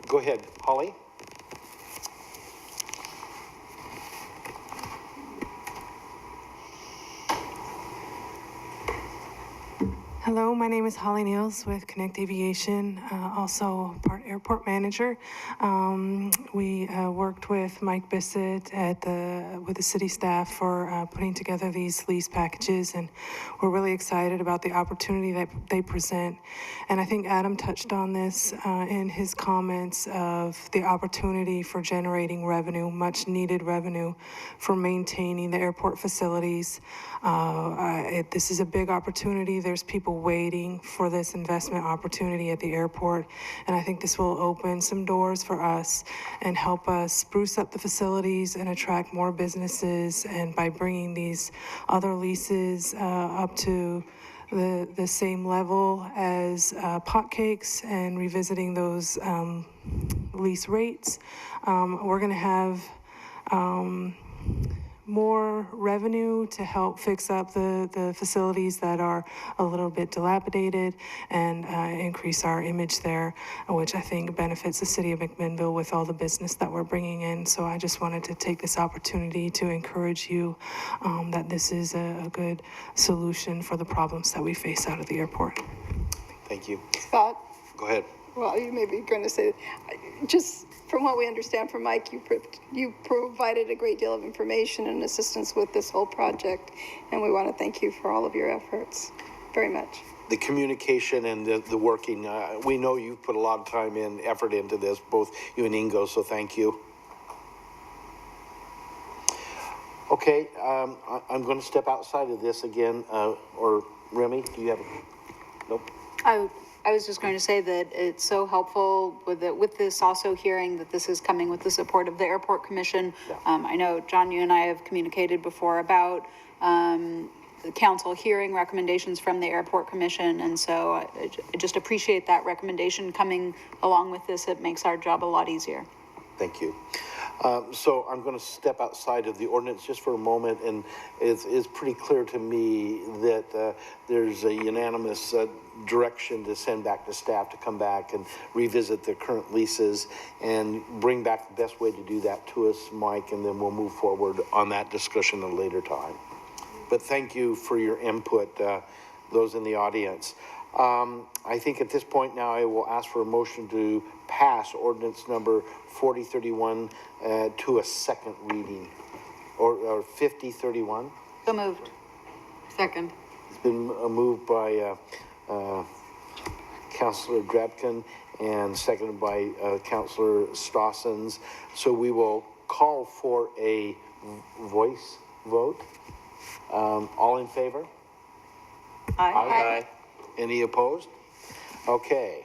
Go ahead, Holly. Hello, my name is Holly Niels with Connect Aviation, also part airport manager. We worked with Mike Bissett with the city staff for putting together these lease packages, and we're really excited about the opportunity that they present. And I think Adam touched on this in his comments of the opportunity for generating revenue, much needed revenue for maintaining the airport facilities. This is a big opportunity. There's people waiting for this investment opportunity at the airport, and I think this will open some doors for us and help us spruce up the facilities and attract more businesses. And by bringing these other leases up to the same level as Potcakes and revisiting those lease rates, we're going to have more revenue to help fix up the facilities that are a little bit dilapidated and increase our image there, which I think benefits the city of McMinnville with all the business that we're bringing in. So I just wanted to take this opportunity to encourage you that this is a good solution for the problems that we face out at the airport. Thank you. Scott? Go ahead. Well, you may be going to say, just from what we understand from Mike, you provided a great deal of information and assistance with this whole project, and we want to thank you for all of your efforts very much. The communication and the working, we know you've put a lot of time and effort into this, both you and Ingo, so thank you. Okay, I'm going to step outside of this again, or Remy, do you have nope? I was just going to say that it's so helpful with this also hearing that this is coming with the support of the Airport Commission. Yeah. I know, John, you and I have communicated before about the council hearing recommendations from the Airport Commission, and so I just appreciate that recommendation coming along with this. It makes our job a lot easier. Thank you. So I'm going to step outside of the ordinance just for a moment, and it's pretty clear to me that there's a unanimous direction to send back to staff to come back and revisit the current leases and bring back the best way to do that to us, Mike, and then we'll move forward on that discussion at a later time. but thank you for your input, those in the audience. I think at this point now I will ask for a motion to pass ordinance number 4031 to a second reading, or 5031. So moved. Second. It's been moved by Councillor Drabkin and seconded by Councillor Stossens. So we will call for a voice vote. All in favor? Aye. Any opposed? Okay.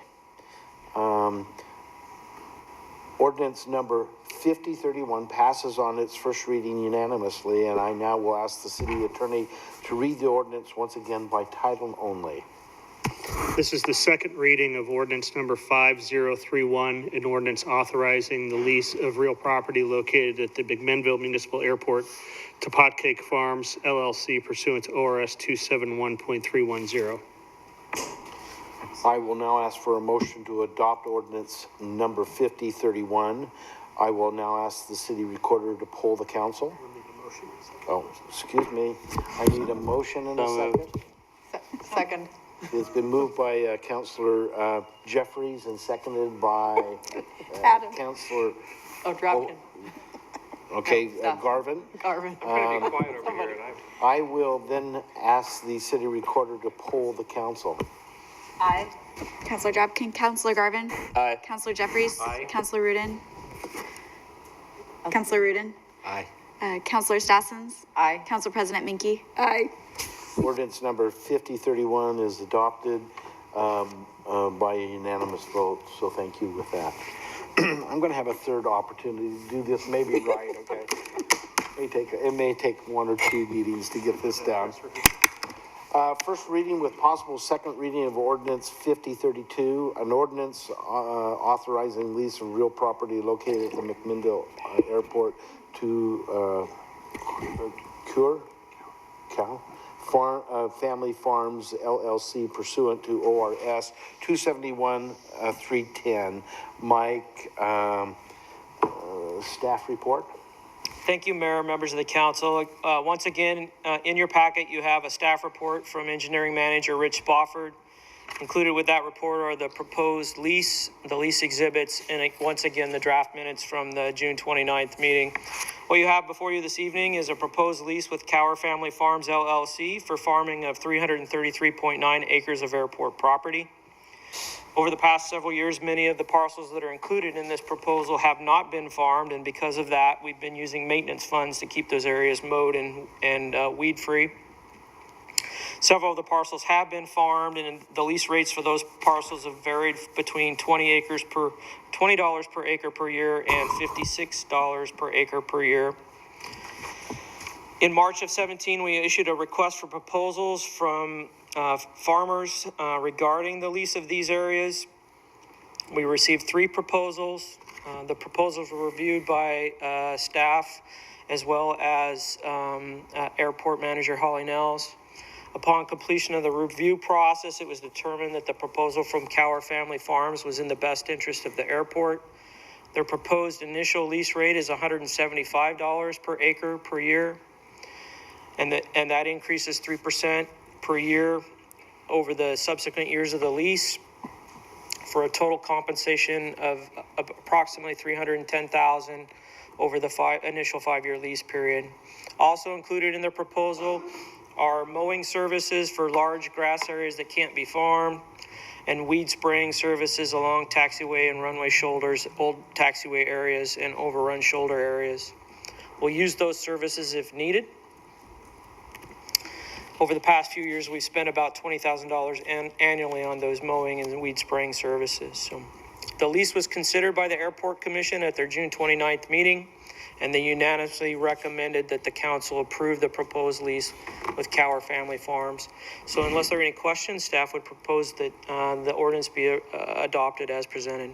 Ordinance number 5031 passes on its first reading unanimously, and I now will ask the city attorney to read the ordinance once again by title only. This is the second reading of ordinance number 5031, an ordinance authorizing the lease of real property located at the McMinnville Municipal Airport to Potcake Farms LLC pursuant to ORS 271.310. I will now ask for a motion to adopt ordinance number 5031. I will now ask the city recorder to poll the council. Oh, excuse me. I need a motion and a second. Second. It's been moved by Councillor Jeffries and seconded by Adam. Councillor. Oh, Drabkin. Okay, Garvin. Garvin. I'm pretty quiet over here, and I will then ask the city recorder to poll the council. Aye. Councillor Drabkin, Councillor Garvin, Aye. Councillor Jeffries, Aye. Councillor Rudin, Councillor Rudin, Aye. Councillor Stassens, Aye. Council President Minke. Aye. Ordinance number 5031 is adopted by a unanimous vote, so thank you with that. I'm going to have a third opportunity to do this, maybe right, okay? It may take one or two meetings to get this down. First reading with possible second reading of ordinance 5032, an ordinance authorizing lease of real property located at the McMinnville Airport to Family Farms LLC pursuant to ORS 271.310. Mike, staff report. Thank you, Mayor, members of the council. Once again, in your packet, you have a staff report from Engineering Manager Rich Spofford. Included with that report are the proposed lease, the lease exhibits, and once again, the draft minutes from the June 29th meeting. What you have before you this evening is a proposed lease with Cower Family Farms LLC for farming of 333.9 acres of airport property. Over the past several years, many of the parcels that are included in this proposal have not been farmed, and because of that, we've been using maintenance funds to keep those areas mowed and weed-free. Several of the parcels have been farmed, and the lease rates for those parcels have varied between $20 per acre per year and $56 per acre per year. In March of 17, we issued a request for proposals from farmers regarding the lease of these areas. We received 3 proposals. The proposals were reviewed by staff as well as Airport Manager Holly Nels. Upon completion of the review process, it was determined that the proposal from Cower Family Farms was in the best interest of the airport. Their proposed initial lease rate is $175 per acre per year, and that increases 3% per year over the subsequent years of the lease for a total compensation of approximately $310,000 over the initial 5-year lease period. Also included in their proposal are mowing services for large grass areas that can't be farmed, and weed spraying services along taxiway and runway shoulders, old taxiway areas and overrun shoulder areas. We'll use those services if needed. Over the past few years, we've spent about $20,000 annually on those mowing and weed spraying services. So the lease was considered by the Airport Commission at their June 29th meeting, and they unanimously recommended that the council approve the proposed lease with Cower Family Farms. So unless there are any questions, staff would propose that the ordinance be adopted as presented.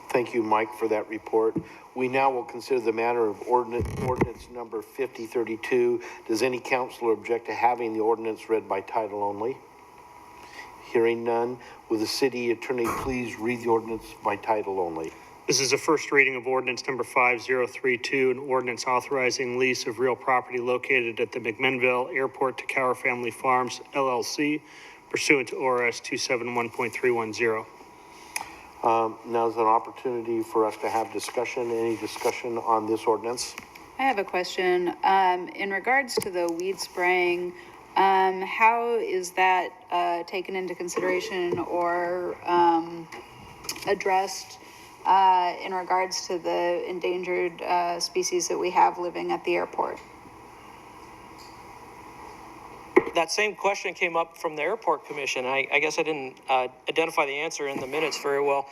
Thank you, Mike, for that report. We now will consider the matter of ordinance number 5032. Does any councilor object to having the ordinance read by title only? Hearing none, will the city attorney please read the ordinance by title only? This is a first reading of ordinance number 5032, an ordinance authorizing lease of real property located at the McMinnville Airport to Cower Family Farms, LLC, pursuant to ORS 271.310. Now's an opportunity for us to have discussion. Any discussion on this ordinance? I have a question. In regards to the weed spraying, how is that taken into consideration or addressed in regards to the endangered species that we have living at the airport? That same question came up from the airport commission. I guess I didn't identify the answer in the minutes very well.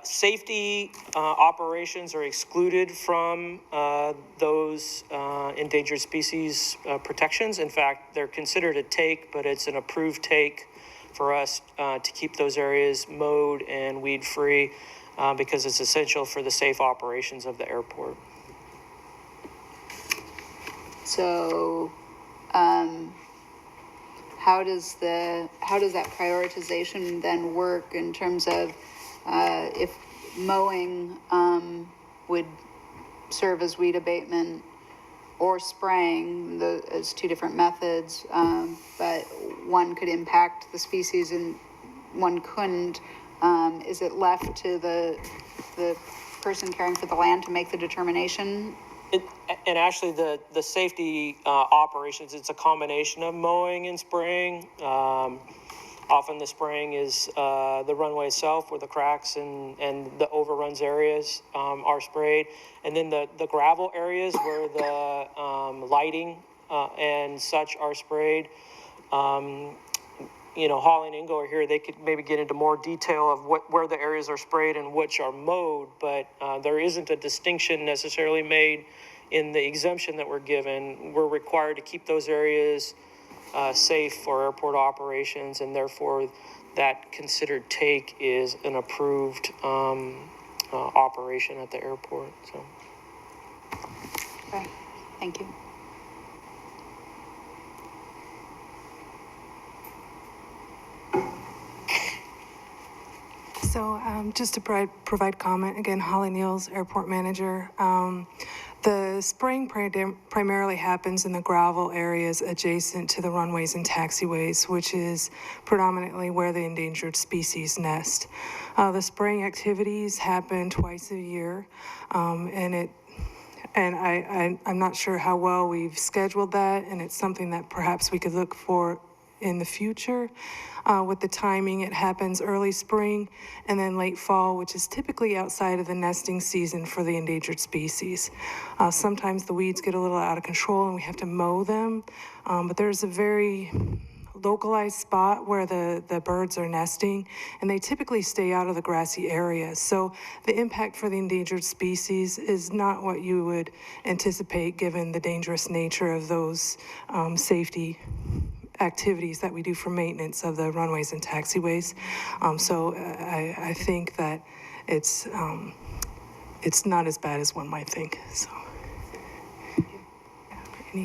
Safety operations are excluded from those endangered species protections. In fact, they're considered a take, but it's an approved take for us to keep those areas mowed and weed-free because it's essential for the safe operations of the airport. So, how does that prioritization then work in terms of if mowing would serve as weed abatement or spraying as two different methods, but one could impact the species and one couldn't? Is it left to the person caring for the land to make the determination? And actually, the safety operations, it's a combination of mowing and spraying. Often the spraying is the runway itself where the cracks and the overruns areas are sprayed. And then the gravel areas where the lighting and such are sprayed. You know, Holly and Ingo are here. They could maybe get into more detail of where the areas are sprayed and which are mowed, but there isn't a distinction necessarily made in the exemption that we're given. We're required to keep those areas safe for airport operations, and therefore that considered take is an approved operation at the airport. So. Okay, thank you. So just to provide comment, again, Holly Niels, airport manager. The spraying primarily happens in the gravel areas adjacent to the runways and taxiways, which is predominantly where the endangered species nest. The spraying activities happen twice a year, and I'm not sure how well we've scheduled that, and it's something that perhaps we could look for in the future. With the timing, it happens early spring and then late fall, which is typically outside of the nesting season for the endangered species. Sometimes the weeds get a little out of control and we have to mow them, but there's a very localized spot where the birds are nesting, and they typically stay out of the grassy areas. So the impact for the endangered species is not what you would anticipate given the dangerous nature of those safety activities that we do for maintenance of the runways and taxiways. So I think that it's not as bad as one might think. So,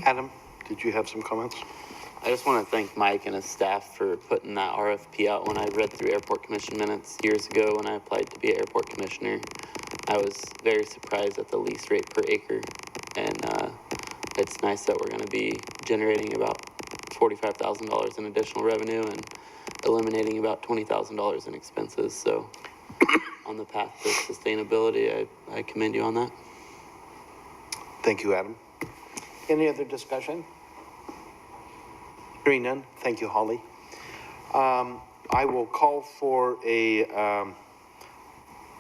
Adam, did you have some comments? I just want to thank Mike and his staff for putting that RFP out. When I read through airport commission minutes years ago when I applied to be an airport commissioner, I was very surprised at the lease rate per acre. And it's nice that we're going to be generating about $45,000 in additional revenue and eliminating about $20,000 in expenses. So on the path to sustainability, I commend you on that. Thank you, Adam. Any other discussion? Hearing none, thank you, Holly. I will call for I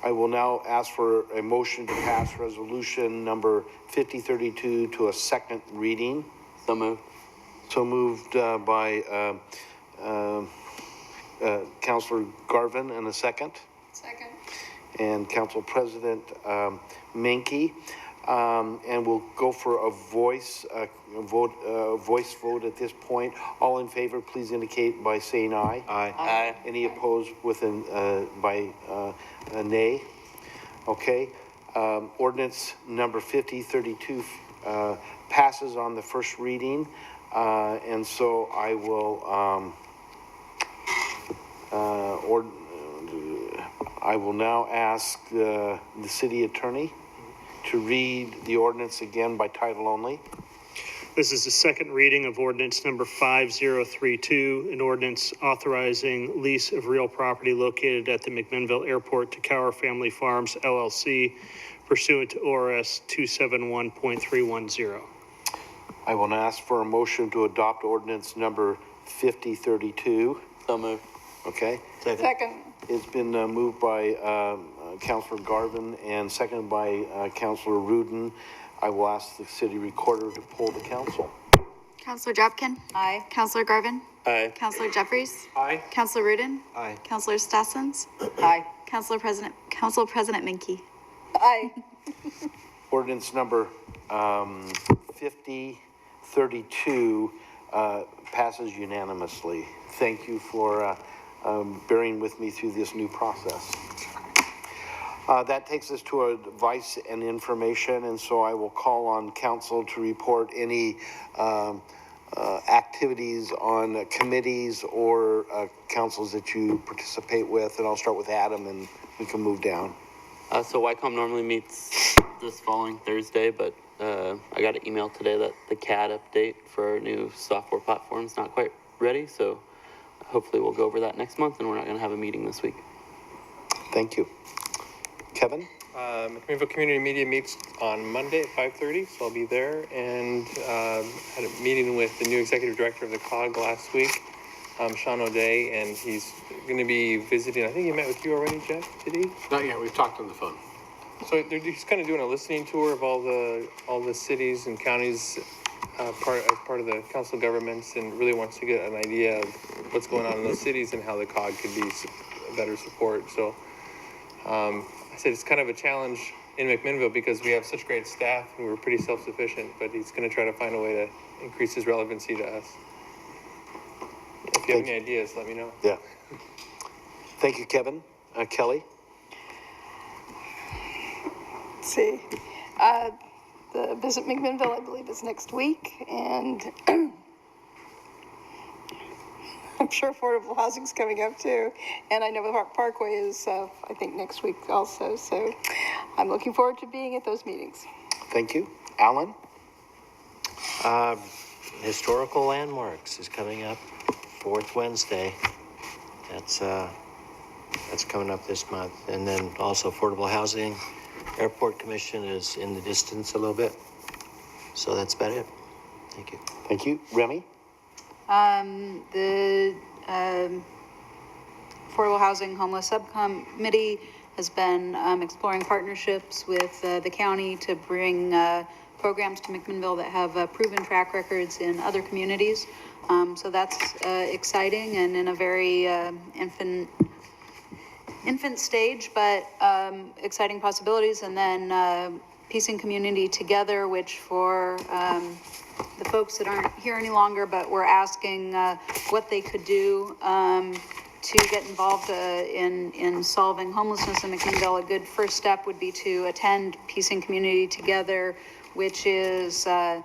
will now ask for a motion to pass resolution number 5032 to a second reading. So moved. So moved by Councilor Garvin, and a second. Second. And Council President Menke. And we'll go for a voice vote at this point. All in favor, please indicate by saying aye. Aye. Aye. Any opposed with by a nay? Okay. Ordinance number 5032 passes on the first reading. And so I will I will now ask the city attorney to read the ordinance again by title only. This is the second reading of ordinance number 5032, an ordinance authorizing lease of real property located at the McMinnville Airport to Cower Family Farms LLC pursuant to ORS 271.310. I will now ask for a motion to adopt ordinance number 5032. So moved. Okay. Second. It's been moved by Councilor Garvin and seconded by Councilor Rudin. I will ask the city recorder to poll the council. Counselor Drapkin? Aye. Counselor Garvin? Aye. Counselor Jeffries? Aye. Counselor Rudin? Aye. Counselor Stassens? Aye. Council President Menke? Aye. Ordinance number 5032 passes unanimously. Thank you for bearing with me through this new process. That takes us to advice and information, and so I will call on council to report any activities on committees or councils that you participate with, and I'll start with Adam, and we can move down. So YCOM normally meets this following Thursday, but I got an email today that the CAD update for our new software platform is not quite ready, so hopefully we'll go over that next month, and we're not going to have a meeting this week. Thank you. Kevin? McMinnville Community Media meets on Monday at 5:30, so I'll be there, and had a meeting with the new executive director of the COG last week, Sean O'Day, and he's going to be visiting. I think he met with you already, Jeff, did he? Not yet, we've talked on the phone. So he's kind of doing a listening tour of all the cities and counties as part of the council of governments, and really wants to get an idea of what's going on in those cities and how the COG could be better support. So I said it's kind of a challenge in McMinnville because we have such great staff and we're pretty self-sufficient, but he's going to try to find a way to increase his relevancy to us. If you have any ideas, let me know. Yeah. Thank you, Kevin. Kelly? Let's see. The Visit McMinnville, I believe, is next week, and I'm sure affordable housing's coming up too. And I know the Parkway is, I think, next week also. So I'm looking forward to being at those meetings. Thank you. Alan? Historical Landmarks is coming up fourth Wednesday. That's coming up this month. And then also affordable housing. Airport Commission is in the distance a little bit. So that's about it. Thank you. Thank you. Remy? The Affordable Housing Homeless Subcommittee has been exploring partnerships with the county to bring programs to McMinnville that have proven track records in other communities. So that's exciting and in a very infant stage, but exciting possibilities. And then piecing community together, which for the folks that aren't here any longer, but we're asking what they could do to get involved in solving homelessness in McMinnville. A good first step would be to attend Piecing Community Together, which is an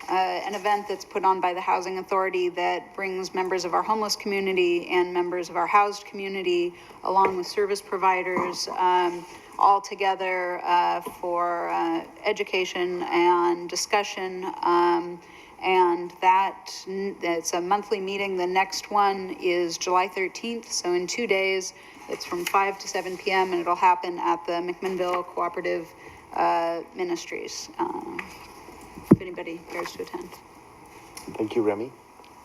event that's put on by the Housing Authority that brings members of our homeless community and members of our housed community, along with service providers, all together for education and discussion. And it's a monthly meeting. The next one is July 13th, so in 2 days. It's from 5 to 7 p.m. and it'll happen at the McMinnville Cooperative Ministries. If anybody cares to attend. Thank you, Remy.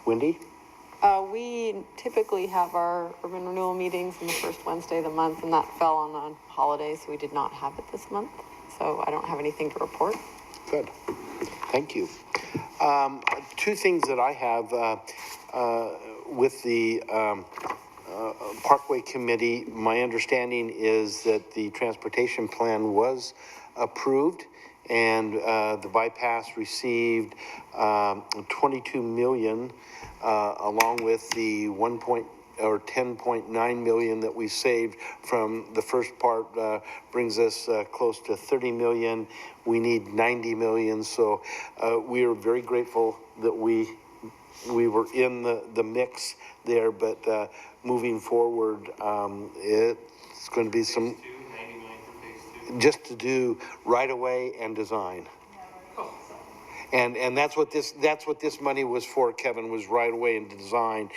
Wendy? We typically have our urban renewal meetings on the first Wednesday of the month, and that fell on a holiday, so we did not have it this month. So I don't have anything to report. Good. Thank you. Two things that I have with the Parkway Committee. My understanding is that the transportation plan was approved, and the bypass received 22 million, along with the 10.9 million that we saved from the first part, brings us close to 30 million. We need 90 million, so we are very grateful that we we were in the mix there, but moving forward, it's going to be some, just to do right away and design. And that's what this money was for, Kevin, was right away in design,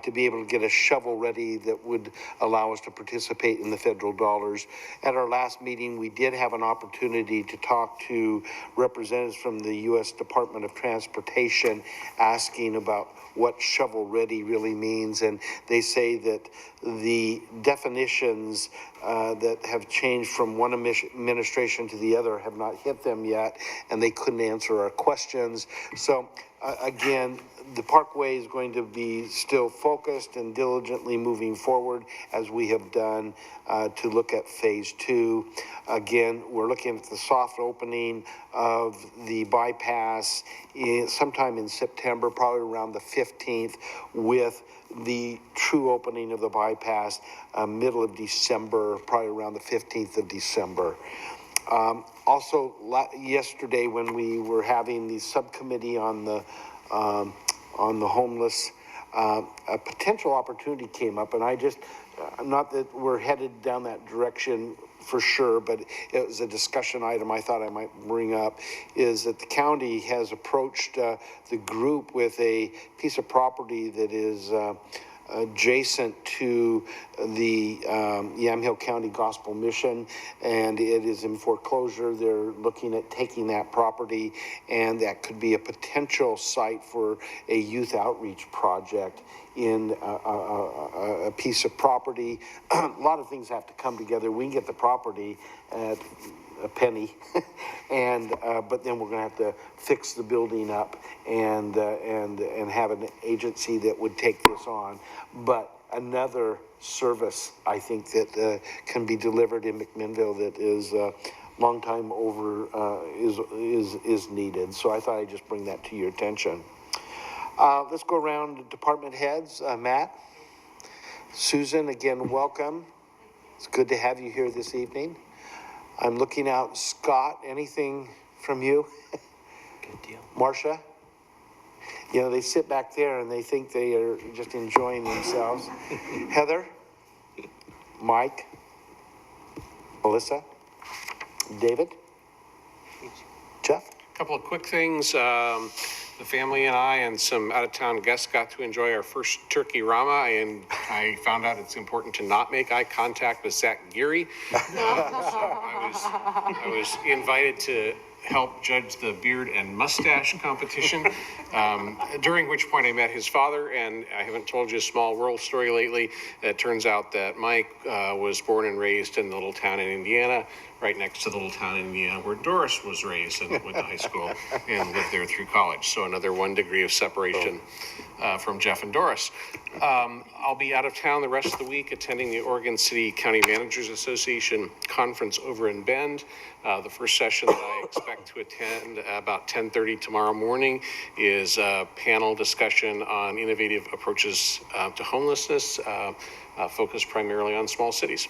to be able to get a shovel ready that would allow us to participate in the federal dollars. At our last meeting, we did have an opportunity to talk to representatives from the U.S. Department of Transportation asking about what shovel ready really means, and they say that the definitions that have changed from one administration to the other have not hit them yet, and they couldn't answer our questions. So again, the Parkway is going to be still focused and diligently moving forward as we have done to look at phase 2. Again, we're looking at the soft opening of the bypass sometime in September, probably around the 15th, with the true opening of the bypass middle of December, probably around the 15th of December. Also, yesterday when we were having the subcommittee on the homeless, a potential opportunity came up, and I just, not that we're headed down that direction for sure, but it was a discussion item I thought I might bring up, is that the county has approached the group with a piece of property that is adjacent to the Yamhill County Gospel Mission, and it is in foreclosure. They're looking at taking that property, and that could be a potential site for a youth outreach project in a piece of property. A lot of things have to come together. We can get the property at a penny, and but then we're going to have to fix the building up and have an agency that would take this on. But another service, I think, that can be delivered in McMinnville that is long time over is needed. So I thought I'd just bring that to your attention. Let's go around to department heads. Matt, Susan, again, welcome. It's good to have you here this evening. I'm looking out. Scott, anything from you? Good deal. Marcia? You know, they sit back there and they think they are just enjoying themselves. Heather? Mike? Melissa? David? Jeff? A couple of quick things. The family and I and some out-of-town guests got to enjoy our first turkey rama, and I found out it's important to not make eye contact with Zach Geary. So I was invited to help judge the beard and mustache competition, during which point I met his father, and I haven't told you a small world story lately. It turns out that Mike was born and raised in the little town in Indiana, right next to the little town in Indiana where Doris was raised and went to high school and lived there through college. So another 1 degree of separation from Jeff and Doris. I'll be out of town the rest of the week attending the Oregon City County Managers Association conference over in Bend. The first session that I expect to attend about 10:30 tomorrow morning is a panel discussion on innovative approaches to homelessness, focused primarily on small cities.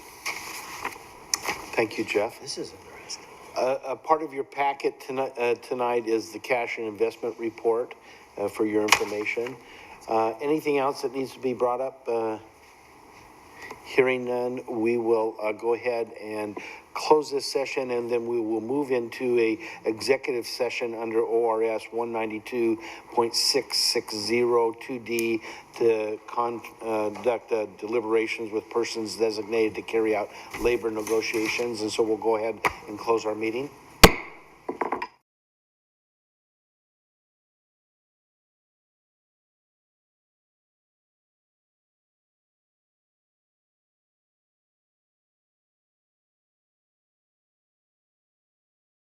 Thank you, Jeff. This is interesting. A part of your packet tonight is the cash and investment report for your information. Anything else that needs to be brought up? Hearing none, we will go ahead and close this session, and then we will move into a executive session under ORS 192.6602D to conduct deliberations with persons designated to carry out labor negotiations. And so we'll go ahead and close our meeting.